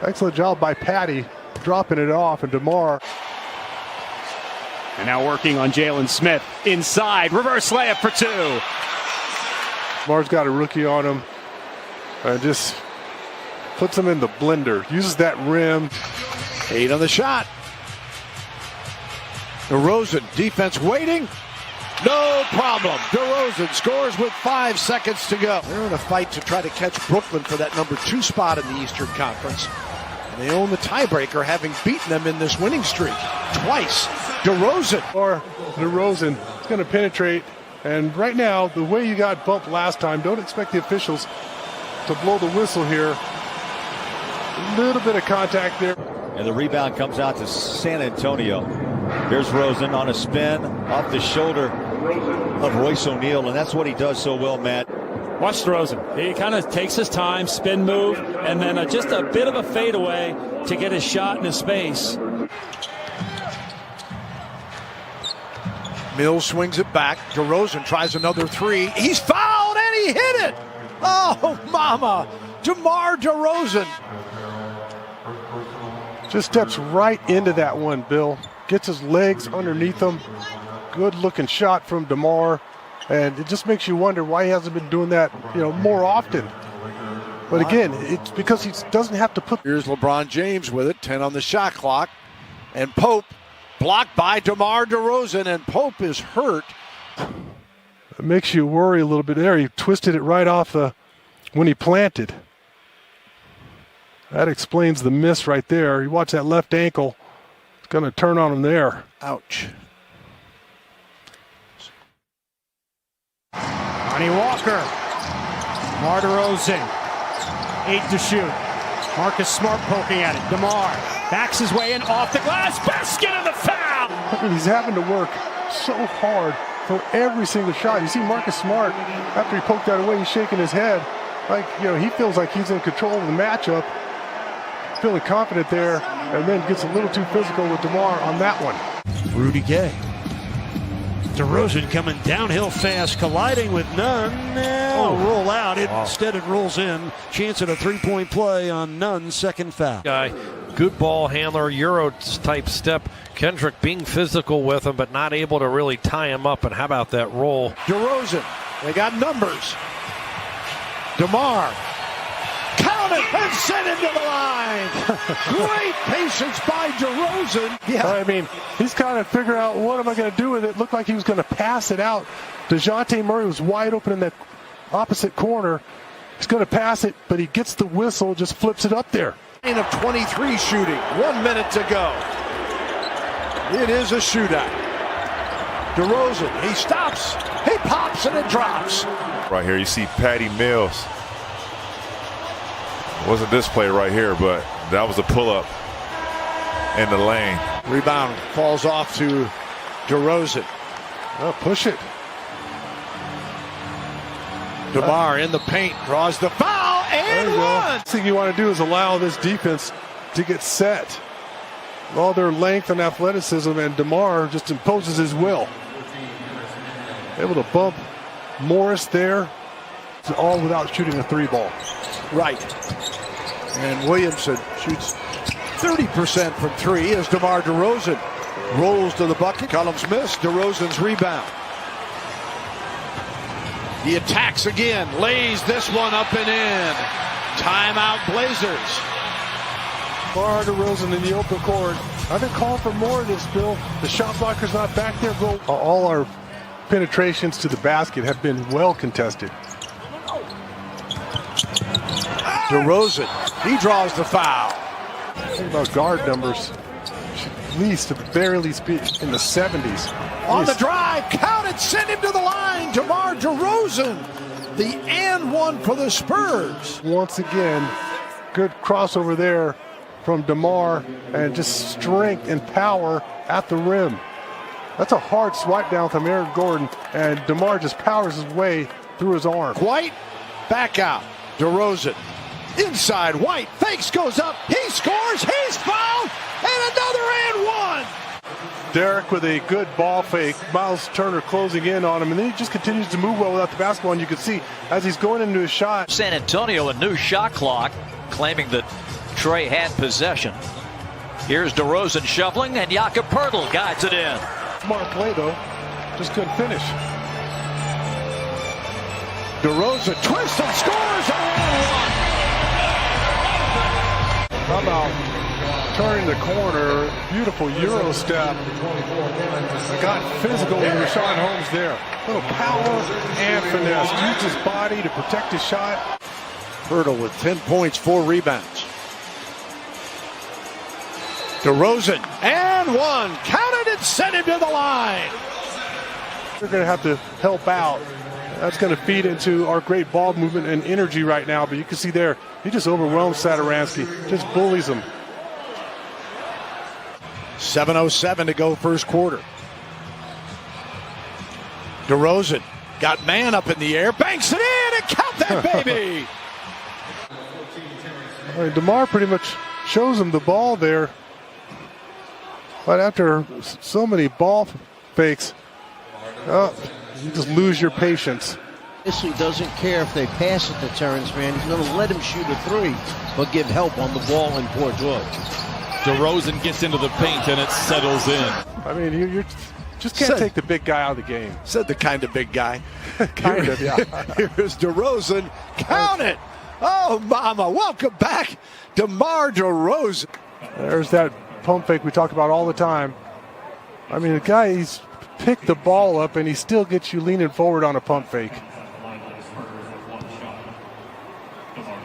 Excellent job by Patty, dropping it off, and DeMar. And now working on Jalen Smith. Inside, reverse layup for 2. DeMar's got a rookie on him. And just puts him in the blender. Uses that rim. 8 on the shot. DeRozan, defense waiting. No problem. DeRozan scores with 5 seconds to go. They're in a fight to try to catch Brooklyn for that number 2 spot in the Eastern Conference. And they own the tiebreaker, having beaten them in this winning streak twice. DeRozan. Or DeRozan is going to penetrate. And right now, the way you got bumped last time, don't expect the officials to blow the whistle here. A little bit of contact there. And the rebound comes out to San Antonio. Here's Rosen on a spin off the shoulder of Royce O'Neal, and that's what he does so well, Matt. Watch DeRozan. He kind of takes his time, spin move, and then just a bit of a fadeaway to get his shot in his space. Mills swings it back. DeRozan tries another three. He's fouled and he hit it. Oh, mama. DeMar DeRozan. Just steps right into that one, Bill. Gets his legs underneath him. Good looking shot from DeMar. And it just makes you wonder why he hasn't been doing that, more often. But again, it's because he doesn't have to put. Here's LeBron James with it, 10 on the shot clock. And Pope blocked by DeMar DeRozan, and Pope is hurt. It makes you worry a little bit there. He twisted it right off when he planted. That explains the miss right there. You watch that left ankle. It's going to turn on him there. Ouch. Lonnie Walker. DeMar DeRozan. 8 to shoot. Marcus Smart poking at it. DeMar backs his way in off the glass. Basket and the foul. I mean, he's having to work so hard for every single shot. You see Marcus Smart, after he poked that away, he's shaking his head. Like, he feels like he's in control of the matchup. Feeling confident there, and then gets a little too physical with DeMar on that one. Rudy Gay. DeRozan coming downhill fast, colliding with Nunn. Roll out. Instead it rolls in. Chance at a three-point play on Nunn's second foul. Guy, good ball handler, Euro type step. Kendrick being physical with him, but not able to really tie him up. And how about that roll? DeRozan, they got numbers. DeMar, count it and send him to the line. Great patience by DeRozan. Yeah, I mean, he's kind of figuring out what am I going to do with it. Looked like he was going to pass it out. DeJounte Murray was wide open in that opposite corner. He's going to pass it, but he gets the whistle, just flips it up there. Of 23 shooting, 1 minute to go. It is a shootout. DeRozan, he stops, he pops, and it drops. Right here, you see Patty Mills. It wasn't this play right here, but that was a pull-up in the lane. Rebound falls off to DeRozan. Oh, push it. DeMar in the paint, draws the foul, and one. Last thing you want to do is allow this defense to get set. All their length and athleticism, and DeMar just imposes his will. Able to bump Morris there. It's all without shooting a three ball. Right. And Williamson shoots 30% from three as DeMar DeRozan rolls to the bucket. Cullum's missed. DeRozan's rebound. He attacks again, lays this one up and in. Timeout Blazers. DeMar DeRozan in the open court. I've been calling for more of this, Bill. The shot blocker's not back there, Bill. All our penetrations to the basket have been well contested. DeRozan, he draws the foul. Think about guard numbers. At least, barely in the 70s. On the drive, count it, send him to the line. DeMar DeRozan, the and one for the Spurs. Once again, good crossover there from DeMar, and just strength and power at the rim. That's a hard swipe down from Aaron Gordon, and DeMar just powers his way through his arm. White, back out. DeRozan, inside White, fakes, goes up, he scores, he's fouled, and another and one. Derek with a good ball fake. Miles Turner closing in on him, and then he just continues to move well without the basketball, and you can see as he's going into his shot. San Antonio, a new shot clock, claiming that Trey had possession. Here's DeRozan shuffling, and Jakob Poeltl guides it in. Smart play, though. Just couldn't finish. DeRozan twists and scores and one. How about turning the corner? Beautiful Euro step. Got physical with Rashawn Holmes there. A little power and finesse. Used his body to protect his shot. Poeltl with 10 points, 4 rebounds. DeRozan and one. Counted and sent him to the line. They're going to have to help out. That's going to feed into our great ball movement and energy right now. But you can see there, he just overwhelms Satoransky, just bullies him. 7:07 to go first quarter. DeRozan got man up in the air, banks it in, and count that baby. DeMar pretty much shows him the ball there. But after so many ball fakes, Oh, you just lose your patience. He doesn't care if they pass it to Terrence Mann. He's going to let him shoot a three, but give help on the ball in Port George. DeRozan gets into the paint and it settles in. I mean, you just can't take the big guy out of the game. Said the kind of big guy. Kind of, yeah. Here's DeRozan. Count it! Oh, mama. Welcome back, DeMar DeRozan. There's that pump fake we talk about all the time. I mean, the guy, he's picked the ball up and he still gets you leaning forward on a pump fake.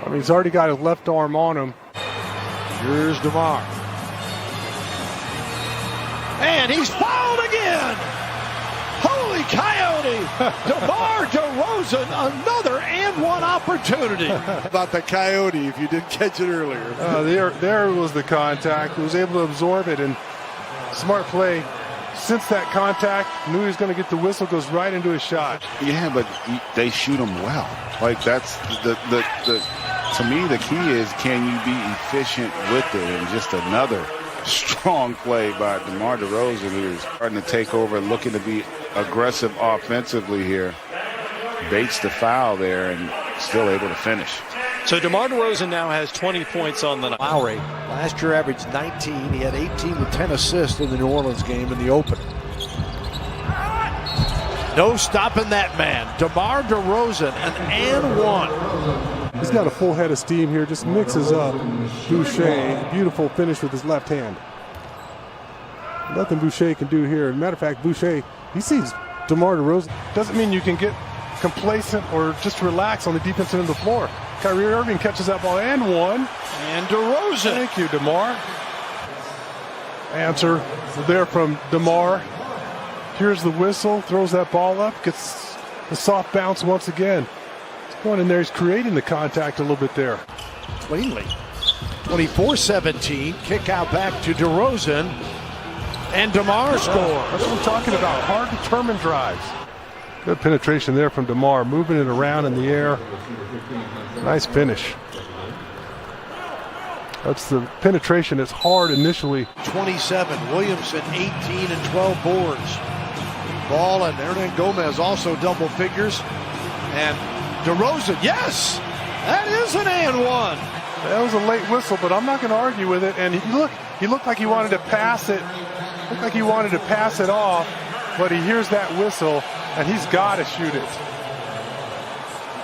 I mean, he's already got his left arm on him. Here's DeMar. And he's fouled again! Holy coyote! DeMar DeRozan, another and one opportunity. About the coyote, if you didn't catch it earlier. There was the contact. He was able to absorb it, and smart play. Since that contact, knew he was going to get the whistle, goes right into his shot. Yeah, but they shoot him well. Like, that's the to me, the key is, can you be efficient with it? And just another strong play by DeMar DeRozan, who is starting to take over, looking to be aggressive offensively here. Baits the foul there and still able to finish. So DeMar DeRozan now has 20 points on the night. Lowry last year averaged 19. He had 18 with 10 assists in the New Orleans game in the opener. No stopping that man. DeMar DeRozan, an and one. He's got a full head of steam here. Just mixes up Boucher. Beautiful finish with his left hand. Nothing Boucher can do here. As a matter of fact, Boucher, he sees DeMar DeRozan. Doesn't mean you can get complacent or just relax on the defensive end of the floor. Kyrie Irving catches that ball and one. And DeRozan. Thank you, DeMar. Answer there from DeMar. Here's the whistle, throws that ball up, gets the soft bounce once again. He's going in there, he's creating the contact a little bit there. Cleanly. 24-17, kick out back to DeRozan. And DeMar score. That's what I'm talking about, hard determined drives. Good penetration there from DeMar, moving it around in the air. Nice finish. That's the penetration that's hard initially. 27, Williamson 18 and 12 boards. Ball and Hernan Gomez also double figures. And DeRozan, yes! That is an and one. That was a late whistle, but I'm not going to argue with it. And he looked like he wanted to pass it. Looked like he wanted to pass it off, but he hears that whistle, and he's got to shoot it.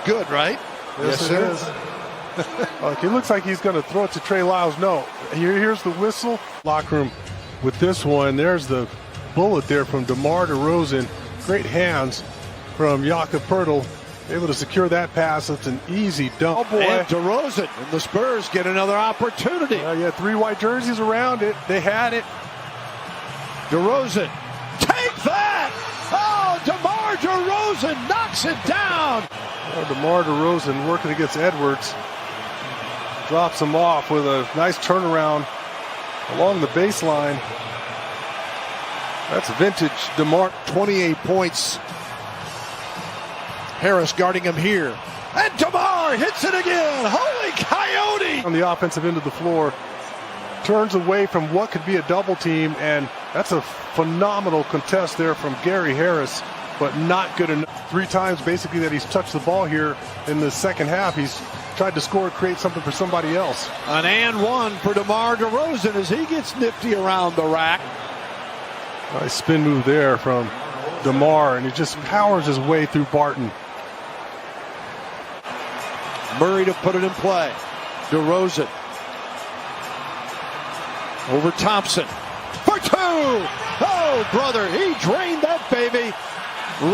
Good, right? Yes, it is. He looks like he's going to throw it to Trey Lyles. No, here's the whistle. Locker room with this one. There's the bullet there from DeMar DeRozan. Great hands from Jakob Poeltl. Able to secure that pass. It's an easy dump. Oh boy. And DeRozan and the Spurs get another opportunity. Yeah, 3 white jerseys around it. They had it. DeRozan, take that! Oh, DeMar DeRozan knocks it down. DeMar DeRozan working against Edwards. Drops him off with a nice turnaround along the baseline. That's vintage DeMar. 28 points. Harris guarding him here. And DeMar hits it again. Holy coyote! On the offensive end of the floor. Turns away from what could be a double team, and that's a phenomenal contest there from Gary Harris, but not good enough. 3 times basically that he's touched the ball here in the second half. He's tried to score, create something for somebody else. An and one for DeMar DeRozan as he gets nifty around the rack. Nice spin move there from DeMar, and he just powers his way through Barton. Murray to put it in play. DeRozan. Over Thompson. For 2! Oh, brother, he drained that baby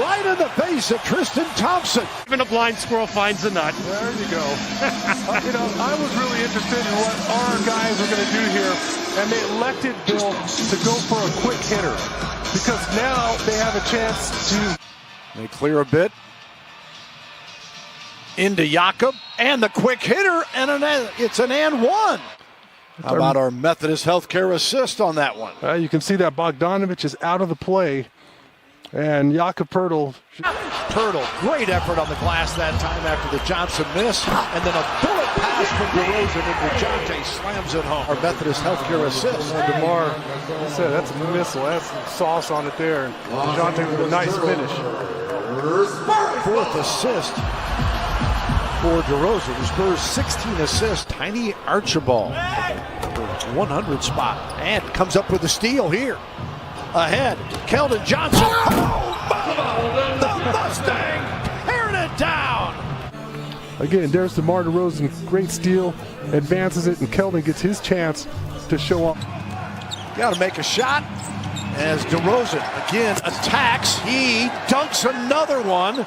right in the face of Tristan Thompson. Even a blind squirrel finds a nut. There you go. I was really interested in what our guys were going to do here, and they elected Bill to go for a quick hitter because now they have a chance to. They clear a bit. Into Jakob, and the quick hitter, and it's an and one. How about our Methodist Healthcare assist on that one? You can see that Bogdanovich is out of the play. And Jakob Poeltl. Poeltl, great effort on the glass that time after the Johnson miss. And then a bullet pass from DeRozan, and DeJounte slams it home. Our Methodist Healthcare assist. DeMar said that's a missile. That's some sauce on it there. And DeJounte with a nice finish. Fourth assist for DeRozan. The Spurs 16 assists. Tiny Archibald. 100 spot. And comes up with a steal here. Ahead. Keldon Johnson. Oh, mama! The Mustang tearing it down. Again, there's DeMar DeRozan. Great steal. Advances it, and Keldon gets his chance to show up. Got to make a shot. As DeRozan again attacks, he dunks another one.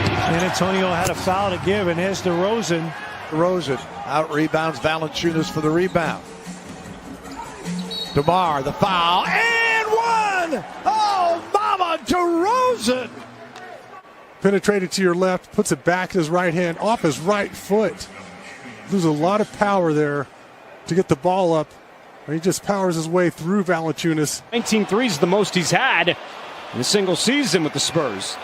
San Antonio had a foul to give, and here's DeRozan. DeRozan out rebounds Valanciunas for the rebound. DeMar, the foul, and one! Oh, mama, DeRozan! Penetrated to your left, puts it back in his right hand, off his right foot. There's a lot of power there to get the ball up. He just powers his way through Valanciunas. 19 threes, the most he's had in a single season with the Spurs.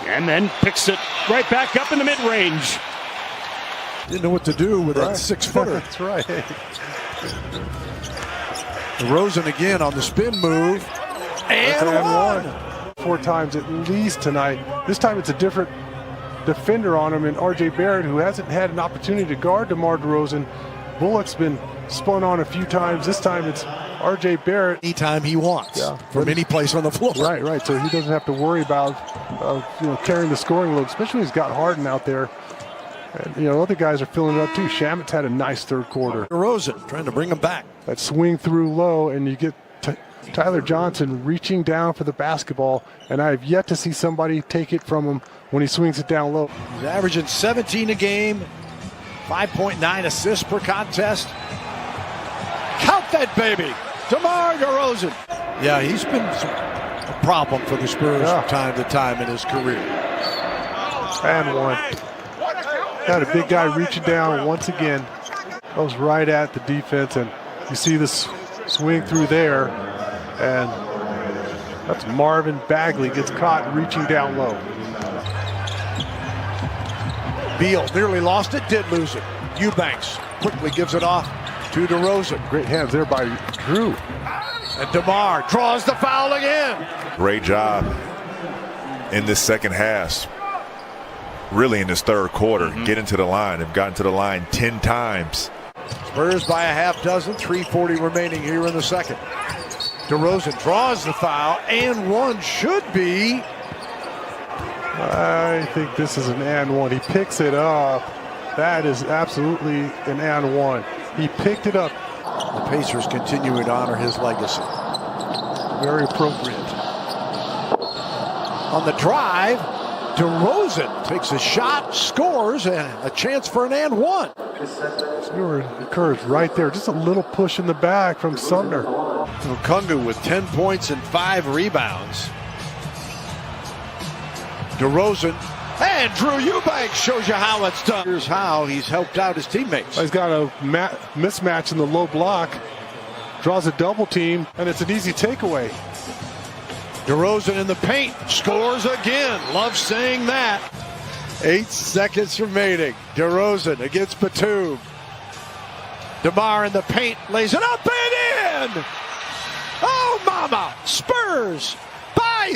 And then picks it right back up in the mid-range. Didn't know what to do with that 6-footer. That's right. DeRozan again on the spin move. And one. 4 times at least tonight. This time it's a different defender on him, and R.J. Barrett, who hasn't had an opportunity to guard DeMar DeRozan. Bullock's been spun on a few times. This time it's R.J. Barrett. Anytime he wants, from any place on the floor. Right. So he doesn't have to worry about carrying the scoring load, especially when he's got Harden out there. And, other guys are filling it up too. Shamit's had a nice third quarter. DeRozan trying to bring him back. That swing through low, and you get Tyler Johnson reaching down for the basketball, and I have yet to see somebody take it from him when he swings it down low. He's averaging 17 a game, 5.9 assists per contest. Count that baby, DeMar DeRozan. Yeah, he's been a problem for the Spurs from time to time in his career. And one. Got a big guy reaching down once again. Goes right at the defense, and you see this swing through there, and that's Marvin Bagley gets caught reaching down low. Beal nearly lost it, did lose it. Eubanks quickly gives it off to DeRozan. Great hands there by Drew. And DeMar draws the foul again. Great job in this second half. Really in this third quarter, getting to the line. They've gotten to the line 10 times. Spurs by a half dozen, 3:40 remaining here in the second. DeRozan draws the foul, and one should be. I think this is an and one. He picks it up. That is absolutely an and one. He picked it up. The Pacers continuing to honor his legacy. Very appropriate. On the drive, DeRozan takes a shot, scores, and a chance for an and one. Stewart occurs right there. Just a little push in the back from Sumner. Okungu with 10 points and 5 rebounds. DeRozan and Drew Eubanks shows you how it's done. Here's how he's helped out his teammates. He's got a mismatch in the low block. Draws a double team, and it's an easy takeaway. DeRozan in the paint, scores again. Love saying that. 8 seconds remaining. DeRozan against Batum. DeMar in the paint, lays it up and in! Oh, mama! Spurs by